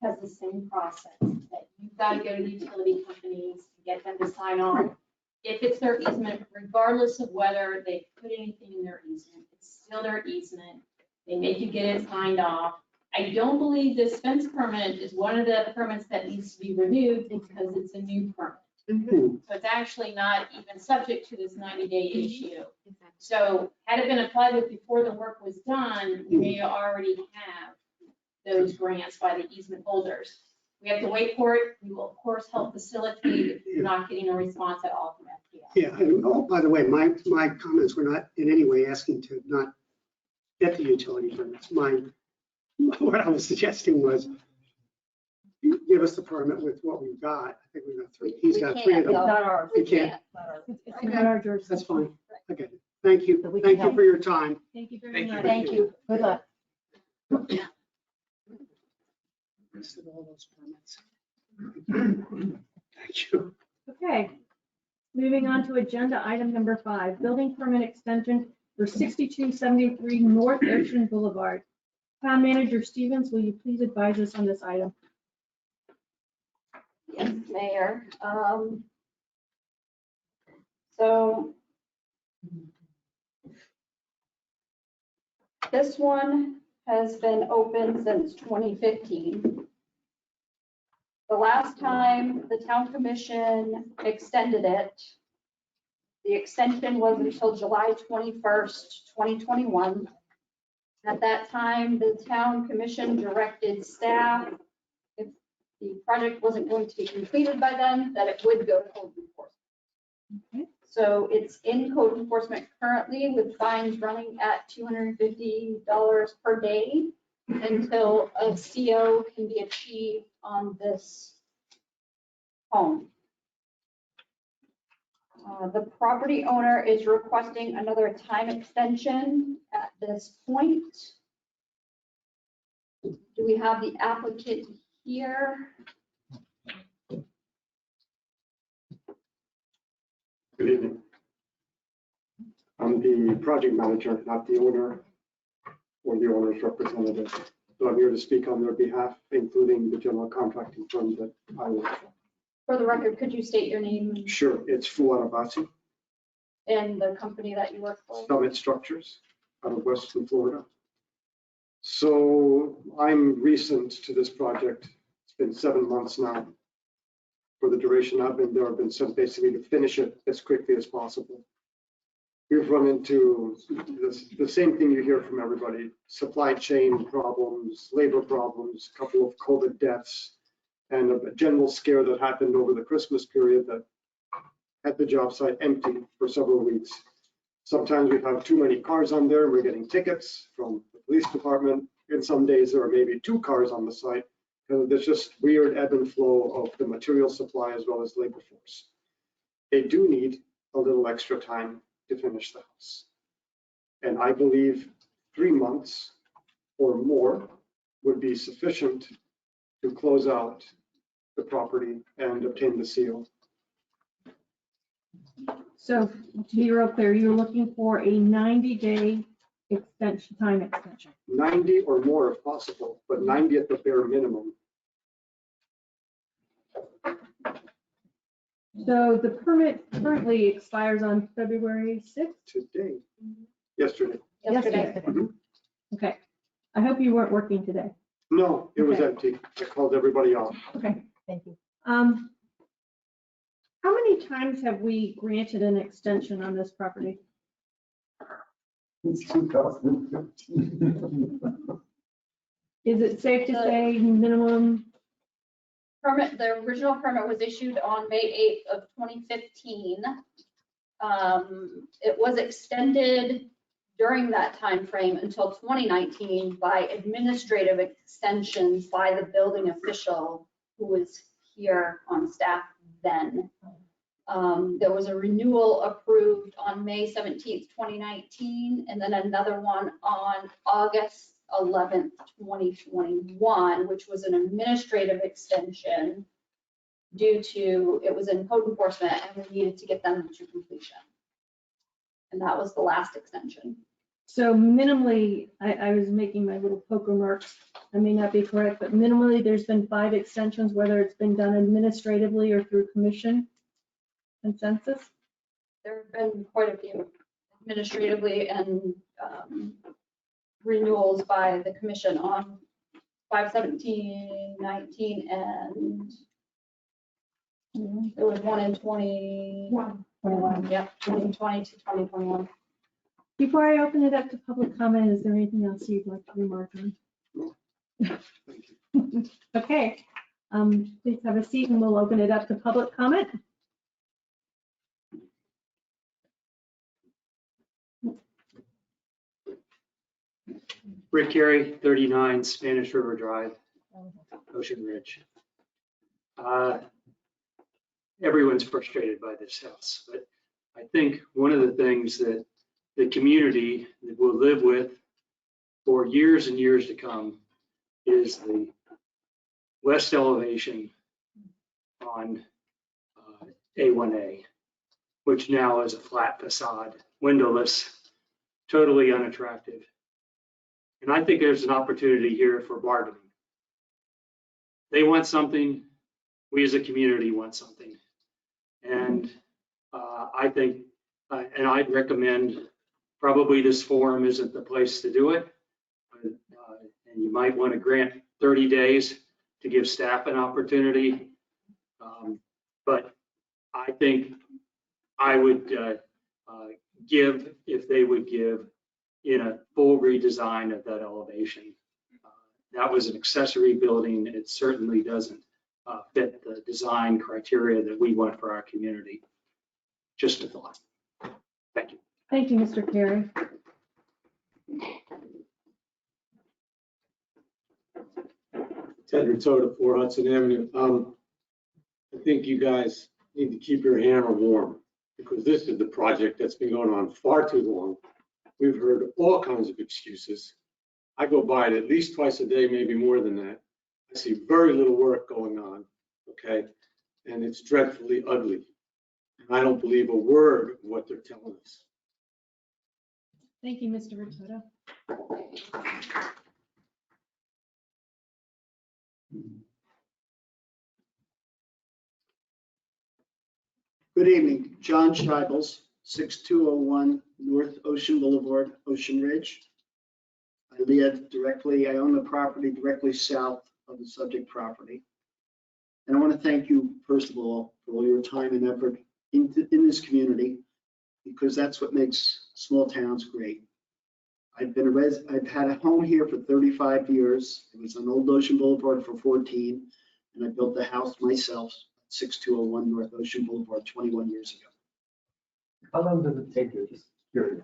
has the same process, that you've got to go to the utility companies to get them to sign on. If it's their easement, regardless of whether they put anything in their easement, it's still their easement. They make you get it signed off. I don't believe this fence permit is one of the permits that needs to be renewed because it's a new permit. So it's actually not even subject to this 90-day issue. So had it been applied with before the work was done, we may already have those grants by the easement holders. We have to wait for it. We will, of course, help facilitate if you're not getting a response at all from FPL. Yeah, and oh, by the way, my comments were not in any way asking to not get the utility permits. What I was suggesting was, give us the permit with what we've got. I think we've got three. He's got three of them. Not ours. We can't. It's not our jurisdiction. That's fine. I get it. Thank you. So we Thank can you for your time. Thank you very Thank you. much. Thank you. Good luck. Listed all those permits. Thank you. Okay, moving on to agenda item number 5, building permit extension for 6273 North Ocean Boulevard. Town Manager Stevens, will you please advise us on this item? Yes, Mayor. So this one has been open since 2015. The last time the town commission extended it, the extension was until July 21st, 2021. At that time, the town commission directed staff, if the project wasn't going to be completed by then, that it would go to code enforcement. Okay. So it's in code enforcement currently with fines running at $250 per day until a CO can be achieved on this home. The property owner is requesting another time extension at this point. Do we have the applicant here? Good evening. I'm the project manager, not the owner or the owner's representative. So I'm here to speak on their behalf, including the general contracting firm that I work for. For the record, could you state your name Sure, it's Fuad Abasi, and the company that you work for? Summit Structures out of Western Florida. So I'm recent to this project. It's been 7 months now. For the duration I've been there, I've been sent basically to finish it as quickly as possible. We've run into the same thing you hear from everybody: supply chain problems, labor problems, a couple of COVID deaths, and a general scare that happened over the Christmas period that had the job site empty for several weeks. Sometimes we have too many cars on there, we're getting tickets from the police department, and some days there are maybe 2 cars on the site. And there's just weird ebb and flow of the material supply as well as labor force. They do need a little extra time to finish the house. And I believe 3 months or more would be sufficient to close out the property and obtain the seal. So to be real clear, you're looking for a 90-day extension, time extension. 90 or more if possible, but 90 at the bare minimum. So the permit currently expires on February 6th? Today, yesterday. Yesterday. Okay. I hope you weren't working today. No, it was Okay. empty. I called everybody off. Okay, thank you. How many times have we granted an extension on this property? It's 2015. Is it safe to say minimum? Permit, the original permit was issued on May 8th of 2015. It was extended during that time frame until 2019 by administrative extensions by the building official who was here on staff then. There was a renewal approved on May 17th, 2019, and then another one on August 11th, 2021, which was an administrative extension due to, it was in code enforcement and we needed to get them to completion. And that was the last extension. So minimally, I was making my little poker marks. I may not be correct, but minimally, there's been 5 extensions, whether it's been done administratively or through commission consensus. There have been quite a few administratively and renewals by the commission on 5/17, 19, and there was one in 21. Yep, 2020 to 2021. Before I open it up to public comment, is there anything else you'd like to remark on? Okay, please have a seat and we'll open it up to public comment. Rick Carey, 39 Spanish River Drive, Ocean Ridge. Everyone's frustrated by this house, but I think one of the things that the community that will live with for years and years to come is the west elevation on A1A, which now is a flat facade, windowless, totally unattractive. And I think there's an opportunity here for bargaining. They want something, we as a community want something. And I think, and I'd recommend, probably this forum isn't the place to do it. And you might want to grant 30 days to give staff an opportunity. But I think I would give, if they would give, in a full redesign of that elevation. That was an accessory building. It certainly doesn't fit the design criteria that we want for our community. Just a thought. Thank you. Thank you, Mr. Carey. Ted Rotota, 4 Hudson Avenue. I think you guys need to keep your hammer warm because this is the project that's been going on far too long. We've heard all kinds of excuses. I go by it at least twice a day, maybe more than that. I see very little work going on, okay? And it's dreadfully ugly. And I don't believe a word of what they're telling us. Thank you, Mr. Rototo. Good evening, John Scheibels, 6201 North Ocean Boulevard, Ocean Ridge. I own the property directly south of the subject property. And I want to thank you, first of all, for all your time and effort in this community, because that's what makes small towns great. I've had a home here for 35 years. It was on Old Ocean Boulevard for 14, and I built the house myself, 6201 North Ocean Boulevard, 21 years ago. How long does it take you? Just curious.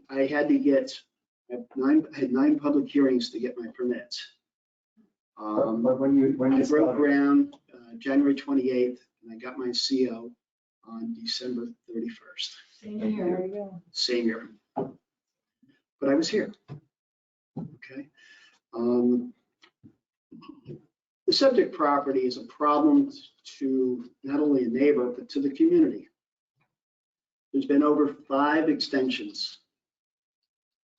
I had to get, I had 9 public hearings to get my permits. But when you I broke started, ground January 28th, and I got my CO on December 31st. Same here. There you go. Same year. But I was here. Okay. The subject property is a problem to not only a neighbor, but to the community. There's been over 5 extensions.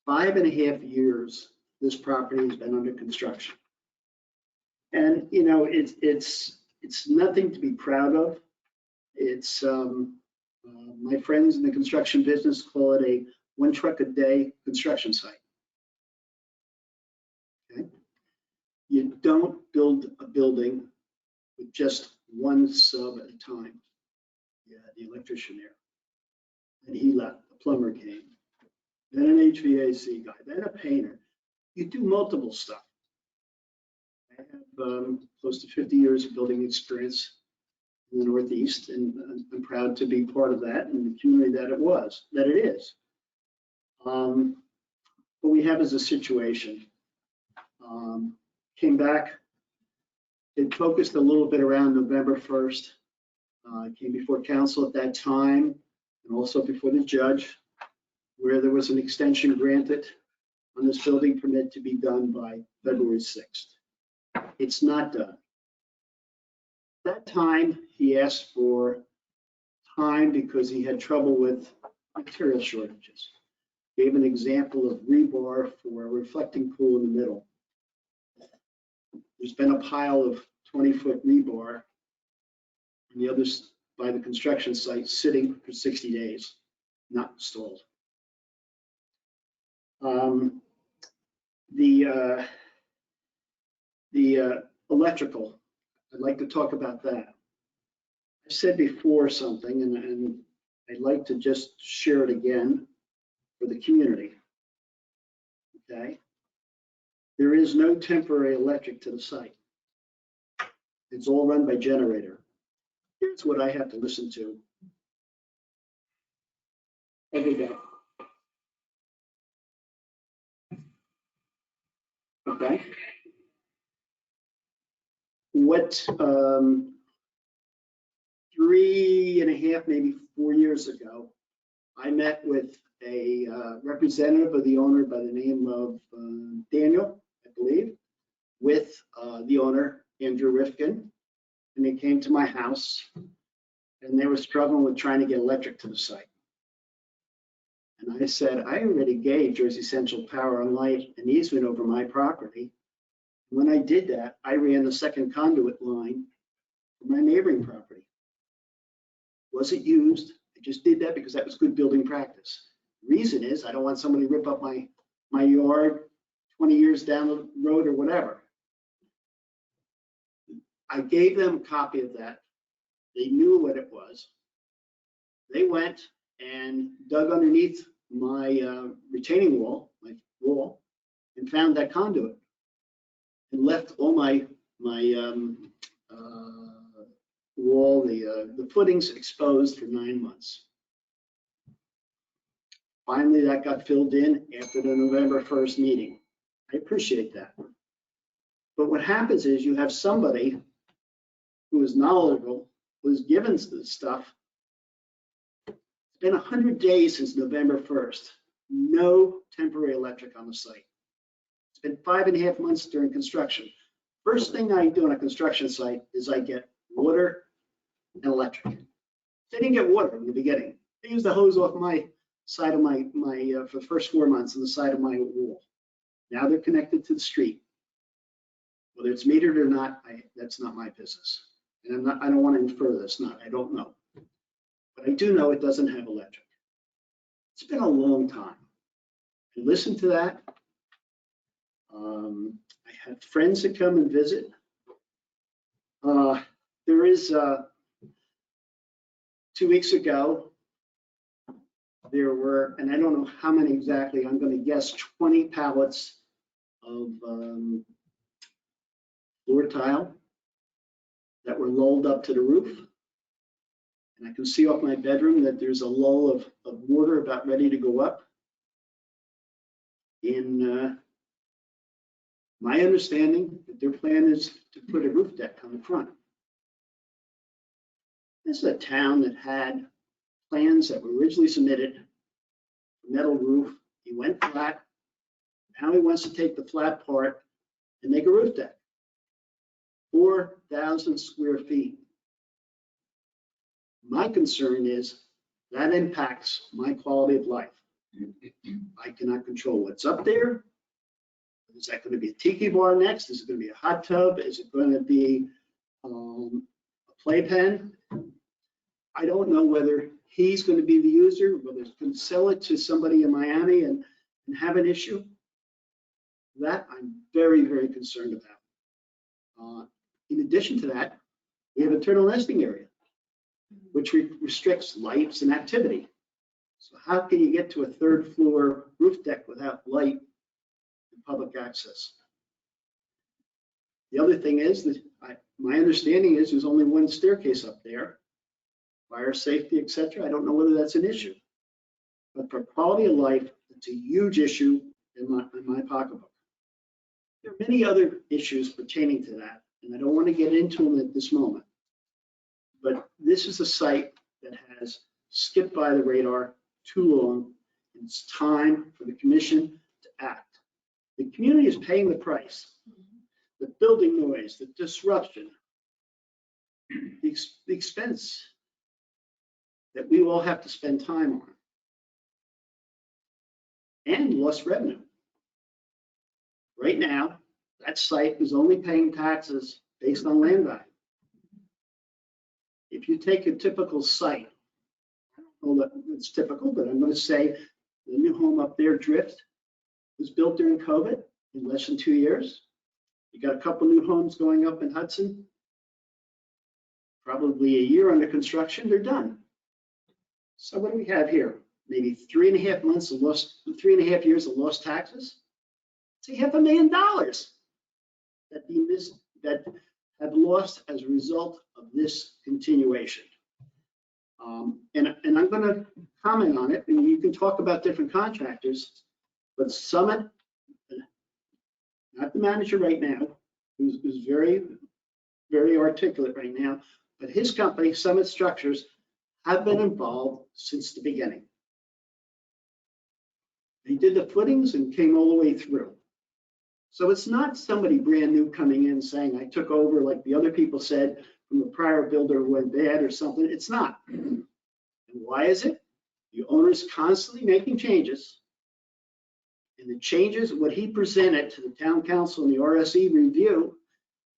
5.5 years this property has been under construction. And, you know, it's nothing to be proud of. It's, my friends in the construction business call it a 1 truck a day construction site. Okay. You don't build a building with just one sub at a time. You had the electrician there, and he left, the plumber came, then an HVAC guy, then a painter. You do multiple stuff. I have close to 50 years of building experience in the Northeast, and I'm proud to be part of that and the community that it is. What we have is a situation. Came back, it focused a little bit around November 1st. Came before council at that time and also before the judge, where there was an extension granted on this building permit to be done by February 6th. It's not done. That time, he asked for time because he had trouble with material shortages. Gave an example of rebar for a reflecting pool in the middle. There's been a pile of 20-foot rebar on the others by the construction site sitting for 60 days, not installed. The electrical, I'd like to talk about that. I said before something, and I'd like to just share it again for the community. Okay? There is no temporary electric to the site. It's all run by generator. Here's what I have to listen to every day. Okay? What 3.5, maybe 4 years ago, I met with a representative of the owner by the name of Daniel, I believe, with the owner, Andrew Rifkin, and they came to my house and they were struggling with trying to get electric to the site. And I said, I already gave Jersey Central Power and Light an easement over my property. When I did that, I ran the second conduit line for my neighboring property. Wasn't used. I just did that because that was good building practice. Reason is I don't want somebody to rip up my yard 20 years down the road or whatever. I gave them a copy of that. They knew what it was. They went and dug underneath my retaining wall, my wall, and found that conduit and left all my wall, the footings exposed for 9 months. Finally, that got filled in after the November 1st meeting. I appreciate that. But what happens is you have somebody who is knowledgeable, who is given this stuff. It's been 100 days since November 1st. No temporary electric on the site. It's been 5.5 months during construction. First thing I do on a construction site is I get water and electric. They didn't get water in the beginning. They used the hose off my side of my for the first 4 months on the side of my wall. Now they're connected to the street. Whether it's metered or not, that's not my business. And I don't want to infer this, I don't know. But I do know it doesn't have electric. It's been a long time. I listened to that. I had friends that come and visit. There is 2 weeks ago, there were, and I don't know how many exactly, I'm going to guess 20 pallets of floor tile that were lulled up to the roof. And I can see off my bedroom that there's a lull of water about ready to go up. In my understanding, that their plan is to put a roof deck on the front. This is a town that had plans that were originally submitted, metal roof. He went flat. Now he wants to take the flat part and make a roof deck. 4,000 square feet. My concern is that impacts my quality of life. I cannot control what's up there. Is that going to be a tiki bar next? Is it going to be a hot tub? Is it going to be a playpen? I don't know whether he's going to be the user, whether he's going to sell it to somebody in Miami and have an issue. That I'm very, very concerned about. In addition to that, we have a turtle nesting area, which restricts lights and activity. So how can you get to a 3rd floor roof deck without light and public access? The other thing is that my understanding is there's only one staircase up there, fire safety, etc. I don't know whether that's an issue, but for quality of life, it's a huge issue in my pocketbook. There are many other issues pertaining to that, and I don't want to get into them at this moment. But this is a site that has skipped by the radar too long. It's time for the commission to act. The community is paying the price. The building noise, the disruption, the expense that we all have to spend time on, and lost revenue. Right now, that site is only paying taxes based on land value. If you take a typical site, I don't know that it's typical, but I'm going to say the new home up there, Drift, was built during COVID in less than 2 years. You got a couple new homes going up in Hudson, probably a year under construction, they're done. So what do we have here? Maybe 3.5 months of lost, 3.5 years of lost taxes. It's $500,000 that have lost as a result of this continuation. And I'm going to comment on it, and you can talk about different contractors, but Summit, not the manager right now, who's very, very articulate right now, but his company, Summit Structures, have been involved since the beginning. They did the footings and came all the way through. So it's not somebody brand new coming in saying, I took over like the other people said from the prior builder went bad or something. It's not. And why is it? The owner's constantly making changes. And the changes, what he presented to the town council in the RSE review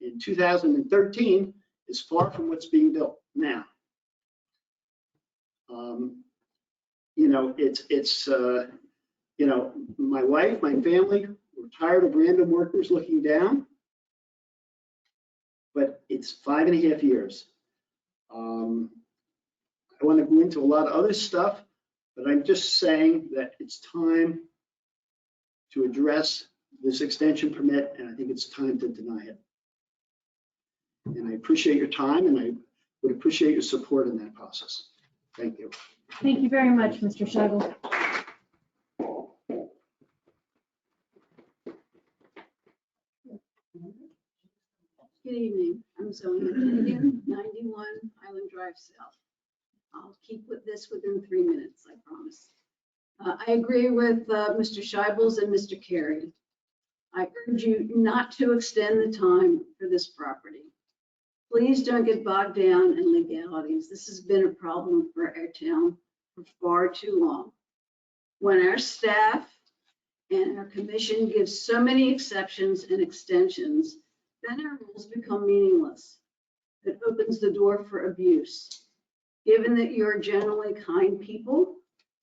in 2013 is far from what's being built now. You know, you know, my wife, my family, we're tired of random workers looking down, but it's 5.5 years. I want to go into a lot of other stuff, but I'm just saying that it's time to address this extension permit, and I think it's time to deny it. And I appreciate your time, and I would appreciate your support in that process. Thank you. Thank you very much, Mr. Scheibel. Good evening. I'm Zoe McKinnigan, 91 Island Drive South. I'll keep with this within 3 minutes, I promise. I agree with Mr. Scheibels and Mr. Carey. I urge you not to extend the time for this property. Please don't get bogged down in legalities. This has been a problem for our town for far too long. When our staff and our commission gives so many exceptions and extensions, then our rules become meaningless. It opens the door for abuse. Given that you're generally kind people,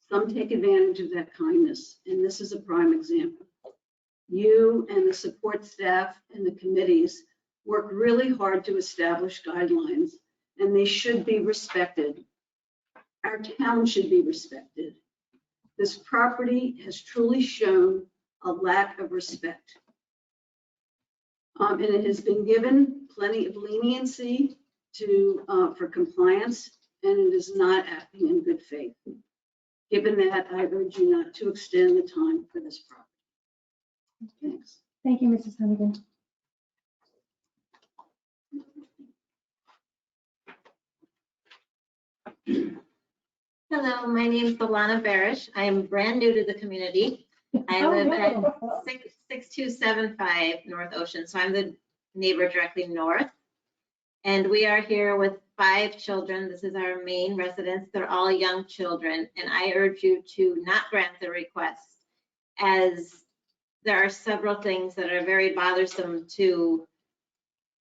some take advantage of that kindness, and this is a prime example. You and the support staff and the committees work really hard to establish guidelines, and they should be respected. Our town should be respected. This property has truly shown a lack of respect. And it has been given plenty of leniency for compliance, and it is not acting in good faith. Given that, I urge you not to extend the time for this property. Thanks. Thank you, Mrs. Hunnigan. Hello, my name is Alana Barish. I am brand new to the community. I live at 6275 North Ocean, so I'm the neighbor directly north. And we are here with 5 children. This is our main residence. They're all young children, and I urge you to not grant the request, as there are several things that are very bothersome to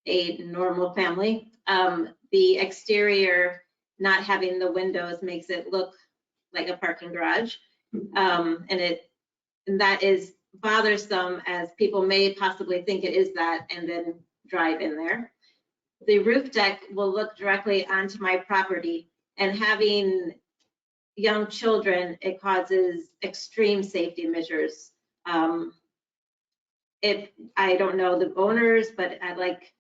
a normal family. The exterior not having the windows makes it look like a parking garage. And that is bothersome, as people may possibly think it is that and then drive in there. The roof deck will look directly onto my property, and having young children, it causes extreme safety measures. If I don't know the owners, but I like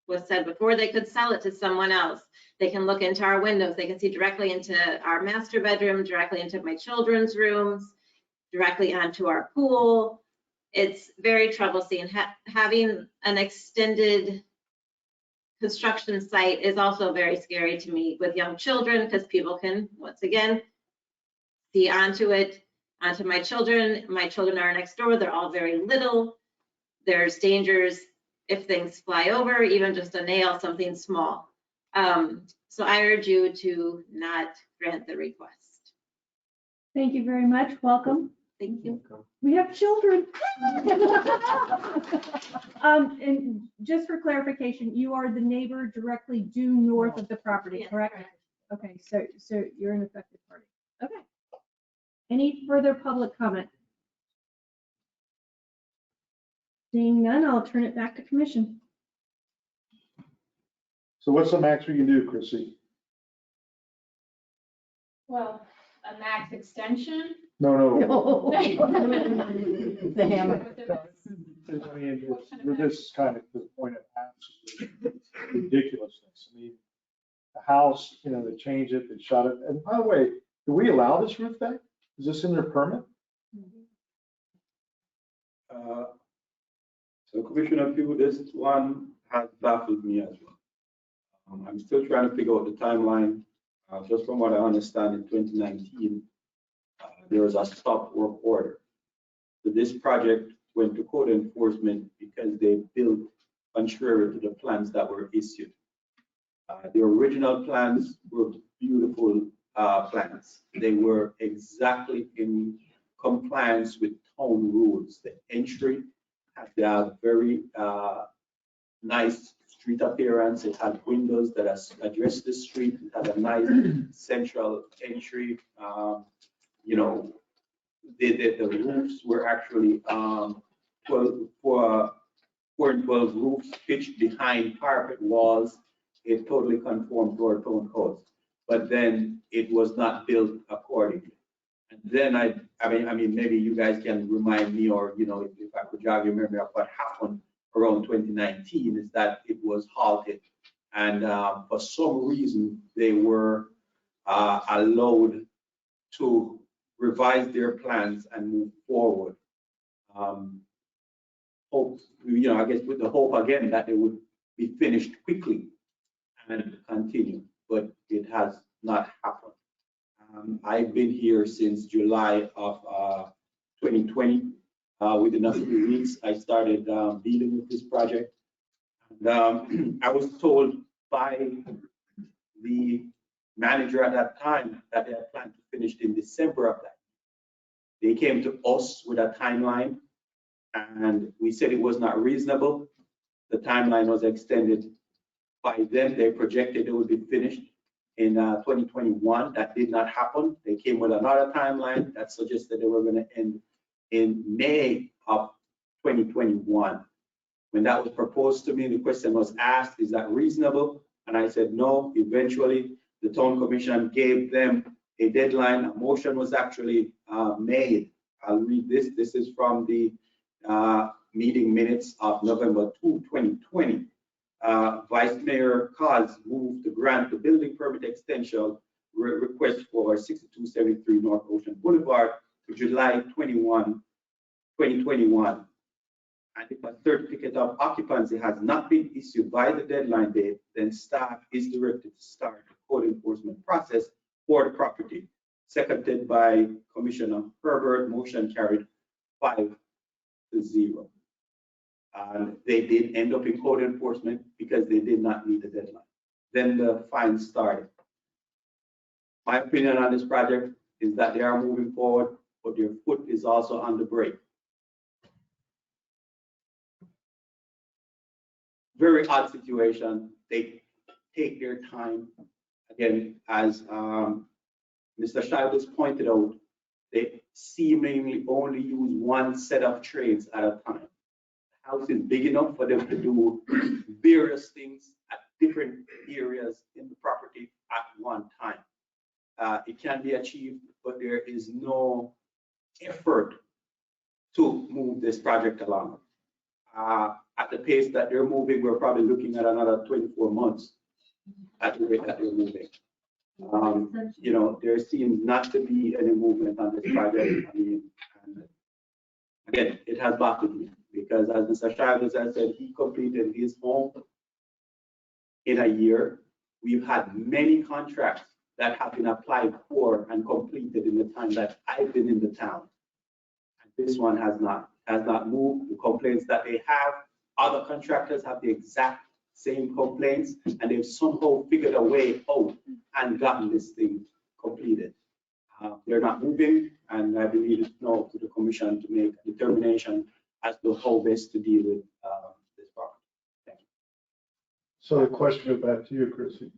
was said before, they could sell it to someone else. They can look into our windows. They can see directly into our master bedroom, directly into my children's rooms, directly onto our pool. It's very troublesome. Having an extended construction site is also very scary to me with young children, because people can, once again, see onto it, onto my children. My children are next door. They're all very little. There's dangers if things fly over, even just a nail, something small. So I urge you to not grant the request. Thank you very much. Welcome. Thank you. We have children. And just for clarification, you are the neighbor directly due north of the property, correct? Okay, so you're an affected party. Okay. Any further public comment? Seeing none, I'll turn it back to commission. So what's the max we can do, Chrissy? Well, a max extension? No. The hammer. I mean, we're just kind of to the point of ridiculousness. I mean, the house, they changed it, they shut it. And by the way, do we allow this roof deck? Is this in their permit? So Commissioner Pugh, this one has baffled me as well. I'm still trying to figure out the timeline. Just from what I understand, in 2019, there was a stop work order. So this project went to code enforcement because they built contrary to the plans that were issued. The original plans were beautiful plans. They were exactly in compliance with town rules. The entry had a very nice street appearance. It had windows that addressed the street. It had a nice central entry. The roofs were actually 4 and 12 roofs pitched behind parapet walls. It totally conformed to our town codes, but then it was not built accordingly. And then I mean, maybe you guys can remind me, or if I could jog your memory of what happened around 2019, is that it was halted, and for some reason they were allowed to revise their plans and move forward. Hope, I guess with the hope again that they would be finished quickly and continue, but it has not happened. I've been here since July of 2020. Within a few weeks, I started dealing with this project. And I was told by the manager at that time that they had planned to finish in December of that. They came to us with a timeline, and we said it was not reasonable. The timeline was extended. By then, they projected it would be finished in 2021. That did not happen. They came with another timeline that suggested they were going to end in May of 2021. When that was proposed to me, the question was asked, is that reasonable? And I said, no. Eventually, the town commission gave them a deadline. A motion was actually made. I'll read this. This is from the meeting minutes of November 2, 2020. Vice Mayor Cos moved to grant the building permit extension request for 6273 North Ocean Boulevard to July 21, 2021. And if a certificate of occupancy has not been issued by the deadline date, then staff is directed to start the code enforcement process for the property. Seconded by Commissioner Herbert, motion carried 5-0. And they did end up in code enforcement because they did not meet the deadline. Then the fine started. My opinion on this project is that they are moving forward, but their foot is also on the brake. Very odd situation. They take their time. Again, as Mr. Shivers pointed out, they seemingly only use one set of trades at a time. The house is big enough for them to do various things at different areas in the property at one time. It can be achieved, but there is no effort to move this project along. At the pace that they're moving, we're probably looking at another 24 months at the rate that they're moving. You know, there seems not to be any movement on this project. I mean, again, it has baffled me because, as Mr. Chavez has said, he completed his home in a year. We've had many contracts that have been applied for and completed in the time that I've been in the town. And this one has not moved. The complaints that they have, other contractors have the exact same complaints, and they've somehow figured a way out and gotten this thing completed. They're not moving, and I believe it's now to the commission to make a determination as to how best to deal with this problem. Thank you. So the question back to you, Chrissy.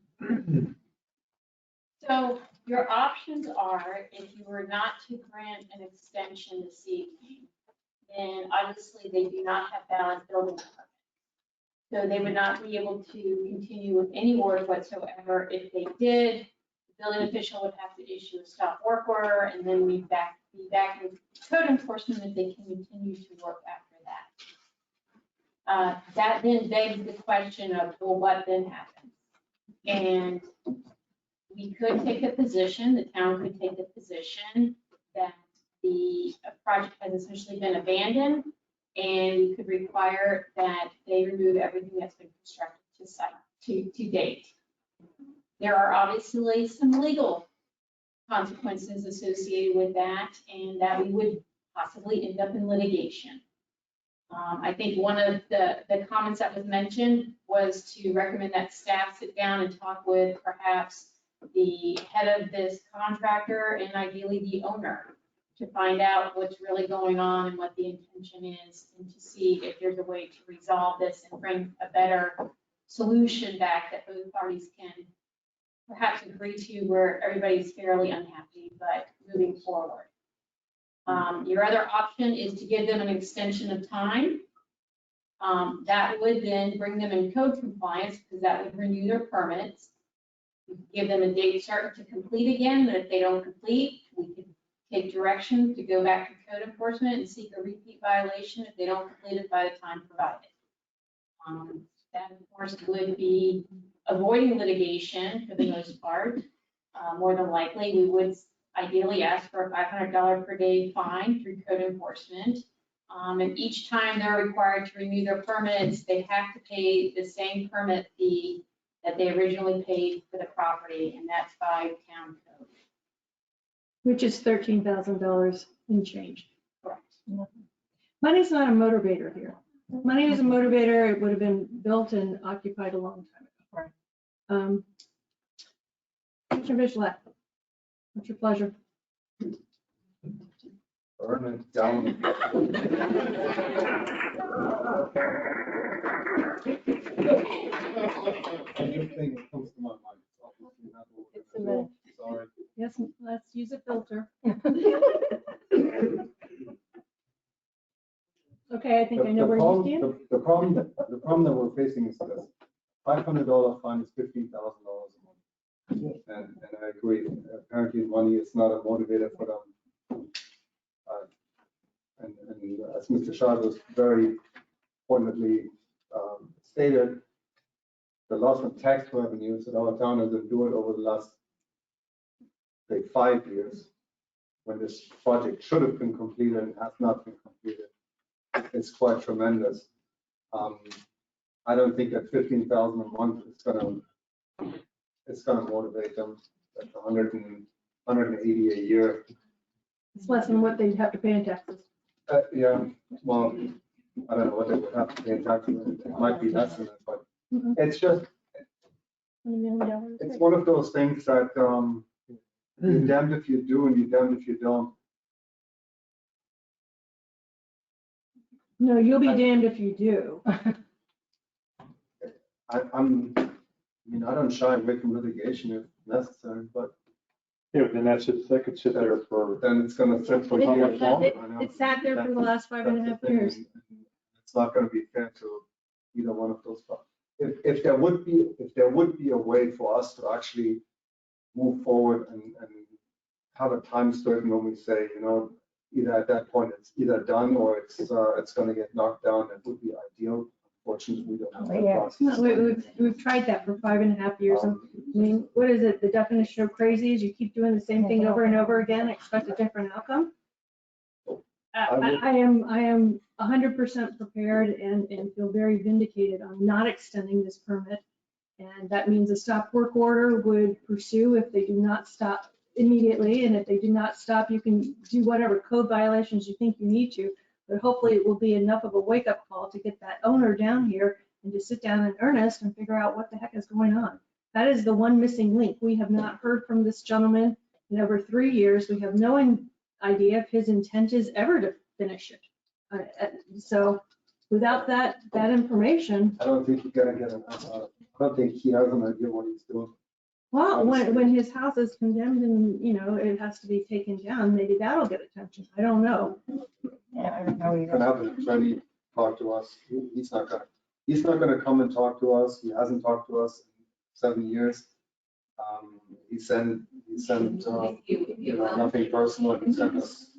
So your options are, if you were not to grant an extension this evening, then obviously they do not have valid building permits. So they would not be able to continue with any work whatsoever. If they did, the building official would have to issue a stop work order, and then we'd be back with code enforcement if they can continue to work after that. That then begs the question of, well, what then happens? And we could take a position, the town could take a position that the project has essentially been abandoned, and we could require that they remove everything that's been constructed to site to date. There are obviously some legal consequences associated with that, and that we would possibly end up in litigation. I think one of the comments that was mentioned was to recommend that staff sit down and talk with perhaps the head of this contractor and ideally the owner, to find out what's really going on and what the intention is, and to see if there's a way to resolve this and bring a better solution back that both parties can perhaps agree to, where everybody's fairly unhappy, but moving forward. Your other option is to give them an extension of time. That would then bring them in code compliance, because that would renew their permits. We could give them a date certain to complete again, but if they don't complete, we could take direction to go back to code enforcement and seek a repeat violation if they don't complete it by the time provided. That, of course, would be avoiding litigation for the most part. More than likely, we would ideally ask for a $500 per day fine through code enforcement. And each time they're required to renew their permits, they have to pay the same permit fee that they originally paid for the property, and that's by town code. Which is $13,000 in change. Correct. Money's not a motivator here. If money is a motivator, it would have been built and occupied a long time ago. Commissioner Bichelet, what's your pleasure? Burn it down. Everything that comes to my mind. It's obviously not what we're gonna do. Sorry. Yes, let's use a filter. Okay, I think I know where you stand. The problem that we're facing is this. $500 fine is $15,000 a month. And I agree. Apparently money is not a motivator for them. And as Mr. Chavez very pointedly stated, the loss of tax revenues that our town has endured over the last, say, 5 years, when this project should have been completed and has not been completed, it's quite tremendous. I don't think that 15,000 a month is gonna motivate them. That's 180 a year. It's less than what they'd have to pay in taxes. Yeah, well, I don't know what they would have to pay in taxes. It might be less than that, but it's just, it's one of those things that you're damned if you do and you're damned if you don't. No, you'll be damned if you do. I mean, I don't shy away from litigation if necessary, but. Yeah, then that could sit there for. Then it's gonna sit for how much longer? I know. It sat there for the last 5.5 years. It's not gonna be fair to either one of those. If there would be a way for us to actually move forward and have a time certain when we say, either at that point it's either done or it's gonna get knocked down, that would be ideal. Unfortunately, we don't have that process. No, we've tried that for 5.5 years. I mean, what is it? The definition of crazy is you keep doing the same thing over and over again, expect a different outcome. I am 100% prepared and feel very vindicated on not extending this permit. And that means a stop work order would pursue if they do not stop immediately. And if they do not stop, you can do whatever code violations you think you need to. But hopefully it will be enough of a wake-up call to get that owner down here and to sit down in earnest and figure out what the heck is going on. That is the one missing link. We have not heard from this gentleman in over 3 years. We have no idea if his intent is ever to finish it. So without that information. I don't think you're gonna get an answer. I don't think he has an idea what he's doing. Well, when his house is condemned and, it has to be taken down, maybe that'll get attention. I don't know. Yeah, I don't know He's gonna have an attorney talk to us. He's not gonna come and talk to us. He hasn't talked to us in 7 years. He sent nothing personal. He sent us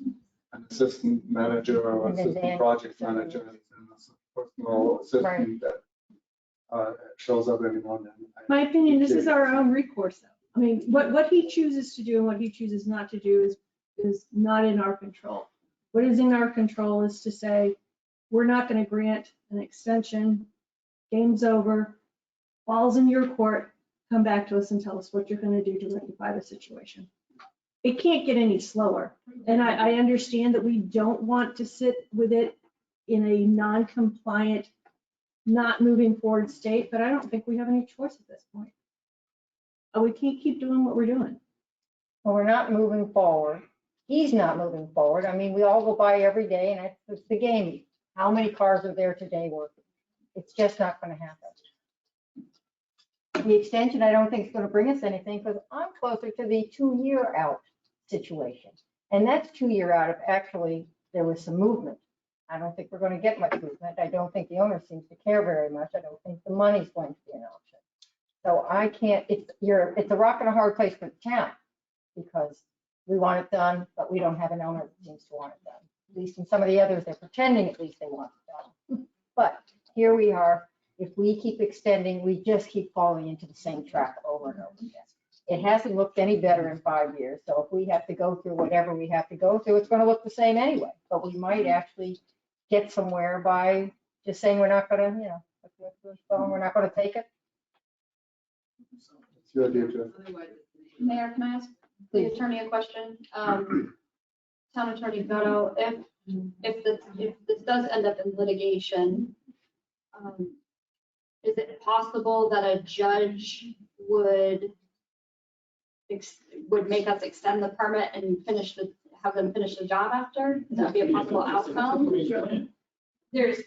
an assistant manager or assistant project manager. And he sent us a personal assistant that shows up every now and then. My opinion, this is our own recourse though. I mean, what he chooses to do and what he chooses not to do is not in our control. What is in our control is to say, we're not going to grant an extension, game's over, ball's in your court, come back to us and tell us what you're going to do to rectify the situation. It can't get any slower. And I understand that we don't want to sit with it in a non-compliant, not moving forward state, but I don't think we have any choice at this point. We can't keep doing what we're doing. Well, we're not moving forward. He's not moving forward. I mean, we all go by every day and it's the game. How many cars are there today working? It's just not going to happen. The extension, I don't think is going to bring us anything because I'm closer to the 2-year out situation. And that's 2 year out if actually there was some movement. I don't think we're going to get much movement. I don't think the owner seems to care very much. I don't think the money's going to be an option. So I can't, it's a rock and a hard place for the town because we want it done, but we don't have an owner that seems to want it done. At least in some of the others, they're pretending at least they want it done. But here we are. If we keep extending, we just keep falling into the same trap over and over again. It hasn't looked any better in 5 years. So if we have to go through whatever we have to go through, it's going to look the same anyway. But we might actually get somewhere by just saying we're not going to, we're not going to take it. It's your idea, Jeff. Mayor, can I ask the attorney a question? Town Attorney Gatto, if if this does end up in litigation, is it possible that a judge would make us extend the permit and have them finish the job after? Would that be a possible outcome? There's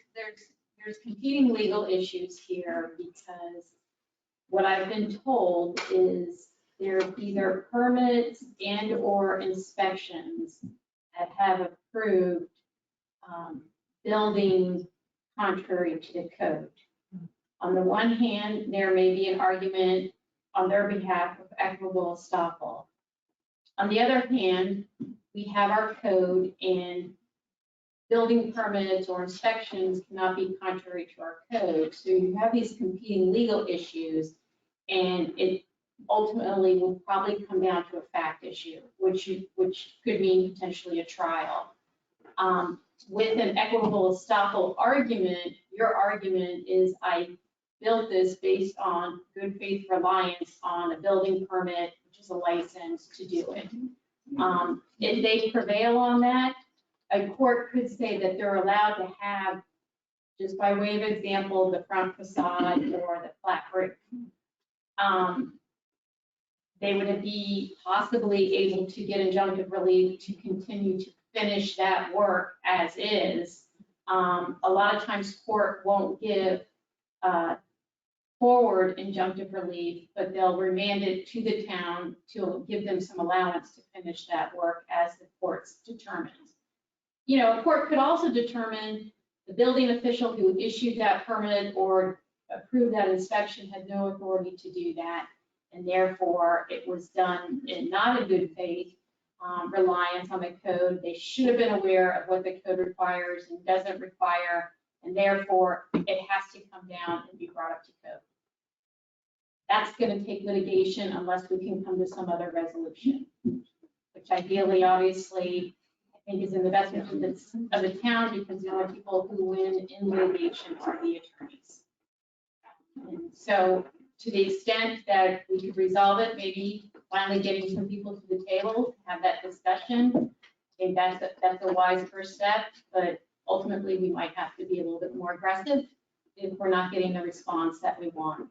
competing legal issues here because what I've been told is there are either permits and or inspections that have approved buildings contrary to the code. On the one hand, there may be an argument on their behalf of equitable estoppel. On the other hand, we have our code and building permits or inspections cannot be contrary to our code. So you have these competing legal issues, and it ultimately will probably come down to a fact issue, which could mean potentially a trial. With an equitable estoppel argument, your argument is I built this based on good faith reliance on a building permit, which is a license to do it. If they prevail on that, a court could say that they're allowed to have, just by way of example, the front facade or the flat brick. They would be possibly able to get injunctive relief to continue to finish that work as is. A lot of times court won't give forward injunctive relief, but they'll remand it to the town to give them some allowance to finish that work as the court's determined. You know, a court could also determine the building official who issued that permit or approved that inspection had no authority to do that, and therefore it was done in not a good faith reliance on the code. They should have been aware of what the code requires and doesn't require, and therefore it has to come down and be brought up to code. That's going to take litigation unless we can come to some other resolution, which ideally, obviously, I think is in the best interest of the town, because the only people who win in litigation are the attorneys. And so to the extent that we could resolve it, maybe finally getting some people to the table, have that discussion, I think that's a wise first step, but ultimately we might have to be a little bit more aggressive if we're not getting the response that we want.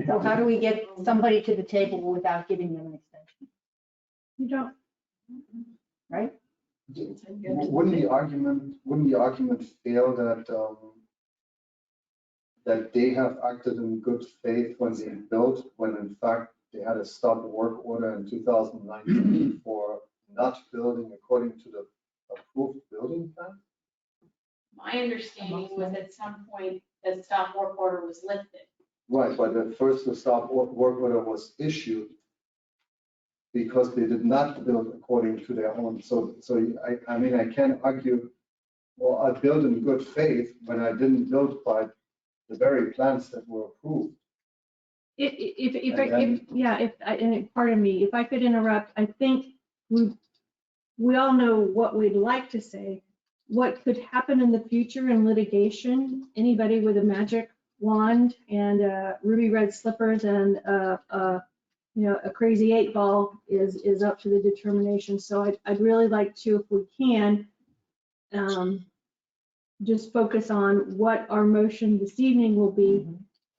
So how do we get somebody to the table without giving them an extension? You don't. Right? Wouldn't the argument fail that they have acted in good faith when they built, when in fact they had a stop work order in 2019 for not building according to the approved building plan? My understanding was at some point the stop work order was lifted. Right, but at first the stop work order was issued because they did not build according to their own. So I mean, I can't argue, well, I built in good faith when I didn't build by the very plans that were approved. Pardon me, if I could interrupt, I think we all know what we'd like to say. What could happen in the future in litigation, anybody with a magic wand and ruby red slippers and a crazy 8-ball is up to the determination. So I'd really like to, if we can, just focus on what our motion this evening will be.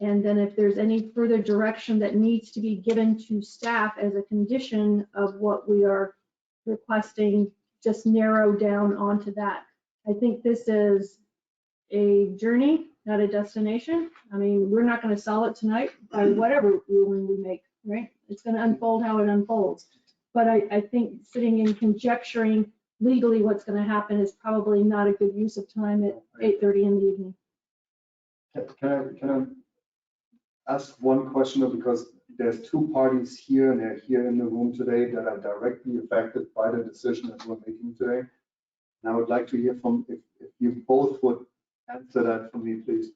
And then if there's any further direction that needs to be given to staff as a condition of what we are requesting, just narrow down onto that. I think this is a journey, not a destination. I mean, we're not going to solve it tonight by whatever ruling we make, right? It's going to unfold how it unfolds. But I think sitting and conjecturing legally what's going to happen is probably not a good use of time at 8:30 in the evening. Can I ask one question, because there's two parties here and they're here in the room today that are directly affected by the decision that we're making today. And I would like to hear from, if you both would answer that for me, please.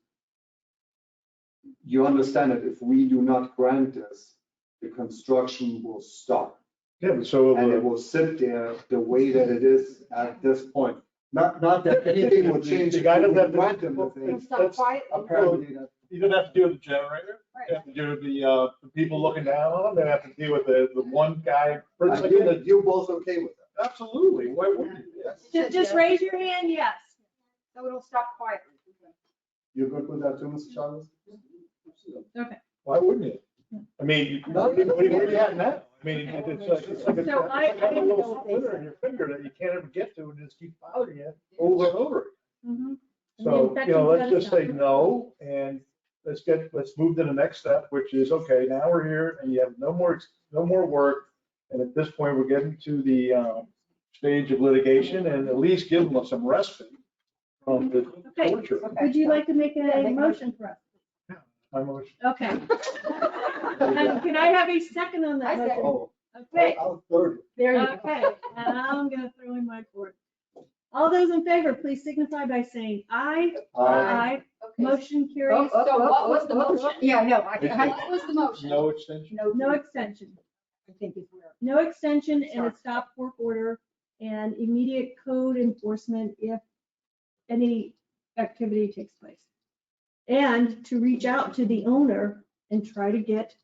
You understand that if we do not grant this, the construction will stop. Yeah, so. And it will sit there the way that it is at this point. Not that anything will change. The guy doesn't have to. Grant them the thing. Apparently that. You don't have to deal with the generator. You have to deal with the people looking down on them. They have to deal with the one guy. You both okay with that? Absolutely. Why wouldn't you? Yes. Just raise your hand, yes. So it'll stop quietly. You good with that too, Mr. Chavez? Okay. Why wouldn't you? I mean, what are you at now? I mean, it's like a So little splinter in your finger that you can't ever get to and just keep bothering you over and over. Mhm. So, let's just say no, and let's move to the next step, which is, okay, now we're here and you have no more work. And at this point, we're getting to the stage of litigation and at least give them some respite from the Okay. torture. Would you like to make a motion for us? My motion. Okay. And can I have a second on that motion? Oh, Okay, I'll third. there you go. Okay, and I'm gonna throw in my fourth. All those in favor, please signify by saying aye. Aye. Motion carries. So what was the motion? Yeah, no, What was the motion? No extension. No extension. I think it's where. No extension and a stop work order and immediate code enforcement if any activity takes place. And to reach out to the owner and try to get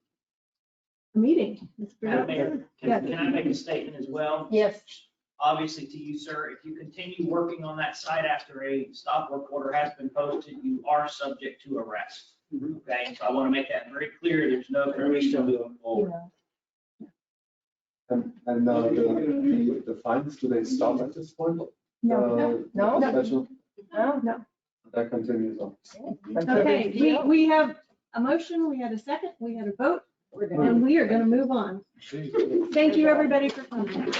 a meeting. Madam Mayor, Yeah. can I make a statement as well? Yes. Obviously to you, sir, if you continue working on that site after a stop work order has been posted, you are subject to arrest. Okay, so I want to make that very clear. There's no permission moving forward. And the fines, do they stop at this point? No. Special, No. that continues on. Okay, we have a motion, we had a second, we had a vote, and we are gonna move on. Thank you, everybody, for coming.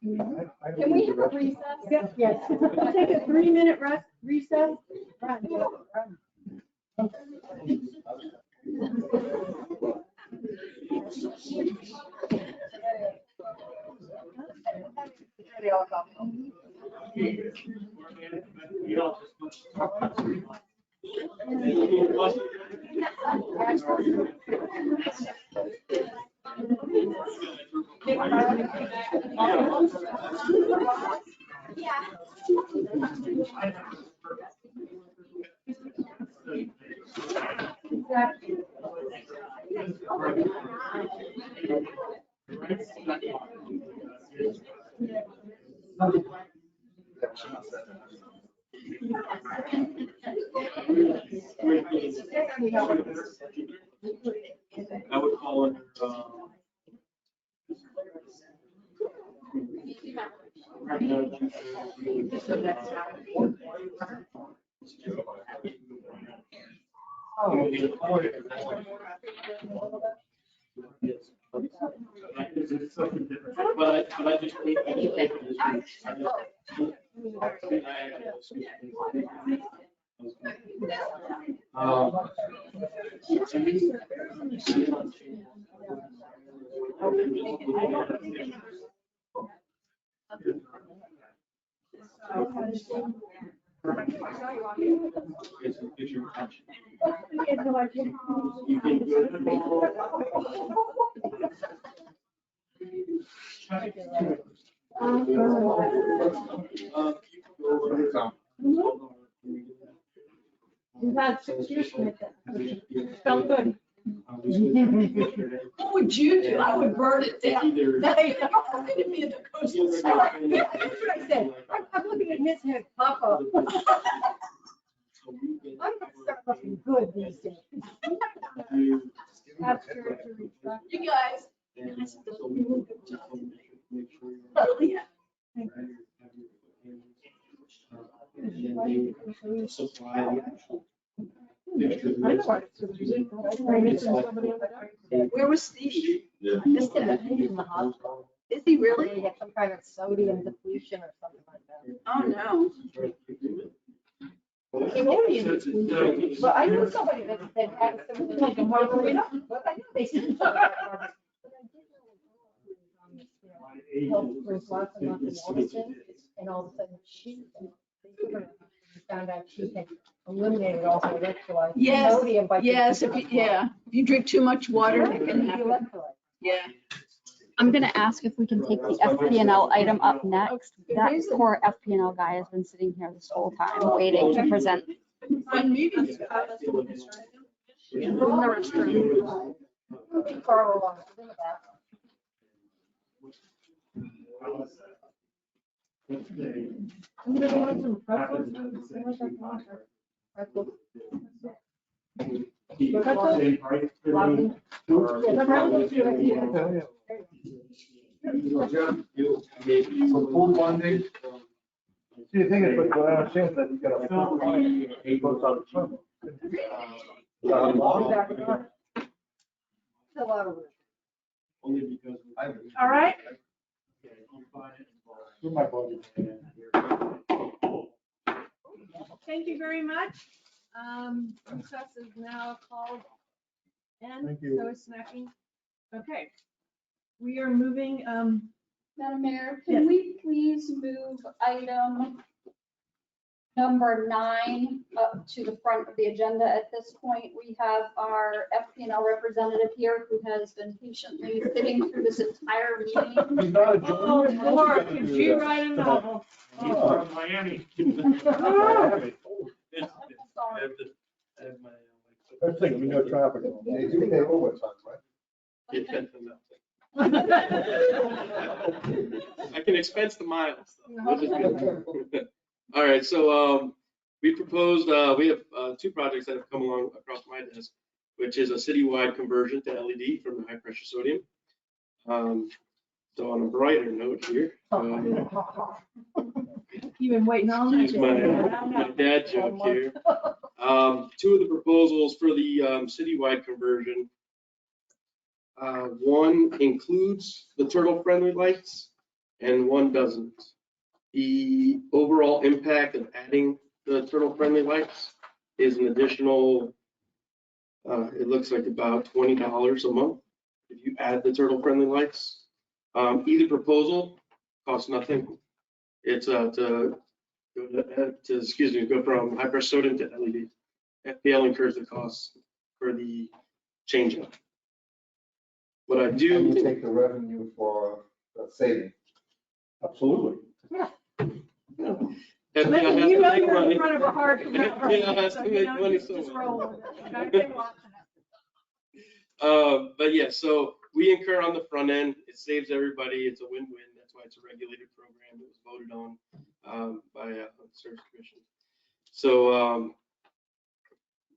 Can we have a recess? Yes. We'll take a 3-minute recess. I would call it, But I just. We've had 6 years to make that. Felt good. What would you do? I would burn it down. I'm gonna be in the coastal zone. Yeah, that's what I said. I'm looking at his head pop up. I'm gonna start looking good these days. You guys. Oh, yeah. Where was Steve? I missed him. In the hospital. Is he really? He had some kind of sodium depletion or something like that. Oh, no. Well, I knew somebody that had something like a margarita, but I know they said. There's lots and lots of medicine, and all of a sudden she found out she had eliminated all her electrolytes. Yes, Sodium by yes, if you drink too much water, it can happen. Yeah. I'm gonna ask if we can take the FPNL item up next. That poor FPNL guy has been sitting here this whole time waiting to present. In the restroom. Carl along, in the back. For full bonding, see, the thing is, what I understand is that you got a full bonding, it goes out of term. Only because. All right. Thank you very much. Recess is now called in. Thank you. So is snacking. Okay. We are moving, Madam Mayor, Yes. can we please move item number 9 up to the front of the agenda at this point? We have our FP&L representative here who has been patiently sitting through this entire meeting. oh, Laura, could you write a novel? From Miami. First thing, we know traffic. They do pay overtime, right? I can expense the miles. All right, so we proposed, we have 2 projects that have come along across my desk, which is a citywide conversion to LED from the high pressure sodium. So on a brighter note here, You've been waiting all night. use my dad joke here. 2 of the proposals for the citywide conversion. One includes the turtle-friendly lights and one doesn't. The overall impact of adding the turtle-friendly lights is an additional, it looks like about $20 a month if you add the turtle-friendly lights. Either proposal costs nothing. It's go from high pressure sodium to LED. FPL incurs the costs for the change up. What I do. And you take the revenue for the saving. Absolutely. Yeah. No. Listen, you know you're in front of a hard. FPL has to make money Just somewhere. roll with it. Okay, watching it. But yeah, so we incur on the front end. It saves everybody. It's a win-win. That's why it's a regulated program. It was voted on by the Service Commission. So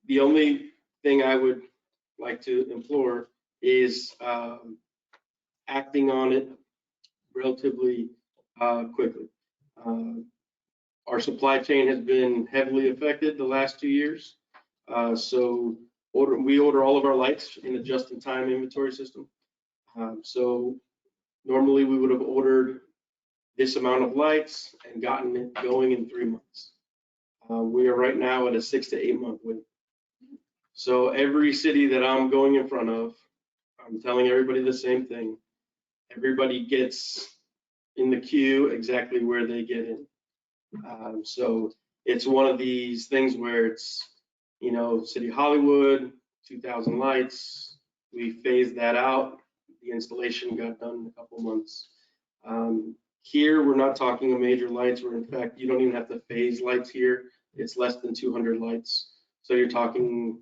the only thing I would like to implore is acting on it relatively quickly. Our supply chain has been heavily affected the last 2 years. So we order all of our lights in a just-in-time inventory system. So normally we would have ordered this amount of lights and gotten it going in 3 months. We are right now at a 6 to 8 month wait. So every city that I'm going in front of, I'm telling everybody the same thing. Everybody gets in the queue exactly where they get in. So it's one of these things where it's, you know, City of Hollywood, 2,000 lights. We phased that out. The installation got done in a couple months. Here, we're not talking a major lights, where in fact, you don't even have to phase lights here. It's less than 200 lights. So you're talking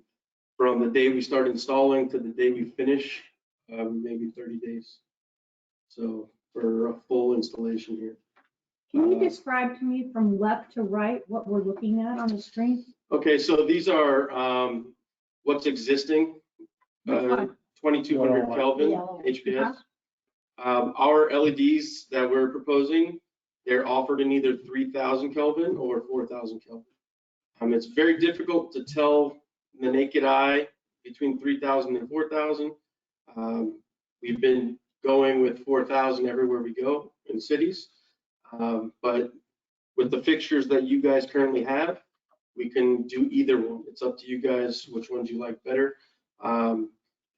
from the day we start installing to the day we finish, maybe 30 days. So for a full installation here. Can you describe to me from left to right what we're looking at on the screen? Okay, so these are what's existing, 2200 Kelvin HPS. Our LEDs that we're proposing, they're offered in either 3000 Kelvin or 4000 Kelvin. It's very difficult to tell the naked eye between 3000 and 4000. We've been going with 4000 everywhere we go in cities. But with the fixtures that you guys currently have, we can do either one. It's up to you guys which ones you like better.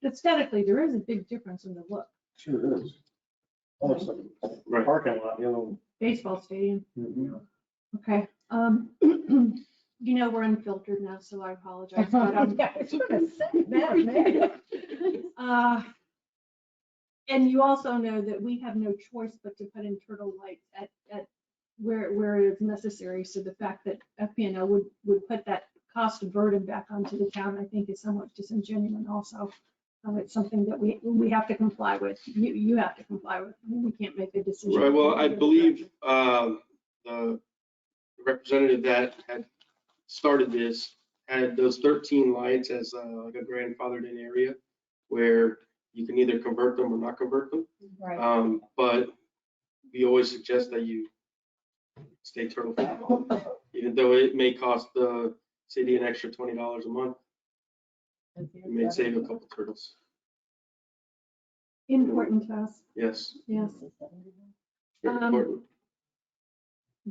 Aesthetically, there is a big difference in the look. Sure is. Almost like a parking lot, you know. Baseball stadium. Mhm. Okay. You know, we're unfiltered now, so I apologize. But, and you also know that we have no choice but to put in turtle lights at where it is necessary. So the fact that FPNO would put that cost burden back onto the town, I think is somewhat disingenuous also. It's something that we have to comply with. You have to comply with. We can't make a decision. Right, well, I believe the representative that had started this had those 13 lights as like a grandfathered in area where you can either convert them or not convert them. Right. But we always suggest that you stay turtle free, even though it may cost the city an extra $20 a month. It may save a couple turtles. Important to us. Yes. Yes. Very important.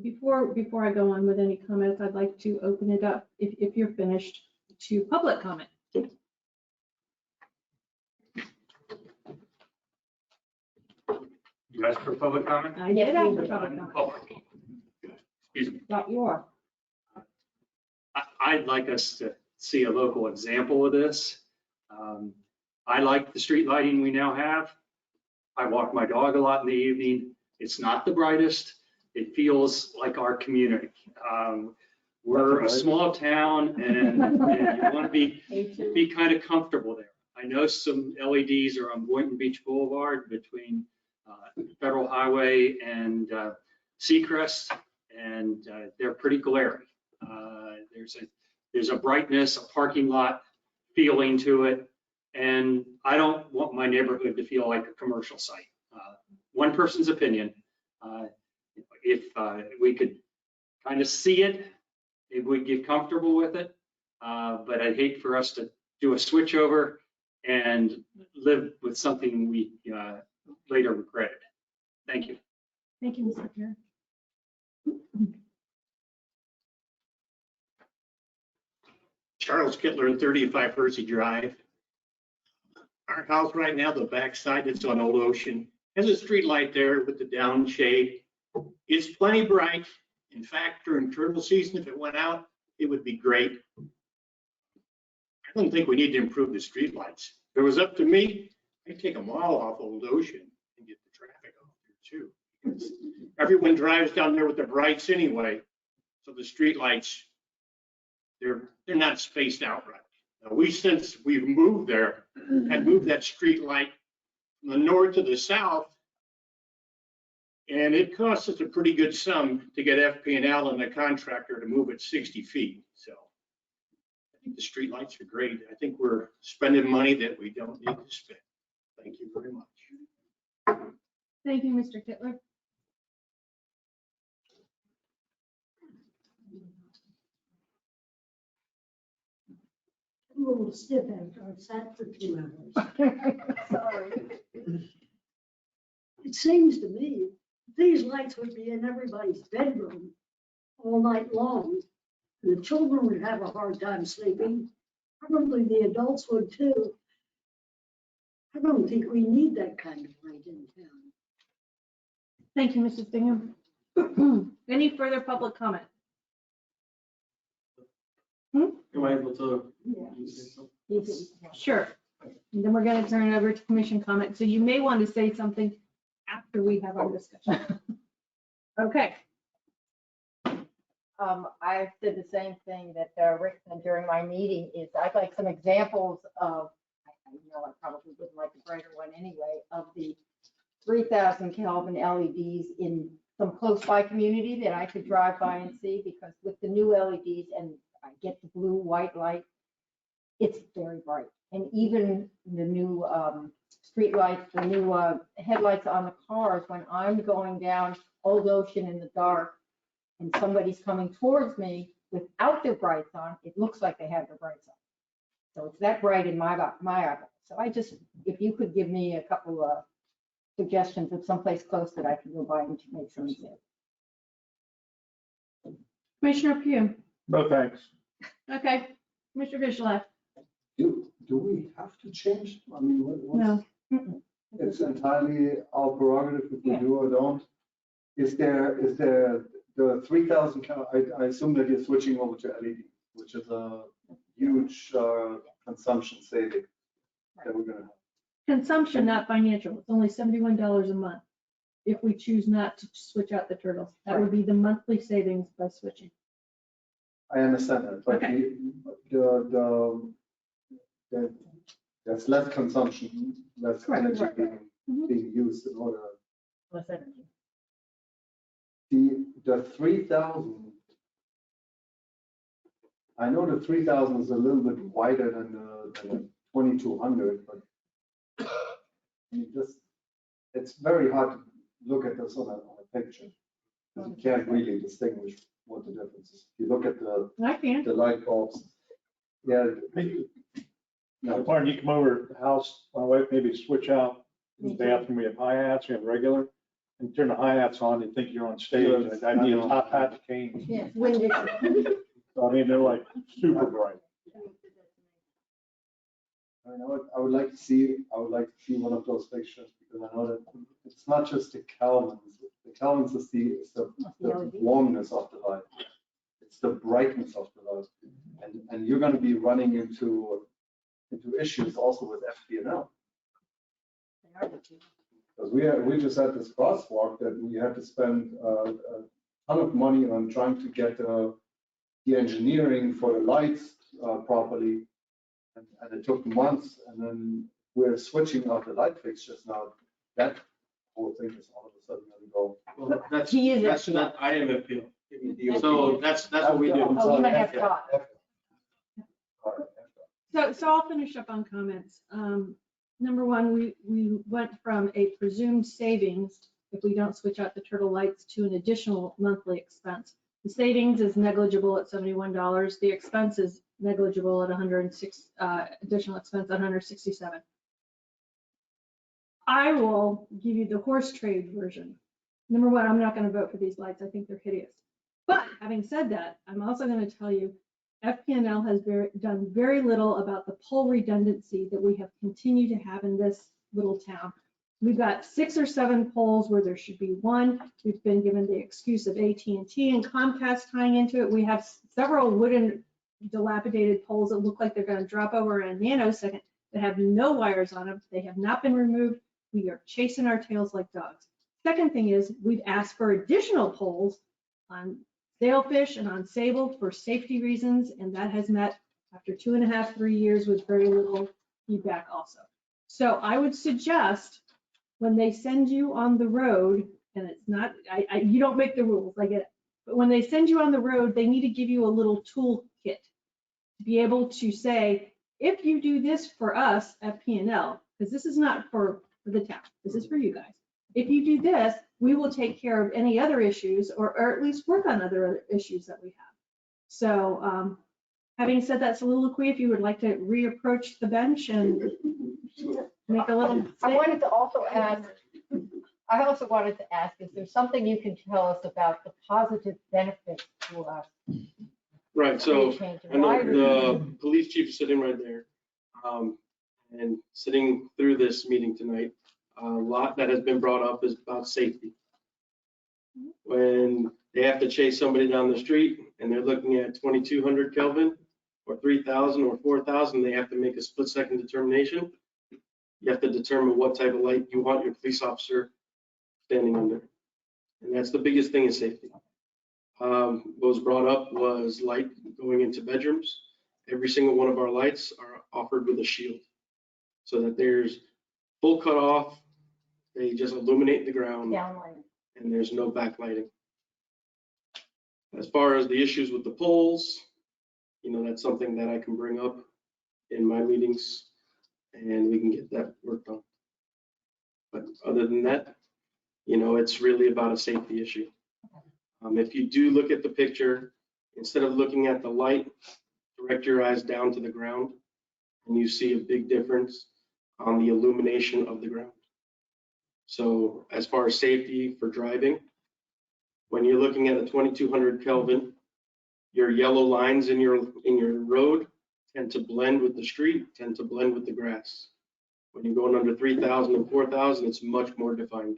Before I go on with any comments, I'd like to open it up, if you're finished, to public comment. You asked for public comment? I did ask for public comment. Public. Excuse me. Not your. I'd like us to see a local example of this. I like the street lighting we now have. I walk my dog a lot in the evening. It's not the brightest. It feels like our community. We're a small town and you want to be kind of comfortable there. I know some LEDs are on Boynton Beach Boulevard between Federal Highway and Seacrest, and they're pretty glaring. There's a brightness, a parking lot feeling to it, and I don't want my neighborhood to feel like a commercial site. One person's opinion. If we could kind of see it, if we get comfortable with it, but I'd hate for us to do a switch over and live with something we later regretted. Thank you. Thank you, Mr. Chair. Charles Kittler, 35 Hersey Drive. Our house right now, the backside, it's on Old Ocean, has a street light there with the down shade. It's plenty bright. In fact, during turtle season, if it went out, it would be great. I don't think we need to improve the street lights. If it was up to me, I'd take them all off Old Ocean and get the traffic off there too. Because everyone drives down there with the brights anyway, so the street lights, they're not spaced out right. Now, since we've moved there, and moved that street light from the north to the south, and it costs us a pretty good sum to get FP&L and the contractor to move it 60 feet. So I think the street lights are great. I think we're spending money that we don't need to spend. Thank you very much. Thank you, Mr. Kittler. I'm a little stiff after I've sat for 2 hours. Sorry. It seems to me these lights would be in everybody's bedroom all night long. The children would have a hard time sleeping. Probably the adults would too. I don't think we need that kind of light in town. Thank you, Mrs. Bingham. Any further public comment? Am I able to? Sure. And then we're going to turn it over to commission comment. So you may want to say something after we have our discussion. Okay. I said the same thing that Rick said during my meeting is I'd like some examples of, I know I probably wouldn't like a brighter one anyway, of the 3,000 Kelvin LEDs in some close by community that I could drive by and see, because with the new LEDs and I get the blue white light, it's very bright. And even the new street lights, the new headlights on the cars, when I'm going down Old Ocean in the dark and somebody's coming towards me without their brights on, it looks like they have their brights on. So it's that bright in my eyeball. So if you could give me a couple of suggestions of someplace close that I can go by and to make some sense. Commissioner Pugh. No, thanks. Okay. Commissioner Fischler. Do we have to change? I mean, No. It's entirely our prerogative if we do or don't. Is there the 3,000? I assume that you're switching over to LED, which is a huge consumption saving that we're going to have. Consumption, not financial. It's only $71 a month if we choose not to switch out the turtles. That would be the monthly savings by switching. I understand that, but Okay. there's less consumption, less Correct. energy Right. being used in order. Less energy. The 3,000, I know the 3,000 is a little bit wider than the 2,200, but it's very hard to look at this on a picture. You can't really distinguish what the difference is. If you look at I can. the light bulbs, yeah. Martin, you come over to the house, my wife maybe switch out in the bathroom, we have high hats, we have regular, and turn the high hats on and think you're on stage. I need a top hat to change. Yeah, when you, So, I mean, they're like super bright. I would like to see one of those pictures, because I know that it's not just the Kelvins. The Kelvins is the warmness of the light. It's the brightness of the light. And you're going to be running into issues also with FPNL. Because we just had this crosswalk that we had to spend a ton of money on trying to get the engineering for the lights properly. And it took months, and then we're switching out the light fixtures now. That whole thing is all of a sudden going to go. Well, that's not, I am appeal. So that's what we do. oh, you might have thought. So I'll finish up on comments. Number one, we went from a presumed savings, if we don't switch out the turtle lights, to an additional monthly expense. The savings is negligible at $71. The expense is negligible at 106, additional expense at 167. I will give you the horse trade version. Number one, I'm not going to vote for these lights. I think they're hideous. But having said that, I'm also going to tell you, FPNL has done very little about the pole redundancy that we have continued to have in this little town. We've got 6 or 7 poles where there should be 1. We've been given the excuse of AT&T and Comcast tying into it. We have several wooden dilapidated poles that look like they're going to drop over in a nanosecond that have no wires on them. They have not been removed. We are chasing our tails like dogs. Second thing is we've asked for additional poles on sailfish and on sable for safety reasons, and that has met after 2.5, 3 years with very little feedback also. So I would suggest when they send you on the road, and it's not, you don't make the rules, I get it, but when they send you on the road, they need to give you a little toolkit to be able to say, if you do this for us at P&L, because this is not for the town, this is for you guys. If you do this, we will take care of any other issues or at least work on other issues that we have. So having said that soliloquy, if you would like to reapproach the bench and make a little. I wanted to also ask, is there something you can tell us about the positive benefits to us? Right, so I know the police chief is sitting right there. And sitting through this meeting tonight, a lot that has been brought up is about safety. When they have to chase somebody down the street and they're looking at 2,200 Kelvin or 3,000 or 4,000, they have to make a split-second determination. You have to determine what type of light you want your police officer standing under. And that's the biggest thing is safety. What was brought up was light going into bedrooms. Every single one of our lights are offered with a shield so that there's full cutoff. They just illuminate the ground and there's no backlighting. As far as the issues with the poles, that's something that I can bring up in my meetings and we can get that worked on. But other than that, it's really about a safety issue. If you do look at the picture, instead of looking at the light, direct your eyes down to the ground and you see a big difference on the illumination of the ground. So as far as safety for driving, when you're looking at a 2,200 Kelvin, your yellow lines in your road tend to blend with the street, tend to blend with the grass. When you're going under 3,000 and 4,000, it's much more defined.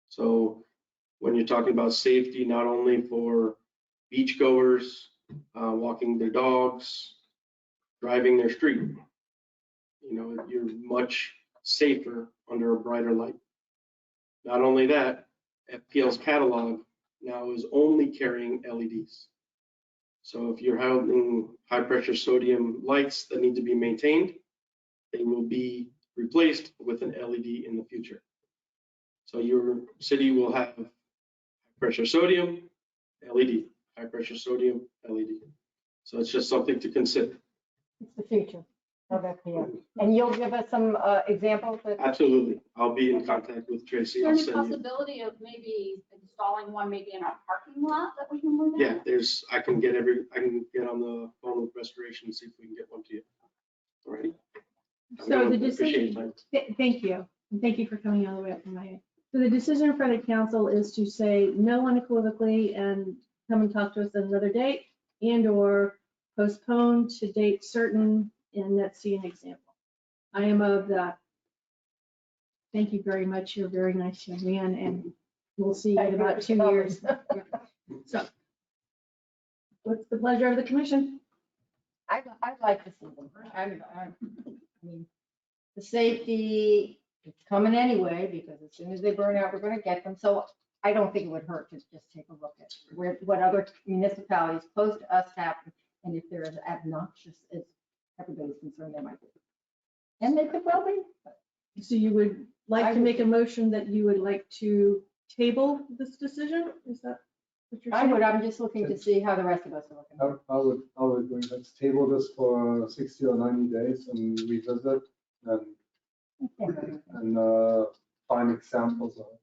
So when you're talking about safety, not only for beachgoers, walking their dogs, driving their street, you're much safer under a brighter light. Not only that, FPL's catalog now is only carrying LEDs. So if you're having high pressure sodium lights that need to be maintained, they will be replaced with an LED in the future. So your city will have high pressure sodium, LED, high pressure sodium, LED. So it's just something to consider. It's the future of FPL. And you'll give us some examples that. Absolutely. I'll be in contact with Tracy. Is there I'll any send you. possibility of maybe installing one maybe in our parking lot that we can move in? Yeah, I can get on the phone with restoration and see if we can get one to you. All right. So the decision, thank you. And thank you for coming all the way up from my. So the decision for the council is to say no unequivocally and come and talk to us at another date and or postpone to date certain, and let's see an example. I am of that. Thank you very much. You're a very nice young man, and we'll see you in about 2 years. So what's the pleasure of the commission? I'd like to see them. I mean, the safety, it's coming anyway, because as soon as they burn out, we're gonna get them. So I don't think it would hurt to just take a look at what other municipalities close to us have, and if they're as obnoxious as everybody's concerned they might be. And they could well be. So you would like to make a motion that you would like to table this decision? Is that what you're I saying? would, I'm just looking to see how the rest of us are looking. I would agree. Let's table this for 60 or 90 days and revisit and find examples of it.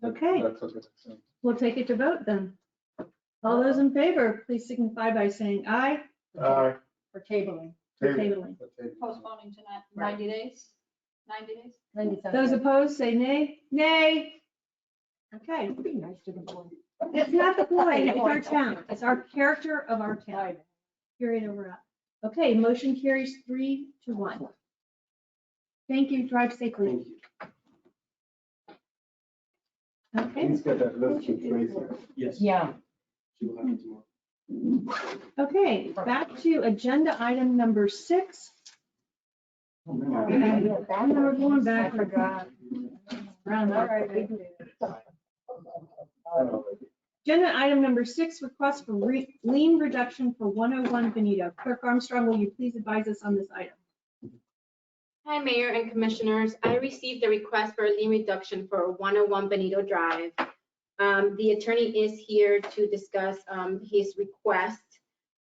Okay. That's okay. We'll take it to vote then. All those in favor, please signify by saying aye. Aye. For tabling. For tabling. Postponing to 90 days? 90 days? 97 Those days. opposed, say nay. Nay. Okay. Be nice to the board. It's not the point, it's our town. It's our character of our town. Period, over out. Okay, motion carries 3-1. Thank you, drive safely. Okay. Please get that list to Tracy. Yes. Yeah. She will have it tomorrow. Okay, back to agenda item number 6. We're going back. Round up. Agenda item number 6, request for lien reduction for 101 Benito. Clerk Armstrong, will you please advise us on this item? Hi, Mayor and Commissioners. I received a request for a lien reduction for 101 Benito Drive. The attorney is here to discuss his request.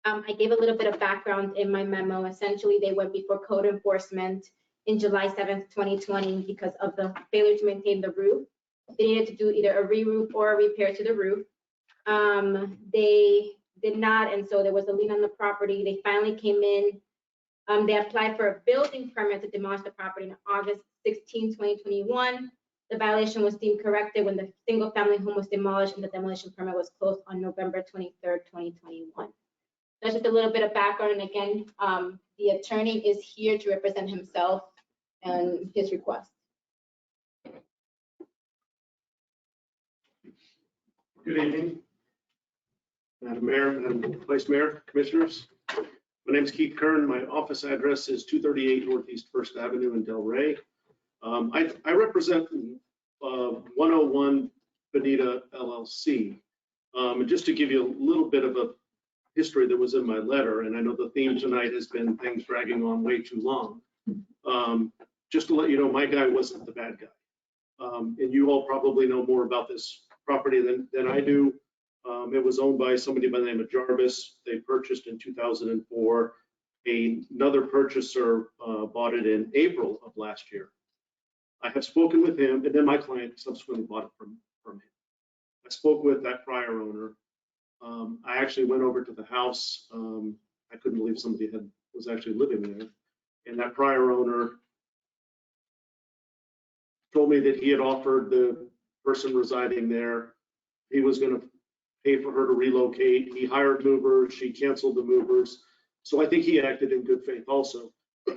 I gave a little bit of background in my memo. Essentially, they went before code enforcement in July 7th, 2020 because of the failure to maintain the roof. They needed to do either a re-roof or a repair to the roof. They did not, and so there was a lien on the property. They finally came in. They applied for a building permit to demolish the property on August 16, 2021. The violation was deemed corrected when the single-family home was demolished and the demolition permit was closed on November 23rd, 2021. That's just a little bit of background. And again, the attorney is here to represent himself and his request. Good evening, Madam Mayor, Madam Vice Mayor, Commissioners. My name is Keith Kern. My office address is 238 Northeast First Avenue in Delray. I represent 101 Benita LLC. And just to give you a little bit of a history that was in my letter, and I know the theme tonight has been things dragging on way too long. Just to let you know, my guy wasn't the bad guy. And you all probably know more about this property than I do. It was owned by somebody by the name of Jarvis. They purchased in 2004. Another purchaser bought it in April of last year. I have spoken with him, and then my client subsequently bought it from him. I spoke with that prior owner. I actually went over to the house. I couldn't believe somebody was actually living there. And that prior owner told me that he had offered the person residing there, he was going to pay for her to relocate. He hired movers. She canceled the movers. So I think he acted in good faith also.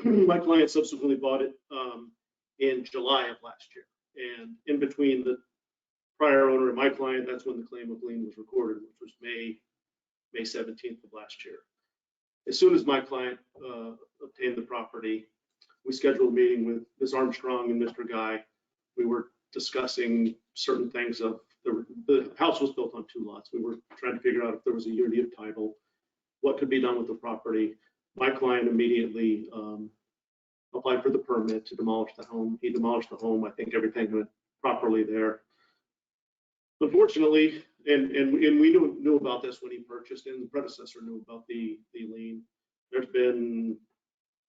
My client subsequently bought it in July of last year. And in between the prior owner and my client, that's when the claim of lien was recorded, which was May 17th of last year. As soon as my client obtained the property, we scheduled a meeting with Ms. Armstrong and Mr. Guy. We were discussing certain things of the house was built on 2 lots. We were trying to figure out if there was a unity of title. what could be done with the property. My client immediately applied for the permit to demolish the home. He demolished the home. I think everything went properly there. Unfortunately, and we knew about this when he purchased, and the predecessor knew about the lien. There's been.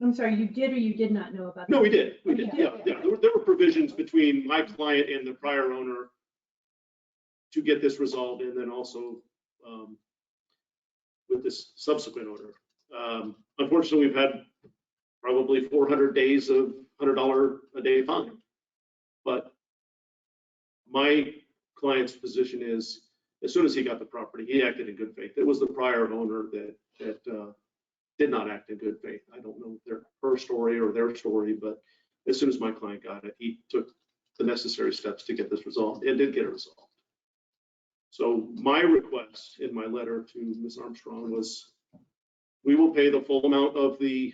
I'm sorry, you did or you did not know about that? No, we did. We did. Okay. Yeah. There were provisions between my client and the prior owner to get this resolved, and then also with this subsequent owner. Unfortunately, we've had probably 400 days of $100 a day fine. But my client's position is, as soon as he got the property, he acted in good faith. It was the prior owner that did not act in good faith. I don't know her story or their story, but as soon as my client got it, he took the necessary steps to get this resolved and did get it resolved. So my request in my letter to Ms. Armstrong was, we will pay the full amount of the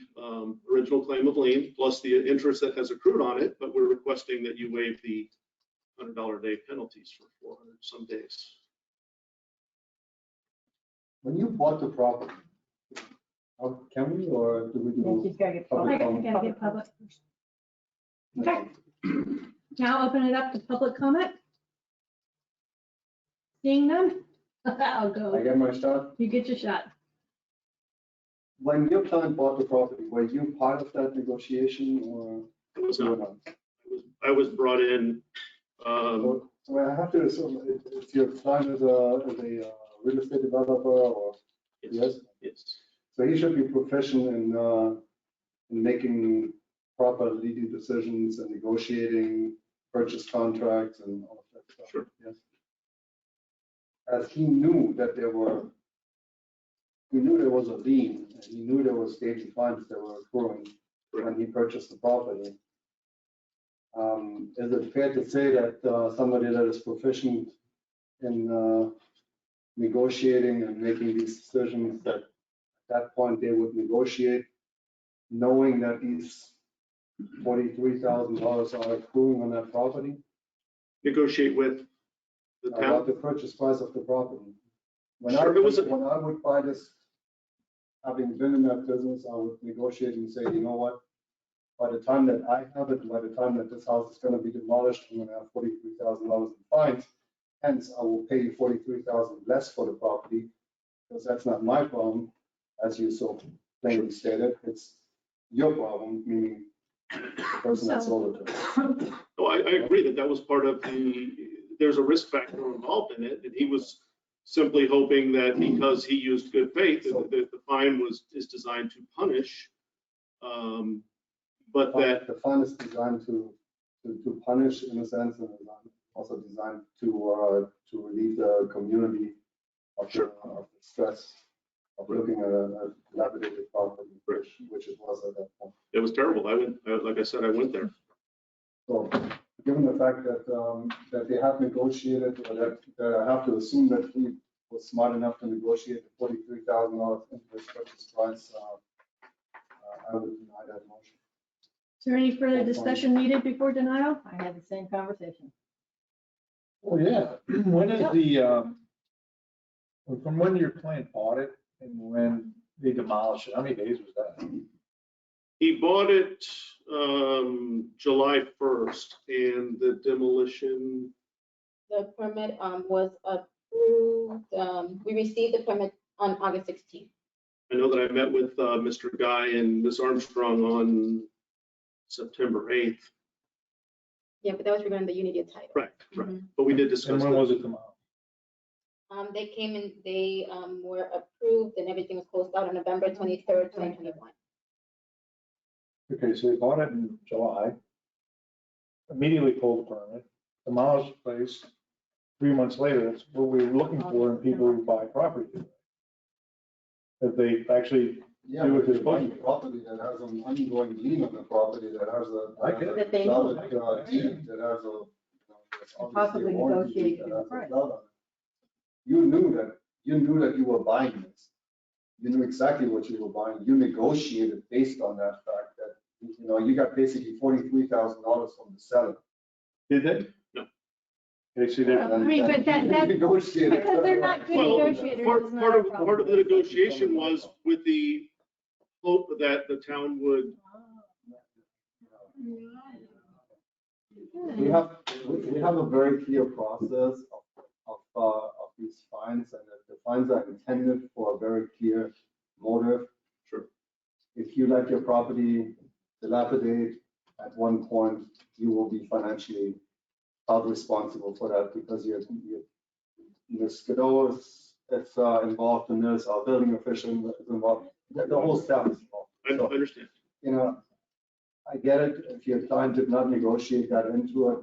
original claim of lien plus the interest that has accrued on it, but we're requesting that you waive the $100 a day penalties for 400 some days. When you bought the property, can we or do we do? She's gotta get I public. gotta get public first. Okay. Now open it up to public comment. Seeing none, I'll go. I get my shot. You get your shot. When your client bought the property, were you part of that negotiation or? I was not. I was brought in. So I have to assume it's your client as a real estate developer or? Yes. Yes. So he should be proficient in making proper legal decisions and negotiating purchase contracts and all of that stuff. Sure. Yes. As he knew that there was a lien, and he knew there was staging funds that were accruing when he purchased the property. Is it fair to say that somebody that is proficient in negotiating and making these decisions, that at that point they would negotiate, knowing that these $43,000 are accruing on that property? Negotiate with the town? About the purchase price of the property. When Sure, when I would buy this, having been in that business, I would negotiate and say, you know what? By the time that I have it, by the time that this house is going to be demolished, I'm going to have $43,000 in fines. Hence, I will pay you $43,000 less for the property, because that's not my problem, as you so plainly stated. It's your problem, meaning the person that sold it to you. No, I agree that was part of there's a risk factor involved in it, and he was simply hoping that because he used good faith, that the fine is designed to punish, but that. The fine is designed to punish in a sense, and also designed to relieve the community of the stress of looking at a dilapidated property, which it was at that point. It was terrible. Like I said, I went there. So, given the fact that they have negotiated, or that I have to assume that he was smart enough to negotiate the $43,000 interest purchase price, I would deny that motion. Is there any further discussion needed before denial? I had the same conversation. Oh, yeah. When is from when your client bought it and when they demolished it, how many days was that? He bought it July 1st, and the demolition. The permit was approved. We received the permit on August 16th. I know that I met with Mr. Guy and Ms. Armstrong on September 8th. Yeah, but that was regarding the unity of title. Right. But we did discuss. And when was it demolished? They came in, they were approved and everything was closed out on November 23rd, 2021. Okay, so they bought it in July, immediately pulled the permit, demolished the place. 3 months later, that's what we were looking for in people who buy property. That they actually do what they're supposed to do. Property that has an ongoing lien on the property, that has a That they know. valid deed, that has a. that's Possibly obviously a warranty negotiate that the has a price. cloud on it. You knew that you were buying this. You knew exactly what you were buying. You negotiated based on that fact that, you got basically $43,000 from the seller. Did they? No. Okay, see that. I mean, but that's because they're not good Well, negotiators. is not part our of problem. the negotiation was with the hope that the town would. We have a very clear process of these fines, and the fines are intended for a very clear motive. Sure. If you let your property dilapidate at one point, you will be financially held responsible for that because Ms. Godot is involved in this, our building official is involved, the whole staff is involved. I So, understand. you know, I get it, if your client did not negotiate that into it.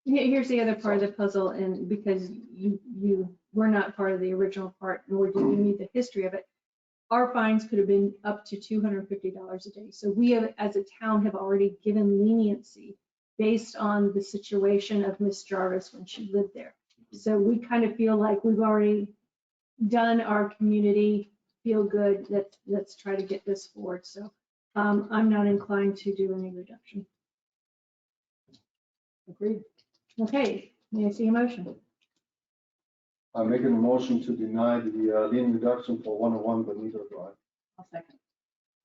Here's the other part of the puzzle, and because you were not part of the original part, nor did you need the history of it, our fines could have been up to $250 a day. So we have, as a town, have already given leniency based on the situation of Miss Jarvis when she lived there. So we kind of feel like we've already done our community feel good. Let's try to get this forward. So I'm not inclined to do any reduction. Agreed. Okay, may I see a motion? I'm making a motion to deny the lien reduction for 101 Benito Drive. I'll second.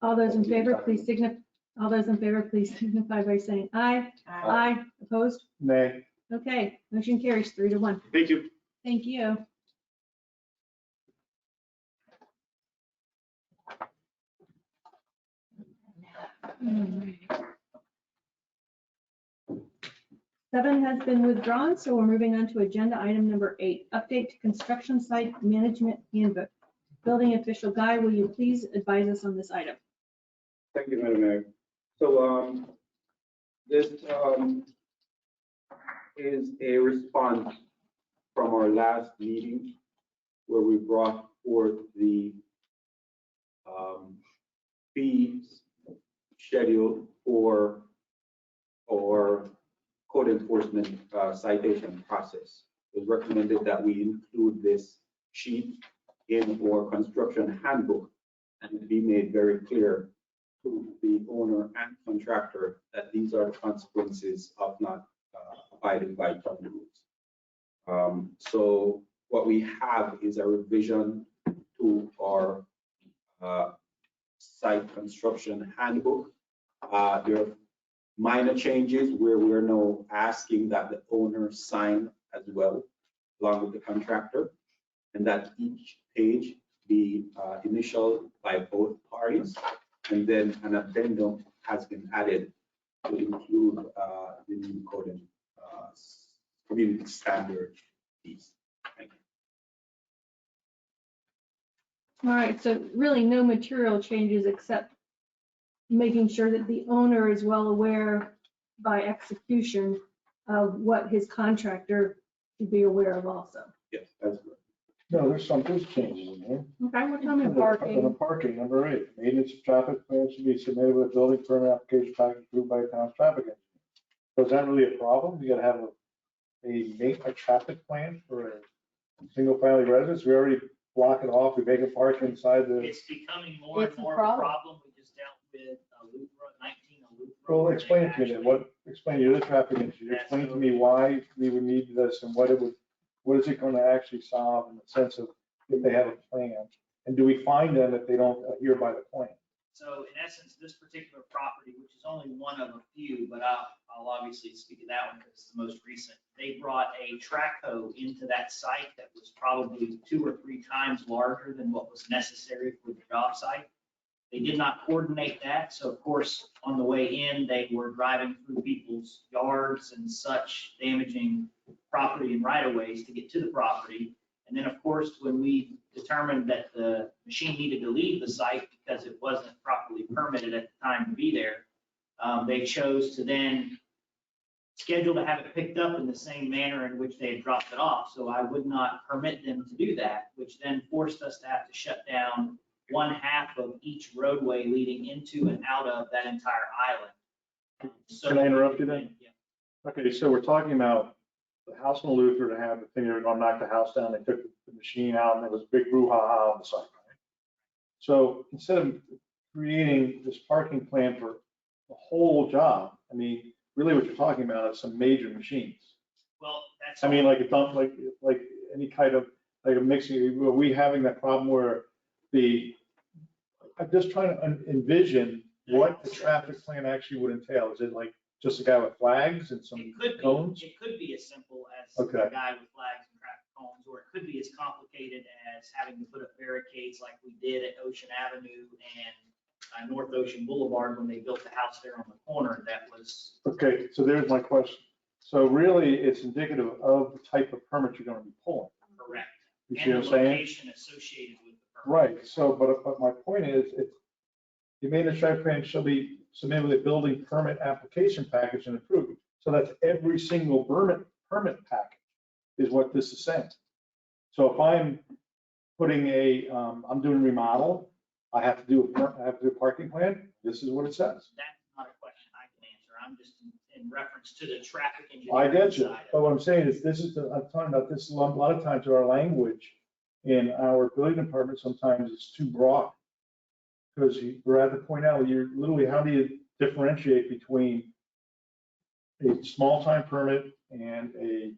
All those in favor, please signify by saying aye. Aye. Opposed? Nay. Okay, motion carries 3-1. Thank you. Thank you. Seven has been withdrawn, so we're moving on to agenda item number 8, update to construction site management handbook. Building official Guy, will you please advise us on this item? Thank you, Madam Mayor. So this is a response from our last meeting where we brought forth the fees schedule for our code enforcement citation process. It was recommended that we include this sheet in our construction handbook and it be made very clear to the owner and contractor that these are the consequences of not abiding by town rules. So what we have is a revision to our site construction handbook. There are minor changes where we're now asking that the owner sign as well, along with the contractor, and that each page be initialed by both parties. And then an addendum has been added to include the new code and community standard fees. Thank you. All right, so really no material changes except making sure that the owner is well aware by execution of what his contractor should be aware of also. Yes, that's good. No, there's changes in here. Okay, we're talking On the parking. parking, number 8, maintenance of traffic plans should be submitted with building permit application package approved by the town's traffic engineer. So is that really a problem? You gotta have a traffic plan for a single family residence? We already block it off, we make it park inside the. It's becoming more and It's a more of a problem. problem. We just dealt with Loop Road, 19 Loop Road. Well, where explain they it to me then. actually- Explain, you're the traffic engineer. Explain to me why we would need this and what is it gonna actually solve in the sense of if they have a plan? And do we find them if they don't adhere by the plan? So in essence, this particular property, which is only one of a few, but I'll obviously speak of that one because it's the most recent. They brought a track hoe into that site that was probably 2 or 3 times larger than what was necessary for the job site. They did not coordinate that. So of course, on the way in, they were driving through people's yards and such, damaging property and right of ways to get to the property. And then of course, when we determined that the machine needed to leave the site because it wasn't properly permitted at the time to be there, they chose to then schedule to have it picked up in the same manner in which they had dropped it off. So I would not permit them to do that, which then forced us to have to shut down 1/2 of each roadway leading into and out of that entire island. So Can I interrupt you then? Yeah. Okay, so we're talking about the house in Luther to have the thing, they were gonna knock the house down, they took the machine out and there was a big brouhaha on the site, right? So instead of creating this parking plan for the whole job, I mean, really what you're talking about is some major machines. Well, that's. I mean, like a dump, like any kind of, like a mixing, are we having that problem where I'm just trying to envision what the traffic plan actually would entail. Is it like just a guy with flags and some cones? It could be as simple as Okay. a guy with flags and traffic cones, or it could be as complicated as having to put up barricades like we did at Ocean Avenue and North Ocean Boulevard when they built the house there on the corner. That was. Okay, so there's my question. So really, it's indicative of the type of permit you're gonna be pulling. Correct. You see And what the I'm saying? location associated with the permit. Right, so, but my point is, the maintenance traffic plan shall be submitted with a building permit application package and approved. So that's every single permit package is what this is saying. So if I'm putting I'm doing remodel, I have to do a parking plan, this is what it says. That's not a question I can answer. I'm just in reference to the traffic I engineering get you, side. but what I'm saying is, I'm talking about this a lot of times, our language in our building department sometimes is too broad. Because we're at the point now, you're literally, how do you differentiate between a small time permit and a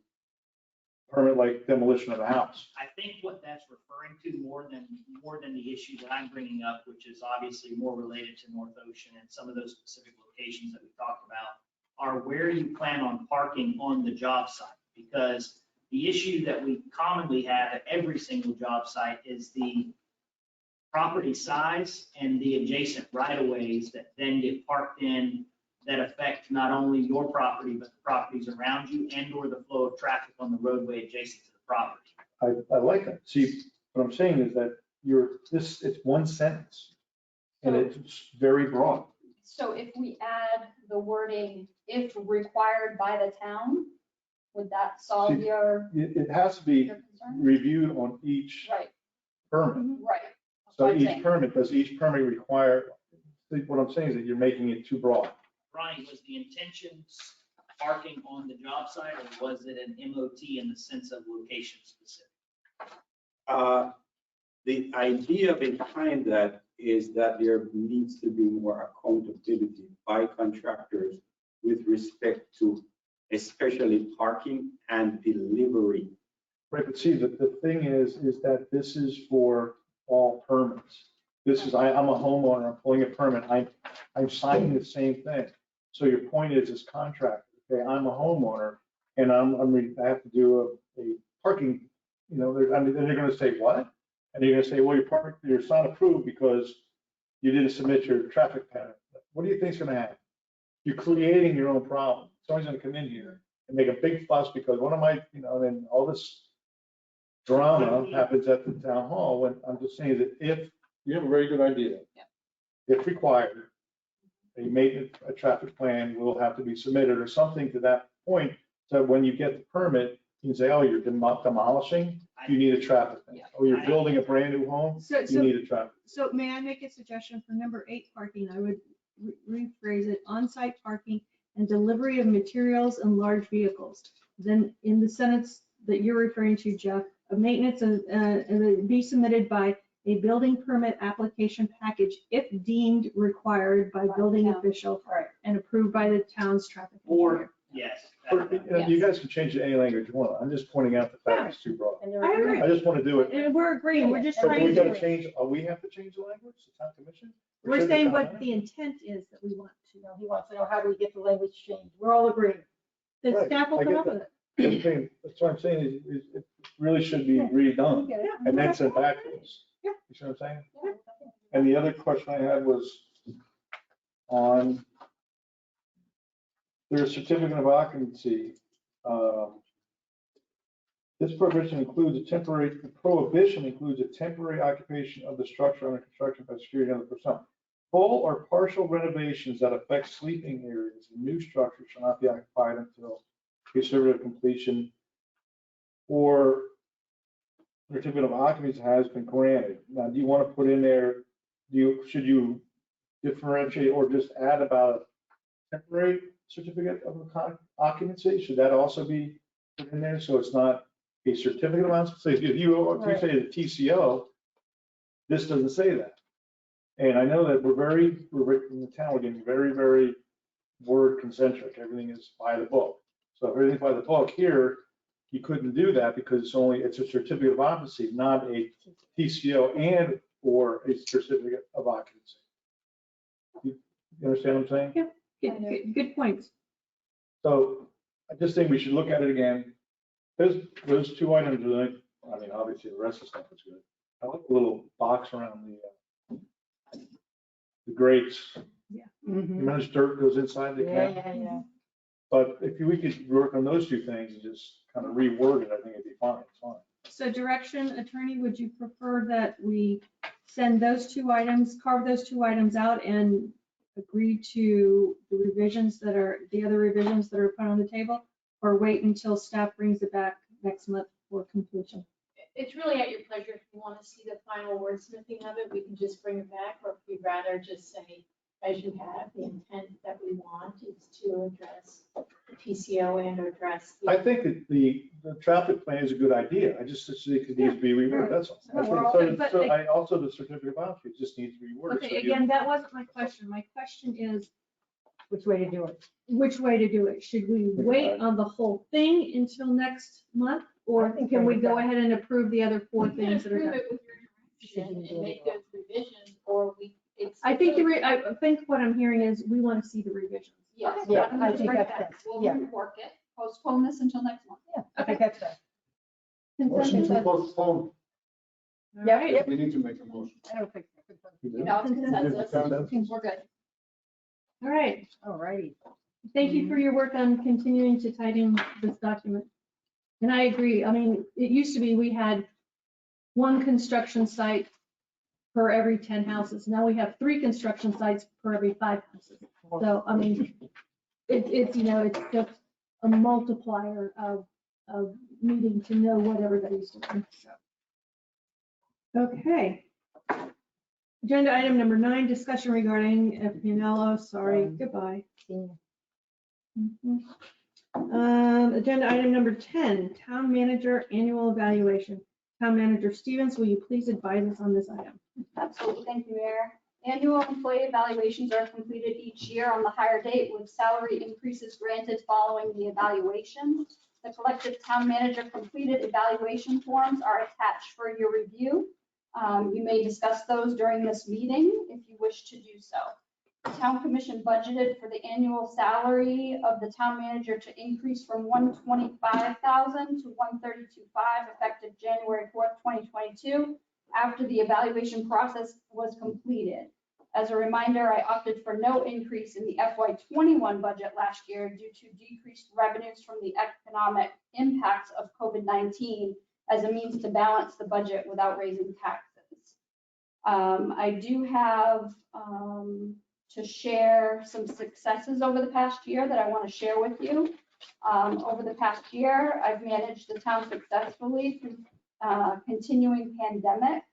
permit like demolition of a house? I think what that's referring to more than the issue that I'm bringing up, which is obviously more related to North Ocean and some of those specific locations that we talked about, are where you plan on parking on the job site. Because the issue that we commonly have at every single job site is the property size and the adjacent right-of-ways that then get parked in that affect not only your property, but the properties around you and or the flow of traffic on the roadway adjacent to the property. I like that. See, what I'm saying is that it's one sentence and it's very broad. So if we add the wording, if required by the town, would that solve See, your It has to be concern? reviewed on each Right, permit. right. So what I'm each saying. permit, does each permit require, what I'm saying is that you're making it too broad. Ronnie, was the intention parking on the job site, or was it an MOT in the sense of location specific? The idea behind that is that there needs to be more accountability by contractors with respect to especially parking and delivery. Right, but see, the thing is that this is for all permits. This is, I'm a homeowner, I'm pulling a permit, I'm signing the same thing. So your point is, as contractor, okay, I'm a homeowner and I have to do a parking, then they're gonna say, what? And you're gonna say, well, your not approved because you didn't submit your traffic pattern. What do you think's gonna happen? You're creating your own problem. Someone's gonna come in here and make a big fuss because one of my, then all this drama happens at the town hall. When I'm just saying that if you have a very good idea, if required, a traffic plan will have to be submitted or something to that point. So when you get the permit, you can say, oh, you're demolishing, you need a traffic plan. Or you're building a brand new home, you need a traffic. So may I make a suggestion for number 8 parking? I would rephrase it, on-site parking and delivery of materials and large vehicles. Then in the sentence that you're referring to, Jeff, of maintenance and be submitted by a building permit application package if deemed required by building official and approved by the town's traffic engineer. Yes. You guys can change it any language you want. I'm just pointing out the fact it's too broad. I agree. I just want to do it. And we're agreeing, we're just So trying we to. gotta change, we have to change the language, the town commission? Or We're should the saying town what manager? the intent is that we want to. He wants to know, how do we get the language changed? We're all agreeing. The Right, staff will I come get up with that. it. That's what I'm saying, is it really should be redone and then sent back to us. Yeah. You see what I'm saying? And the other question I had was on their certificate of occupancy. This prohibition includes a temporary occupation of the structure under construction by security and other personnel. Full or partial renovations that affect sleeping areas in new structures shall not be occupied until conservative completion or certificate of occupancy has been granted. Now, do you want to put in there, should you differentiate or just add about a temporary certificate of occupancy? Should that also be put in there so it's not a certificate of occupancy? If you say the TCO, this doesn't say that. And I know that we're in the town, we're getting very, very word concentric. Everything is by the book. So if everything's by the book here, you couldn't do that because it's a certificate of occupancy, not a TCO and or a certificate of occupancy. You understand what I'm saying? Yeah, good points. So I just think we should look at it again. Those two items, I mean, obviously the rest of the stuff is good. I like the little box around the grates. Yeah. You notice dirt goes inside the can? Yeah. But if we could work on those two things and just kind of reword it, I think it'd be fine. It's fine. So direction, attorney, would you prefer that we send those two items, carve those two items out and agree to the revisions that are, the other revisions that are put on the table? Or wait until staff brings it back next month for completion? It's really at your pleasure. If you want to see the final wordsmithing of it, we can just bring it back, or if you'd rather just say, as you have, the intent that we want is to address the PCO and address. I think that the traffic plan is a good idea. I just think it needs to be reworded, that's all. I also, the certificate of occupancy just needs to be reworded. Okay, again, that wasn't my question. My question is, Which way to do it? which way to do it? Should we wait on the whole thing until next month? Or can we go ahead and approve the other four You can things that are approve done? it with your direction and make those revisions, or I think what I'm hearing is we want to see the revisions. Yes. Yeah, I Just think bring it that's back. best. We'll Yeah. rework it, postpone this until next month. Yeah, I think that's best. Motion to postpone. Yeah. We need to make a motion. I don't think. No, it's consensus. We're good. All right. All righty. Thank you for your work on continuing to tighten this document. And I agree. I mean, it used to be we had one construction site per every 10 houses. Now we have 3 construction sites per every 5 houses. So, I mean, it's just a multiplier of needing to know what everybody's doing. So. Okay. Agenda item number 9, discussion regarding FPNLO. Sorry, goodbye. Agenda item number 10, town manager annual evaluation. Town manager Stevens, will you please advise us on this item? Absolutely, thank you, Mayor. Annual employee evaluations are completed each year on the hire date with salary increases granted following the evaluation. The collective town manager completed evaluation forms are attached for your review. You may discuss those during this meeting if you wish to do so. The town commission budgeted for the annual salary of the town manager to increase from $125,000 to $132,500 effective January 4th, 2022, after the evaluation process was completed. As a reminder, I opted for no increase in the FY21 budget last year due to decreased revenues from the economic impacts of COVID-19 as a means to balance the budget without raising taxes. I do have to share some successes over the past year that I want to share with you. Over the past year, I've managed the town successfully through continuing pandemic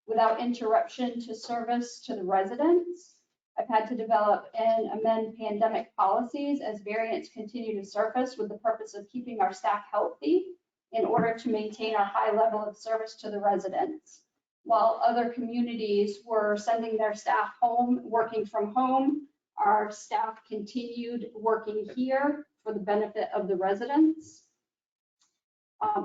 without interruption to service to the residents. I've had to develop and amend pandemic policies as variants continue to surface with the purpose of keeping our staff healthy in order to maintain our high level of service to the residents. While other communities were sending their staff home, working from home, our staff continued working here for the benefit of the residents.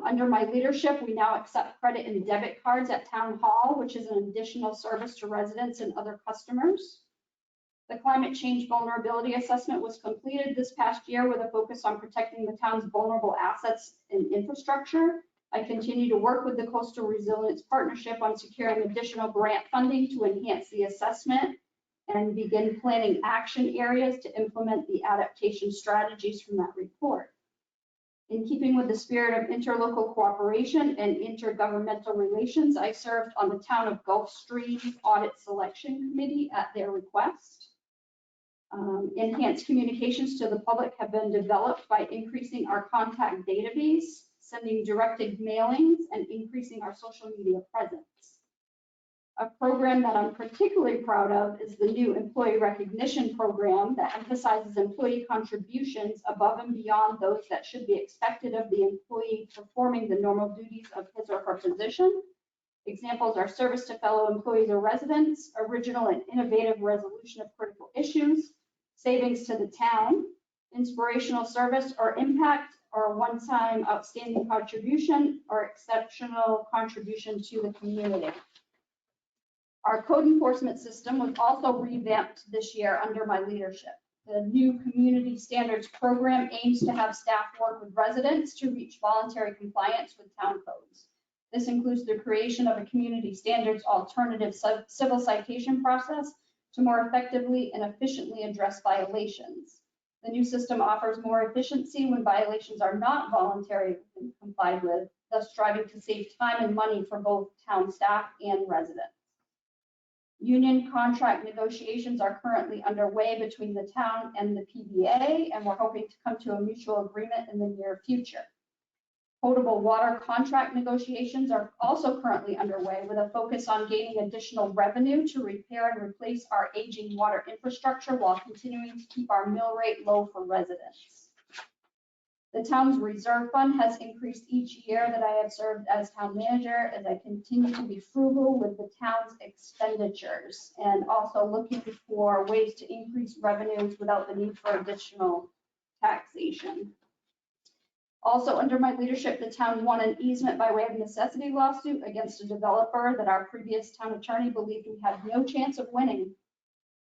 Under my leadership, we now accept credit and debit cards at Town Hall, which is an additional service to residents and other customers. The climate change vulnerability assessment was completed this past year with a focus on protecting the town's vulnerable assets and infrastructure. I continue to work with the Coastal Resilience Partnership on securing additional grant funding to enhance the assessment and begin planning action areas to implement the adaptation strategies from that report. In keeping with the spirit of interlocal cooperation and intergovernmental relations, I served on the Town of Gulfstream Audit Selection Committee at their request. Enhanced communications to the public have been developed by increasing our contact database, sending directed mailings, and increasing our social media presence. A program that I'm particularly proud of is the new employee recognition program that emphasizes employee contributions above and beyond those that should be expected of the employee performing the normal duties of his or her position. Examples are service to fellow employees or residents, original and innovative resolution of critical issues, savings to the town, inspirational service or impact, or one-time outstanding contribution or exceptional contribution to the community. Our code enforcement system was also revamped this year under my leadership. The new community standards program aims to have staff work with residents to reach voluntary compliance with town codes. This includes the creation of a community standards alternative civil citation process to more effectively and efficiently address violations. The new system offers more efficiency when violations are not voluntarily complied with, thus striving to save time and money for both town staff and residents. Union contract negotiations are currently underway between the town and the PBA, and we're hoping to come to a mutual agreement in the near future. Potable water contract negotiations are also currently underway with a focus on gaining additional revenue to repair and replace our aging water infrastructure while continuing to keep our mill rate low for residents. The town's reserve fund has increased each year that I have served as town manager, as I continue to be frugal with the town's expenditures and also looking for ways to increase revenues without the need for additional taxation. Also, under my leadership, the town won an easement by way of necessity lawsuit against a developer that our previous town attorney believed we had no chance of winning.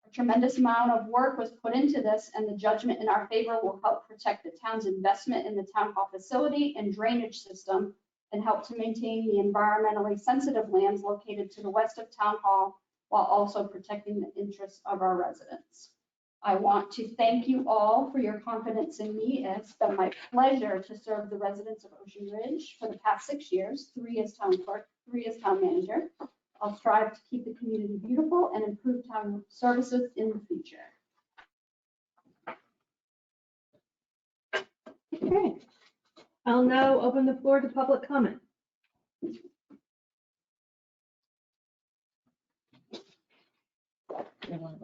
A tremendous amount of work was put into this, and the judgment in our favor will help protect the town's investment in the town hall facility and drainage system and help to maintain the environmentally sensitive lands located to the west of town hall while also protecting the interests of our residents. I want to thank you all for your confidence in me. It's been my pleasure to serve the residents of Ocean Ridge for the past 6 years, 3 as town clerk, 3 as town manager. I'll strive to keep the community beautiful and improve town services in the future. Okay. I'll now open the floor to public comment.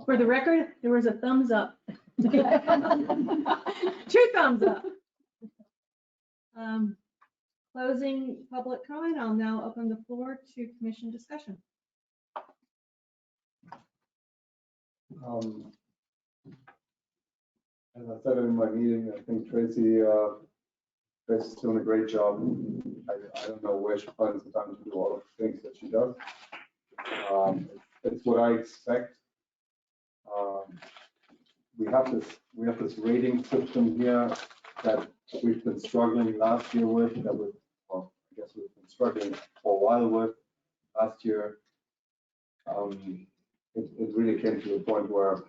For the record, there was a thumbs up. 2 thumbs up. Closing public comment, I'll now open the floor to commission discussion. As I said in my meeting, I think Tracy's doing a great job. I don't know where she finds the time to do all of the things that she does. It's what I expect. We have this rating system here that we've been struggling last year with, I guess we've been struggling for a while with last year. It really came to a point where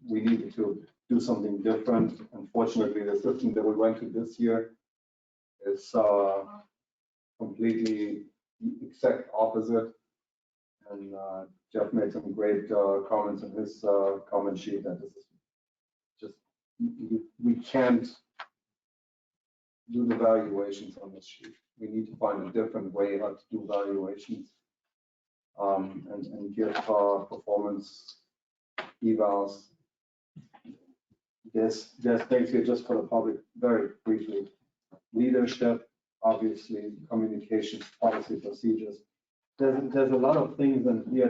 we needed to do something different. Unfortunately, the system that we went to this year is completely exact opposite. And Jeff made some great comments in his comment sheet that this is just, we can't do the valuations on this sheet. We need to find a different way how to do valuations and give performance evals. There's things here just for the public, very briefly. Leadership, obviously, communications, policy, procedures. There's a lot of things in here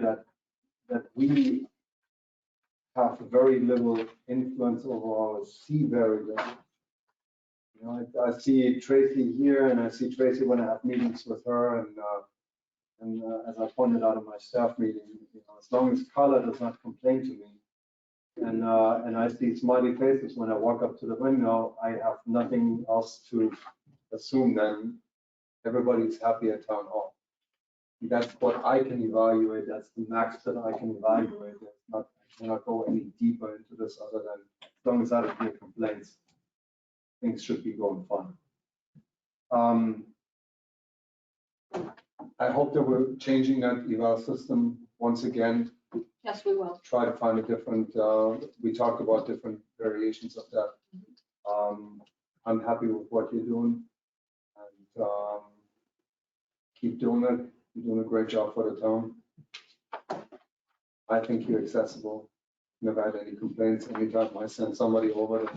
that we have very little influence over, or see very little. You know, I see Tracy here, and I see Tracy when I have meetings with her, and as I pointed out in my staff meeting, you know, as long as Carla does not complain to me, and I see smiley faces when I walk up to the window, I have nothing else to assume than everybody's happy at town hall. That's what I can evaluate. That's the max that I can evaluate. I cannot go any deeper into this other than as long as I don't hear complaints, things should be going fine. I hope that we're changing that eval system once again. Yes, we will. Try to find a different, we talked about different variations of that. I'm happy with what you're doing, and keep doing it. You're doing a great job for the town. I think you're accessible. Never had any complaints. Anytime I send somebody over and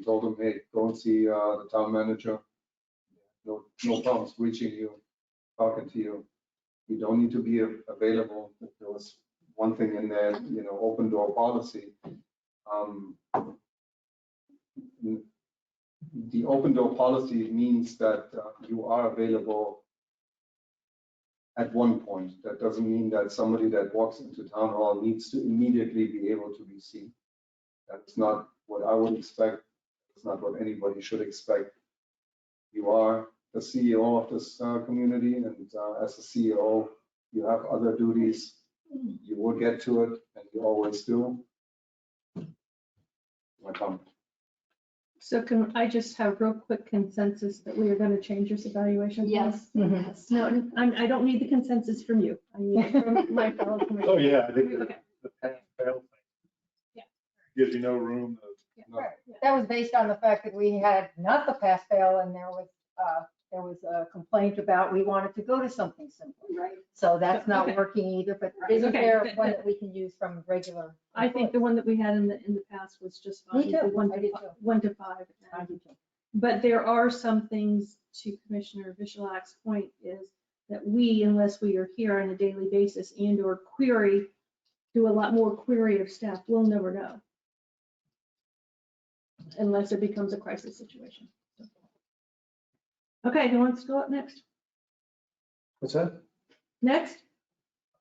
told them, hey, go and see the town manager. No problems reaching you, talking to you. You don't need to be available. There was one thing in there, you know, open door policy. The open door policy means that you are available at one point. That doesn't mean that somebody that walks into town hall needs to immediately be able to be seen. That's not what I would expect. It's not what anybody should expect. You are the CEO of this community, and as a CEO, you have other duties. You will get to it, and you always do. My comment. So can I just have real quick consensus that we are going to change this evaluation? Yes. Yes. No, I don't need the consensus from you. I need it from my fellow commissioners. Oh, yeah, I think Okay. the pass-fail thing. Yeah. Gives you no room to. Right. That was based on the fact that we had not the pass fail and there was a complaint about we wanted to go to something simple. Right. So that's not Okay. working either, but isn't Okay, there good, one good. that we can use from regular? I think the one that we had in the past was just fine. Me too. The One I to did fi- too. 1 to 5. I do too. But there are some things, to Commissioner Vishalak's point, is that we, unless we are here on a daily basis and or query, do a lot more query of staff, we'll never know. Unless it becomes a crisis situation. Okay, who wants to go up next? What's that? Next?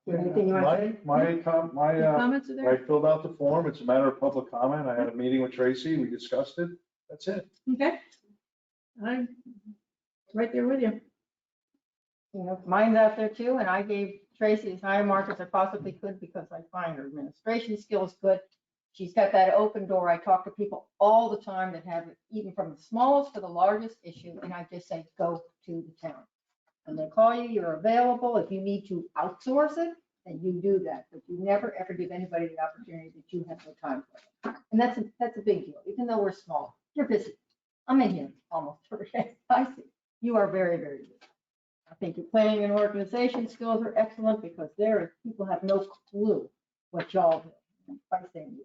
Anything you want to say? My Comments are I there? filled out the form. It's a matter of public comment. I had a meeting with Tracy. We discussed it. That's it. Okay. I'm right there with you. You know, mine's out there too, and I gave Tracy as high a mark as I possibly could because I find her administration skills good. She's got that open door. I talk to people all the time that have it, even from the smallest to the largest issue, and I just say, go to the town. And they call you, you're available. If you need to outsource it, then you do that. But you never, ever give anybody the opportunity that you have no time for. And that's a big deal, even though we're small. You're busy. I'm in here almost every day. I see. You are very, very busy. I think your planning and organization skills are excellent because people have no clue what y'all do. By saying you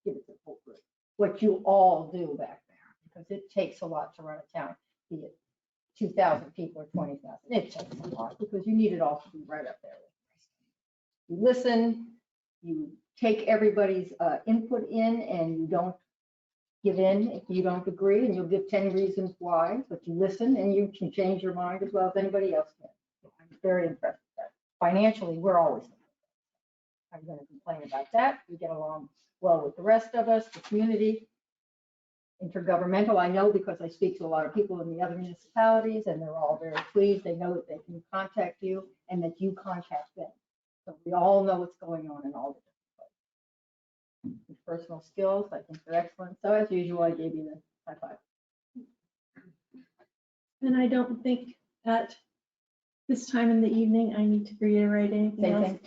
give it to the whole group, what you all do back there, because it takes a lot to run a town, be it 2,000 people or 20,000. It takes a lot because you need it all to be right up there. You listen, you take everybody's input in, and you don't give in if you don't agree, and you'll give 10 reasons why, but you listen and you can change your mind as well as anybody else can. I'm very impressed with that. Financially, we're always. I'm going to complain about that. We get along well with the rest of us, the community. Intergovernmental, I know because I speak to a lot of people in the other municipalities, and they're all very pleased. They know that they can contact you and that you contact them. So we all know what's going on in all the different places. Personal skills, I think they're excellent. So as usual, I gave you the high five. And I don't think at this time in the evening, I need to reiterate anything Same else,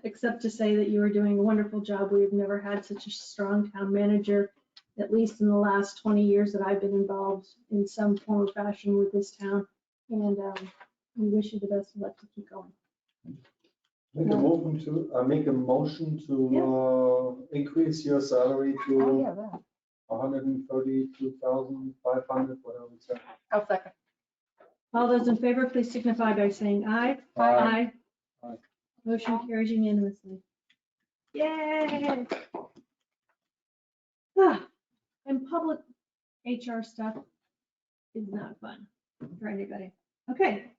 except to say that you are doing a wonderful job. We've never had such a strong town manager, at least in the last 20 years that I've been involved in some form or fashion with this town. And we wish you the best of luck to keep going. Make a motion to increase your salary to 132,500, whatever it says. I'll second. All those in favor, please signify by saying aye. Aye. Aye. Motion carries unanimously. Yay! And public HR stuff is not fun for anybody. Okay,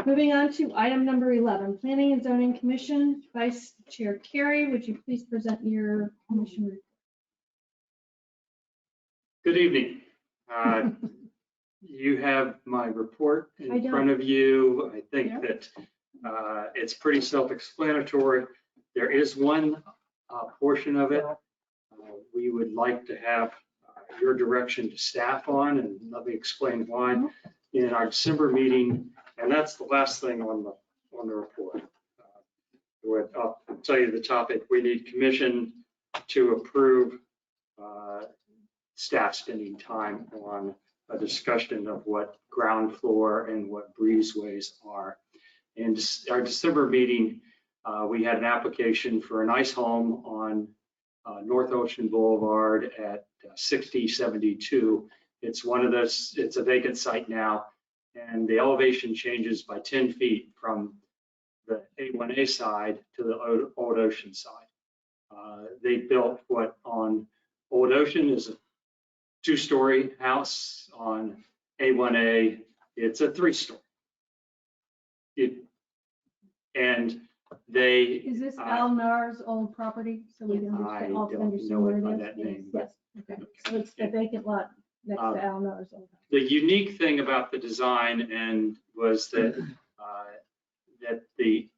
moving on to item number 11, Planning and Zoning Commission, Vice Chair Carey, would you please present your commission report? Good evening. You have my report I in don't. front of you. I think Yeah. that it's pretty self-explanatory. There is one portion of it we would like to have your direction to staff on, and let me explain why. In our December meeting, and that's the last thing on the report. I'll tell you the topic. We need commission to approve staff spending time on a discussion of what ground floor and what breezeways are. In our December meeting, we had an application for a nice home on North Ocean Boulevard at 6072. It's one of those, it's a vacant site now, and the elevation changes by 10 feet from the A1A side to the Old Ocean side. They built what on Old Ocean is a 2-story house. On A1A, it's a 3-story. And they. Is this Al Nar's old property? So we can I all don't understand know where it by it that is? name, Yes, okay. So it's the vacant lot next to Al Nar's old house. The unique thing about the design was that that the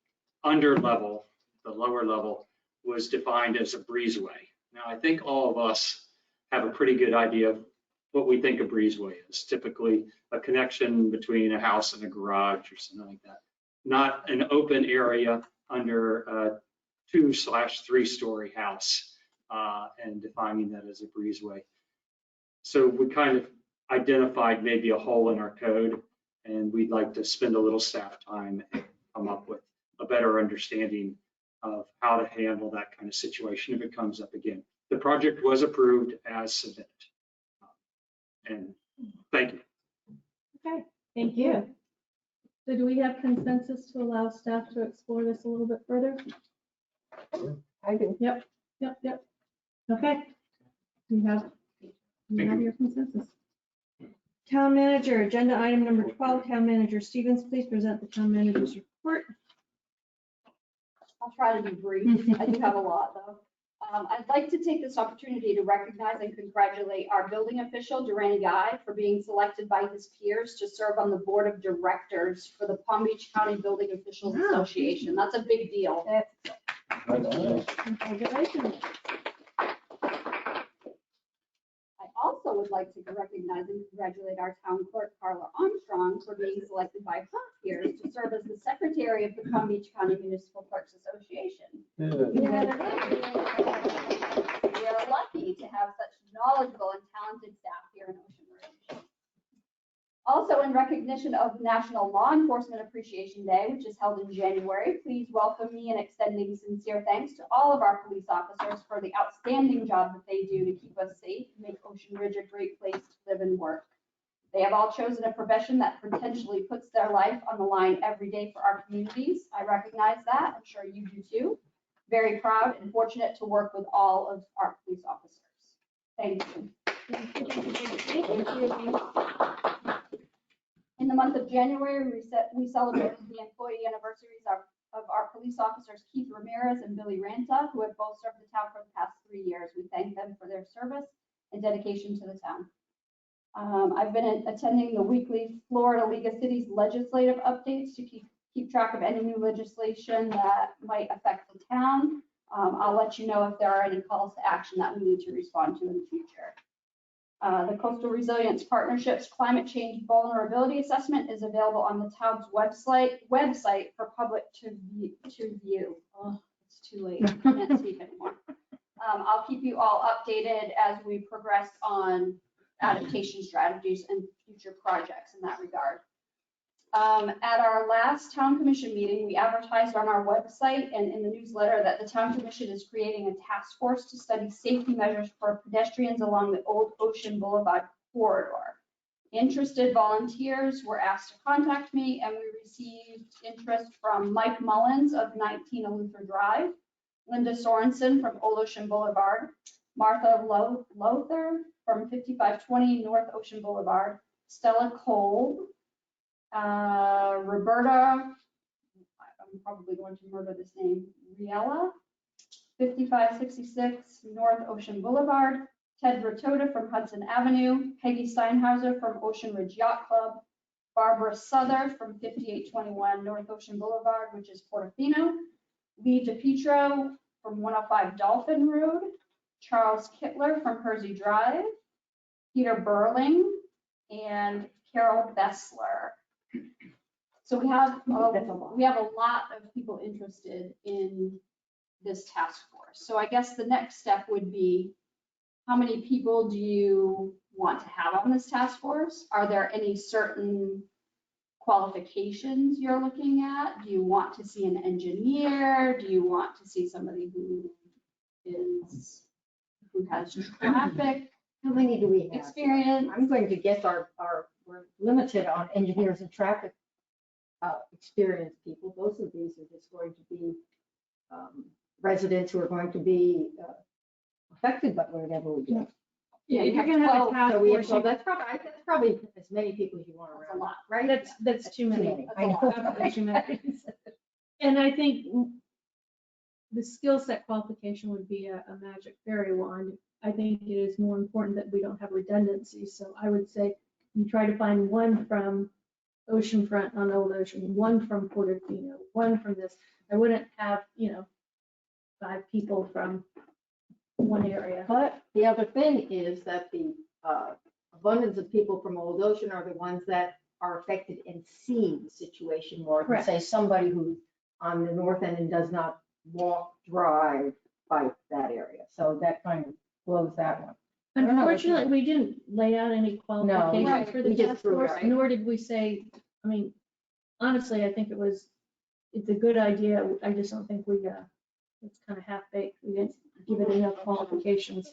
under level, the lower level, was defined as a breezeway. Now, I think all of us have a pretty good idea of what we think a breezeway is. Typically, a connection between a house and a garage or something like that. Not an open area under a 2/3-story house and defining that as a breezeway. So we kind of identified maybe a hole in our code, and we'd like to spend a little staff time and come up with a better understanding of how to handle that kind of situation if it comes up again. The project was approved as submitted. And thank you. Okay, thank you. So do we have consensus to allow staff to explore this a little bit further? I do. Yep. Okay. You have your consensus. Town manager, agenda item number 12, town manager Stevens, please present the town manager's report. I'll try to be brief. I do have a lot though. I'd like to take this opportunity to recognize and congratulate our building official, Durrani Guy, for being selected by his peers to serve on the board of directors for the Palm Beach County Building Officials Association. That's a big deal. Congratulations. I also would like to recognize and congratulate our town clerk, Carla Armstrong, for being selected by her peers to serve as the secretary of the Palm Beach County Municipal Clerks Association. We are lucky to have such knowledgeable and talented staff here in Ocean Ridge. Also, in recognition of National Law Enforcement Appreciation Day, which is held in January, please welcome me in extending sincere thanks to all of our police officers for the outstanding job that they do to keep us safe and make Ocean Ridge a great place to live and work. They have all chosen a profession that potentially puts their life on the line every day for our communities. I recognize that. I'm sure you do too. Very proud and fortunate to work with all of our police officers. Thank you. In the month of January, we celebrated the employee anniversaries of our police officers, Keith Ramirez and Billy Ranta, who have both served the town for the past 3 years. We thank them for their service and dedication to the town. I've been attending the weekly Florida League of Cities legislative updates to keep track of any new legislation that might affect the town. I'll let you know if there are any calls to action that we need to respond to in the future. The Coastal Resilience Partnership's Climate Change Vulnerability Assessment is available on the town's website for public to view. Oh, it's too late. I can't speak anymore. I'll keep you all updated as we progress on adaptation strategies and future projects in that regard. At our last town commission meeting, we advertised on our website and in the newsletter that the town commission is creating a task force to study safety measures for pedestrians along the Old Ocean Boulevard corridor. Interested volunteers were asked to contact me, and we received interest from Mike Mullins of 19 Eleuthera Drive, Linda Sorensen from Old Ocean Boulevard, Martha Lother from 5520 North Ocean Boulevard, Stella Kolb, Roberta, I'm probably going to murder this name, Riella, 5566 North Ocean Boulevard, Ted Rotota from Hudson Avenue, Peggy Steinhauser from Ocean Ridge Yacht Club, Barbara Souther from 5821 North Ocean Boulevard, which is Portofino, Lee DePietro from 105 Dolphin Road, Charles Kittler from Hersey Drive, Peter Burling, and Carol Bessler. So we have a lot of people interested in this task force. So I guess the next step would be, how many people do you want to have on this task force? Are there any certain qualifications you're looking at? Do you want to see an engineer? Do you want to see somebody who has traffic? How many do we have? Experience? I'm going to guess we're limited on engineers and traffic experienced people. Both of these are just going to be residents who are going to be affected by whatever we do. Yeah, if you're gonna have a task So we have, force, so that's probably as many people as you want around, right? that's too many. I know. Absolutely too many. And I think the skill set qualification would be a magic fairy wand. I think it is more important that we don't have redundancy. So I would say you try to find one from oceanfront on Old Ocean, one from Portofino, one from this. I wouldn't have, 5 people from one area. But the other thing is that the abundance of people from Old Ocean are the ones that are affected and see the situation more than Correct. say somebody who's on the north end and does not walk, drive by that area. So that kind of blows that one. I don't know. Unfortunately, we didn't lay out any qualifications right. for the We just task threw it force, out. nor did we say, honestly, I think it's a good idea. I just don't think it's kind of half-baked. We didn't give it enough qualifications.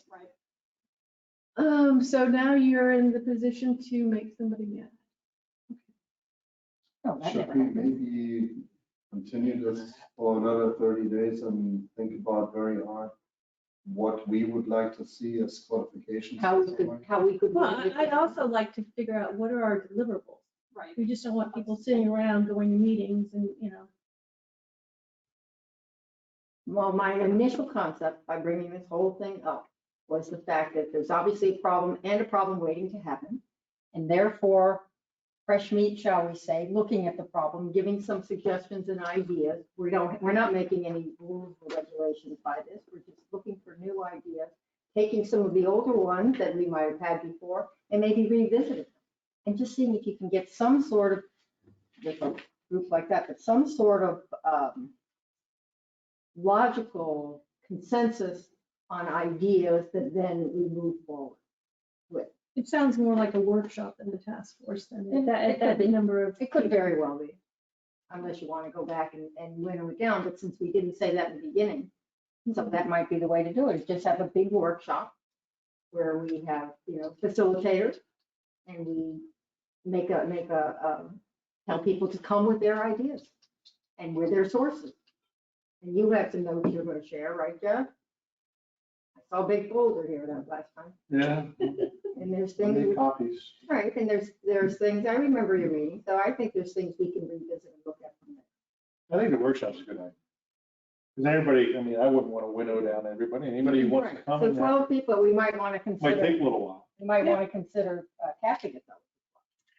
So now you're in the position to make somebody mad. Oh, that Should never we happened. maybe continue this for another 30 days and think about very hard what we would like to see as qualifications? How we could. Well, I'd also like to figure out what are our deliverables. Right. We just don't want people sitting around going to meetings and, Well, my initial concept by bringing this whole thing up was the fact that there's obviously a problem and a problem waiting to happen. And therefore, fresh meat, shall we say, looking at the problem, giving some suggestions and ideas. We're not making any rules or regulations by this. We're just looking for new ideas, taking some of the older ones that we might have had before and maybe revisiting them. And just seeing if you can get some sort of, with a group like that, but some sort of logical consensus on ideas that then we move forward with. it sounds more like a workshop than a task force than It at could that be. number of. It could very well be, unless you want to go back and winnow it down, but since we didn't say that in the beginning, so that might be the way to do it, is just have a big workshop where we have, facilitators, and we tell people to come with their ideas and with their sources. And you have some notes you're going to share, right, Jeff? I saw a big folder here that last time. Yeah. And there's I things. need copies. Right, and there's things, I remember your meeting, so I think there's things we can revisit and look at from there. I think the workshop's a good idea. Because everybody, I wouldn't want to winnow down everybody. Anybody who wants to come So in, 12 people, we might want to might consider, take a little while. we might want to consider capping it though.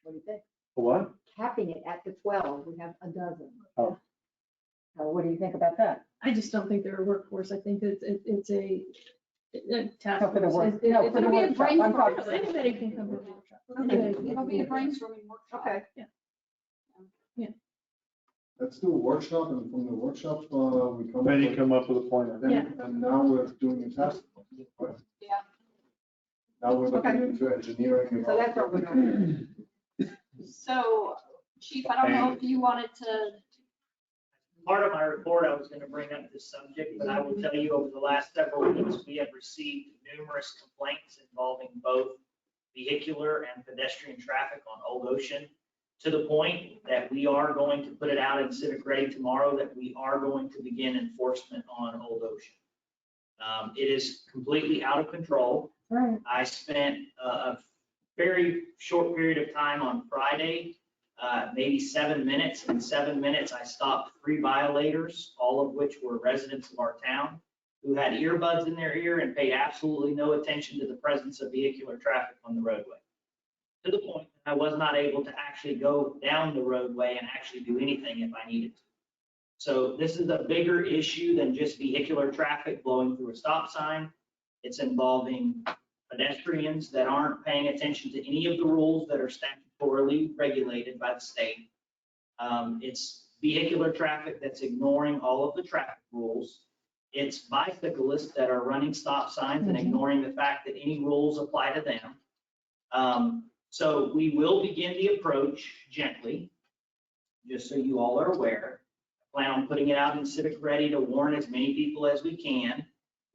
What do you think? What? Capping it at the 12, we have a dozen. Oh. So what do you think about that? I just don't think they're a workforce. I think it's a task No, for the force. work- no, for the It'll be a workshop. I'm brainstorm. talking- Anybody can come to the workshop. Okay. It'll be a brainstorming workshop. Okay. Let's do a workshop, and from the workshop, we come. Then you with- come up with a plan. And now we're doing a task. force. Yeah. Now we're looking Okay. into engineering. So that's what we're doing. So, Chief, I don't know if you wanted to, Part of my report, I was going to bring up this subject, but I will tell you, over the last several weeks, we have received numerous complaints involving both vehicular and pedestrian traffic on Old Ocean, to the point that we are going to put it out in Civic Ready tomorrow, that we are going to begin enforcement on Old Ocean. It is completely out of control. Right. I spent a very short period of time on Friday, maybe 7 minutes. In 7 minutes, I stopped 3 violators, all of which were residents of our town, who had earbuds in their ear and paid absolutely no attention to the presence of vehicular traffic on the roadway. To the point that I was not able to actually go down the roadway and actually do anything if I needed to. So this is a bigger issue than just vehicular traffic blowing through a stop sign. It's involving pedestrians that aren't paying attention to any of the rules that are statutorily regulated by the state. It's vehicular traffic that's ignoring all of the traffic rules. It's bicyclists that are running stop signs and ignoring the fact that any rules apply to them. So we will begin the approach gently, just so you all are aware. I plan on putting it out in Civic Ready to warn as many people as we can.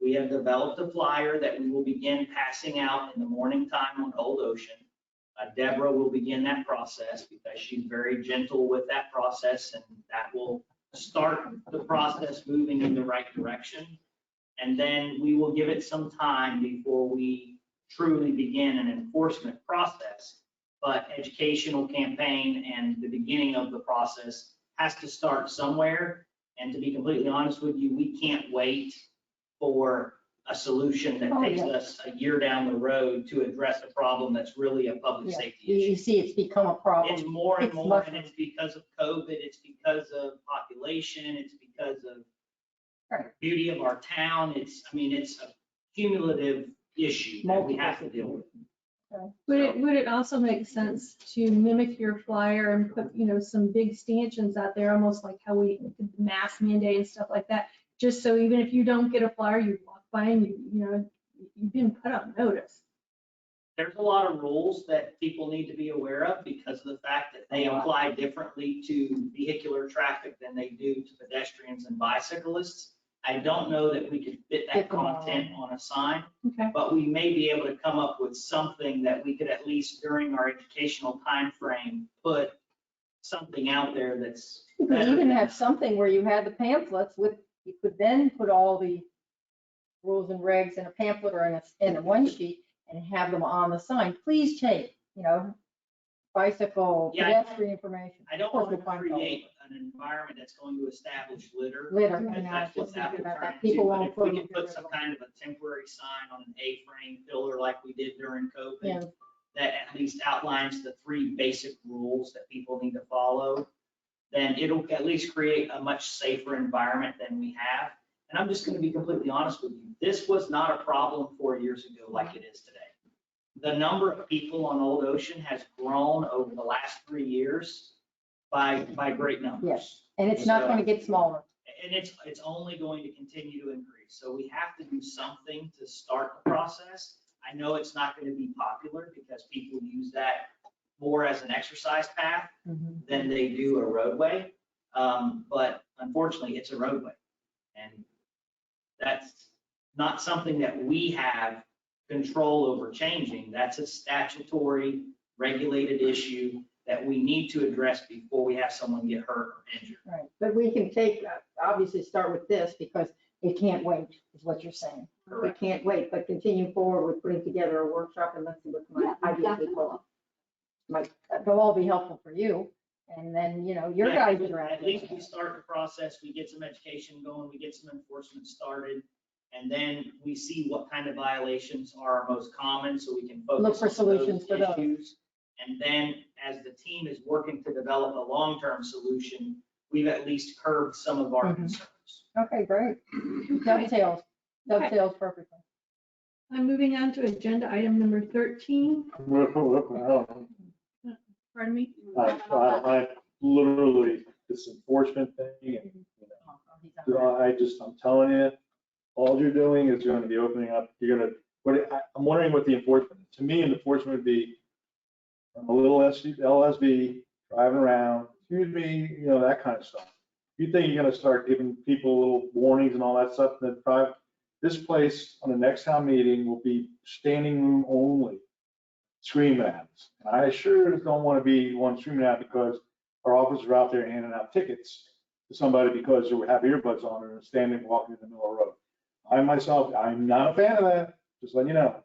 We have developed a flyer that we will begin passing out in the morning time on Old Ocean. Deborah will begin that process because she's very gentle with that process, and that will start the process moving in the right direction. And then we will give it some time before we truly begin an enforcement process. But educational campaign and the beginning of the process has to start somewhere. And to be completely honest with you, we can't wait for a solution that takes us a year down the road to address a problem that's really a public safety issue. You see, it's become a problem. It's more and more, and it's because of COVID, it's because of population, it's because of the beauty of our town. It's a cumulative issue that we have to deal with. Would it also make sense to mimic your flyer and put, some big stanchions out there, almost like how we did the mask mandate and stuff like that? Just so even if you don't get a flyer, you walk by and you've been put on notice. There's a lot of rules that people need to be aware of because of the fact that they apply differently to vehicular traffic than they do to pedestrians and bicyclists. I don't know that we could fit that content on a sign, but we may be able to come up with something that we could at least during our educational time frame put something out there that's. You could even have something where you had the pamphlets you could then put all the rules and regs in a pamphlet or in a one sheet and have them on the sign. Please take, bicycle, pedestrian information. I don't want to create an environment that's going to establish litter. That's what's happening about that. People won't put. We can put some kind of a temporary sign on an A-frame pillar like we did during COVID that at least outlines the 3 basic rules that people need to follow. Then it'll at least create a much safer environment than we have. And I'm just going to be completely honest with you. This was not a problem 4 years ago like it is today. The number of people on Old Ocean has grown over the last 3 years by great numbers. Yes, and it's not going to get smaller. And it's only going to continue to increase. So we have to do something to start the process. I know it's not going to be popular because people use that more as an exercise path than they do a roadway. But unfortunately, it's a roadway. And that's not something that we have control over changing. That's a statutory regulated issue that we need to address before we have someone get hurt or injured. Right, but we can obviously start with this because it can't wait, is what you're saying. We can't wait, but continue forward with putting together a workshop and let's see what my ideas will. They'll all be helpful for you. And then, your guys are at least we start the process, we get some education going, we get some enforcement started, and then we see what kind of violations are most common so we can focus look for solutions for those issues. And then as the team is working to develop a long-term solution, we've at least curbed some of our concerns. Okay, great. Dovetails perfectly. I'm moving on to agenda item number 13. Pardon me? I literally, this enforcement thing, I'm telling you, all you're doing is going to be opening up, I'm wondering what the enforcement, to me, enforcement would be a little LSV, driving around, excuse me, that kind of stuff. You think you're going to start giving people little warnings and all that stuff, this place on the next town meeting will be standing room only. Scream at us. And I sure don't want to be one screaming at because our officers are out there handing out tickets to somebody because they have earbuds on and standing walking in the middle of the road. I myself, I'm not a fan of that, just letting you know.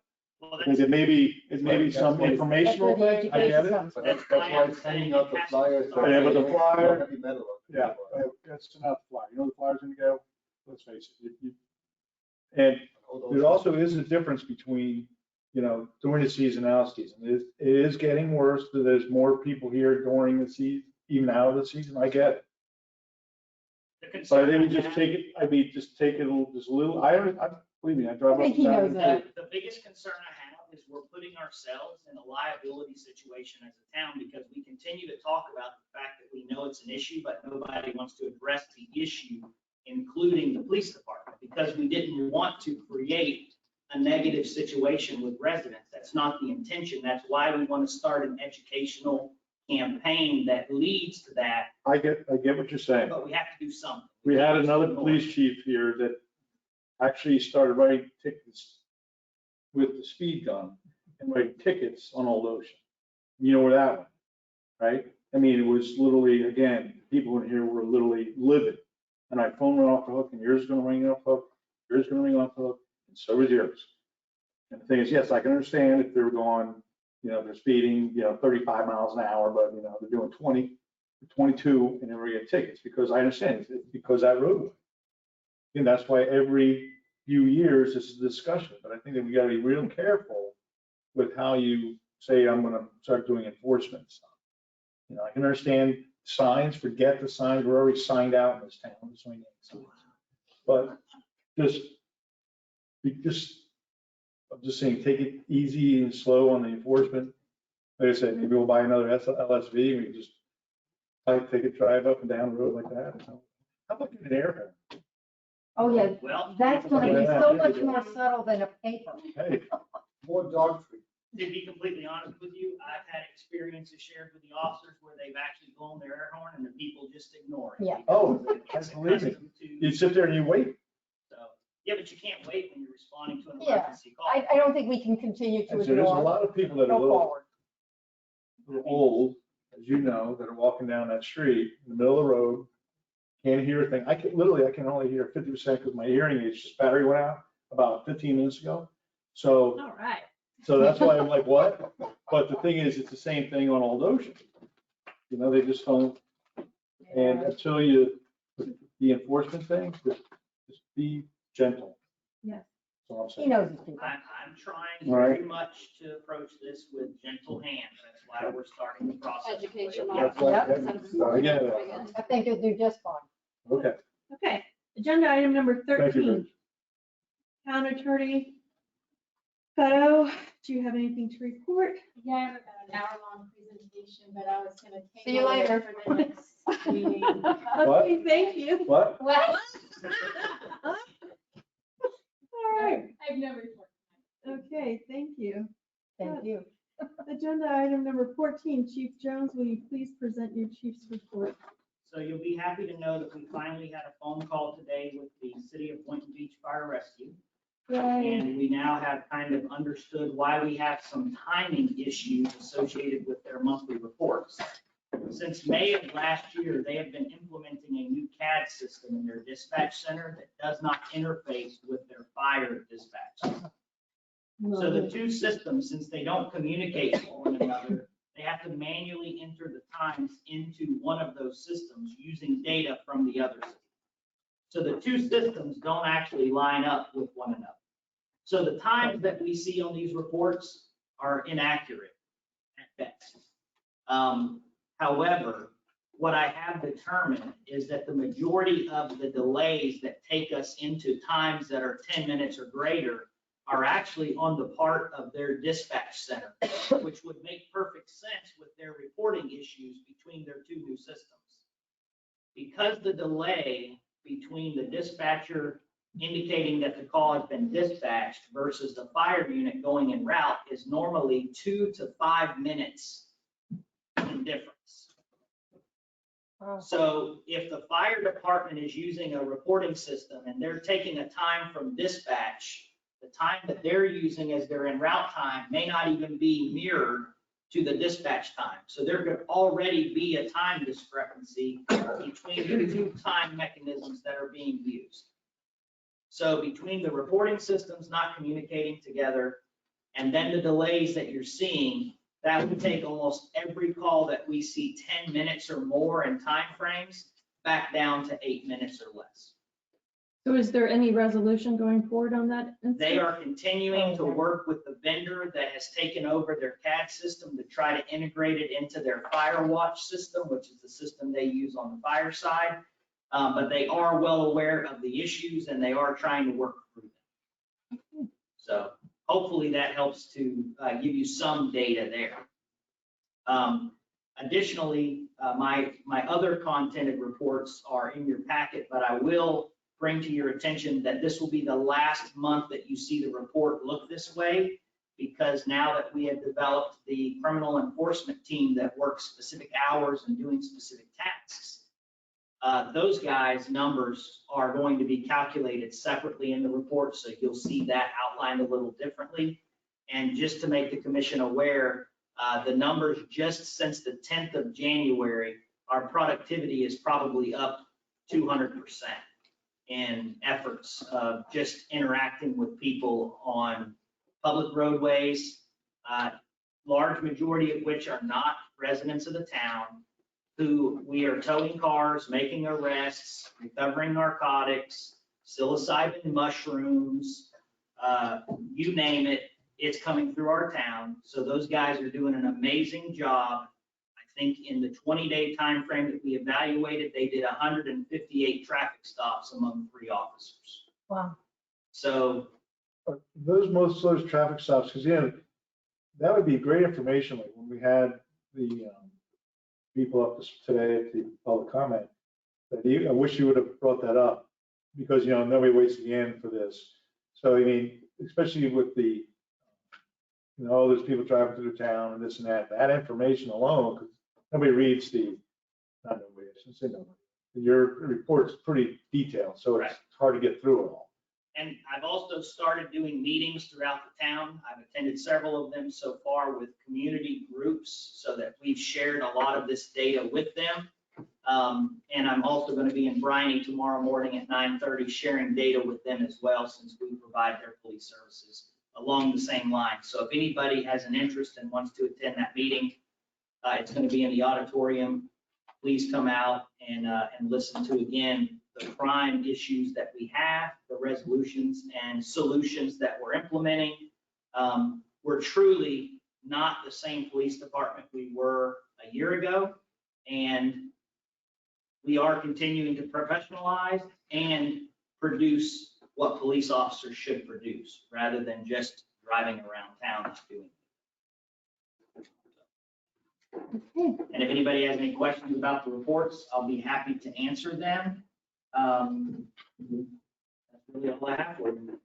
Because it may be some informational thing, I get it. That's why it's sending out the flyers. Yeah, but the flyer, yeah, that's not the flyer. The flyer's gonna go, let's face it. And there also is a difference between during the season and out of season. It is getting worse. There's more people here during the season, even out of the season. I get it. But I think we just take it, just a little, believe me, I drive up and down. The biggest concern I have is we're putting ourselves in a liability situation as a town because we continue to talk about the fact that we know it's an issue, but nobody wants to address the issue, including the police department, because we didn't want to create a negative situation with residents. That's not the intention. That's why we want to start an educational campaign that leads to that. I get what you're saying. But we have to do something. We had another police chief here that actually started writing tickets with the speed gun and writing tickets on Old Ocean. You know where that went, right? I mean, it was literally, again, people in here were literally livid. And my phone went off the hook, and yours is gonna ring off the hook, yours is gonna ring off the hook, and so is yours. And the thing is, yes, I can understand if they're going, they're speeding, 35 miles an hour, but, they're doing 20, 22, and then we get tickets, because I understand, it's because that roadway. And that's why every few years, this is a discussion, but I think that we gotta be real careful with how you say, I'm gonna start doing enforcement stuff. I can understand signs, forget the signs, we're already signed out in this town, so we need signs. But I'm just saying, take it easy and slow on the enforcement. Like I said, maybe we'll buy another LSV, and we just take it, drive up and down the road like that. How about an air horn? Oh, yeah, Well, that's gonna be so much more subtle than a paper. Hey, More dog free. to be completely honest with you, I've had experiences shared with the officers where they've actually blown their air horn and the people just ignore it. Yeah. Oh, that's amazing. You sit there and you wait. So, yeah, but you can't wait when you're responding to an Yeah. emergency call. I don't think we can continue to And so there's a ignore. lot of people that are Go forward. little old, as you know, that are walking down that street in the middle of the road, can't hear a thing. I can only hear 50% because my hearing aids, just battery went out about 15 minutes ago. So, All right. so that's why I'm like, what? But the thing is, it's the same thing on Old Ocean. They just don't, and until the enforcement thing, just be gentle. Yes. That's all I'm He saying. knows his people. I'm trying All right. very much to approach this with gentle hand. That's why we're starting the process. Educational. That's why- I get it. I think you'll do just fine. Okay. Okay, agenda item number Thank you, 13. Rich. Town Attorney Cotto, do you have anything to report? Yeah, I have about an hour-long presentation, but I was gonna take. See you later. For the next meeting. What? Okay, thank you. What? What? All right, I have no report. okay, thank you. Thank you. Agenda item number 14, Chief Jones, will you please present your chief's report? So you'll be happy to know that we finally had a phone call today with the City of Boynton Beach Fire Rescue. Yay. And we now have kind of understood why we have some timing issues associated with their monthly reports. Since May of last year, they have been implementing a new CAD system in their dispatch center that does not interface with their fire dispatch. So the two systems, since they don't communicate with one another, they have to manually enter the times into one of those systems using data from the other system. So the two systems don't actually line up with one another. So the times that we see on these reports are inaccurate at best. However, what I have determined is that the majority of the delays that take us into times that are 10 minutes or greater are actually on the part of their dispatch center, which would make perfect sense with their reporting issues between their two new systems. Because the delay between the dispatcher indicating that the call has been dispatched versus the fire unit going en route is normally 2 to 5 minutes in difference. So if the fire department is using a reporting system and they're taking a time from dispatch, the time that they're using as their en route time may not even be mirrored to the dispatch time. So there could already be a time discrepancy between the two time mechanisms that are being used. So between the reporting systems not communicating together and then the delays that you're seeing, that would take almost every call that we see 10 minutes or more in time frames back down to 8 minutes or less. So is there any resolution going forward on that? They are continuing to work with the vendor that has taken over their CAD system to try to integrate it into their Firewatch system, which is the system they use on the fire side. But they are well aware of the issues and they are trying to work through them. So hopefully that helps to give you some data there. Additionally, my other contented reports are in your packet, but I will bring to your attention that this will be the last month that you see the report look this way, because now that we have developed the criminal enforcement team that works specific hours and doing specific tasks, those guys' numbers are going to be calculated separately in the report, so you'll see that outlined a little differently. And just to make the commission aware, The numbers just since the 10th of January, our productivity is probably up 200% in efforts of just interacting with people on public roadways, large majority of which are not residents of the town, who we are towing cars, making arrests, recovering narcotics, psilocybin mushrooms, you name it, it's coming through our town. So those guys are doing an amazing job. I think in the 20-day time frame that we evaluated, they did 158 traffic stops among 3 officers. Wow. So Most of those traffic stops, because that would be great information, like when we had the people up today at the public comment, I wish you would have brought that up, because, nobody waits to the end for this. So, I mean, especially with the, there's people driving through the town and this and that information alone, because nobody reads not nobody, I shouldn't say nobody. Your report's pretty detailed, so it's hard to get through it all. And I've also started doing meetings throughout the town. I've attended several of them so far with community groups so that we've shared a lot of this data with them. And I'm also going to be in Briney tomorrow morning at 9:30 sharing data with them as well, since we provide their police services along the same line. So if anybody has an interest and wants to attend that meeting, it's going to be in the auditorium. Please come out and listen to, again, the crime issues that we have, the resolutions and solutions that we're implementing. We're truly not the same police department we were a year ago, and we are continuing to professionalize and produce what police officers should produce, rather than just driving around town and doing it. Okay. And if anybody has any questions about the reports, I'll be happy to answer them. That's really all I have for you.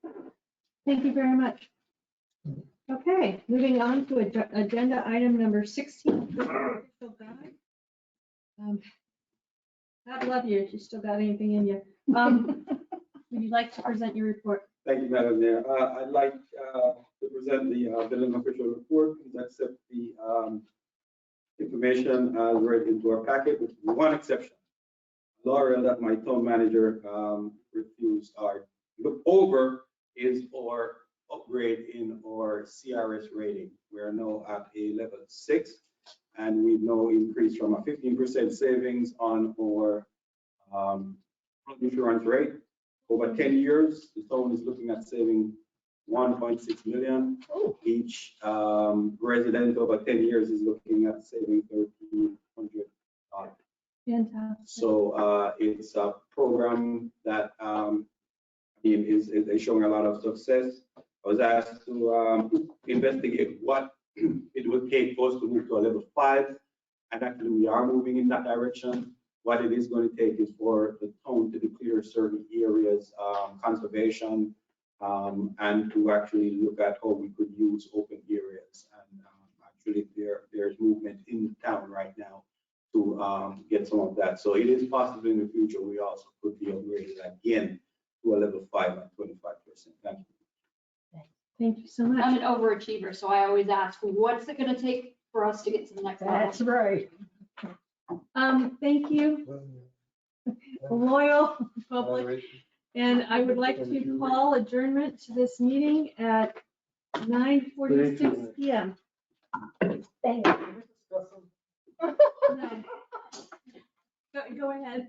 Thank you very much. Okay, moving on to agenda item number 16. Official guide. God love you if you still got anything in you. Would you like to present your report? Thank you, Madam Mayor. I'd like to present the billing official report. Please accept the information as read into our packet, with one exception. Laurel, that my town manager refused our look over, is our upgrade in our CRS rating. We are now at a level 6, and we've now increased from a 15% savings on our insurance rate. Over 10 years, the town is looking at saving 1.6 million. Each resident over 10 years is looking at saving $1,300. Fantastic. So it's a program that is showing a lot of success. I was asked to investigate what it would take for us to move to a level 5, and actually we are moving in that direction. What it is going to take is for the town to declare certain areas conservation, and to actually look at how we could use open areas. And actually there's movement in town right now to get some of that. So it is possible in the future we also could be upgraded again to a level 5 at 25%. Thank you. Thank you so much. I'm an overachiever, so I always ask, what's it gonna take for us to get to the next level? That's right. Thank you, loyal public. And I would like to call adjournment to this meeting at 9:46 p.m. Thank you. No. Go ahead.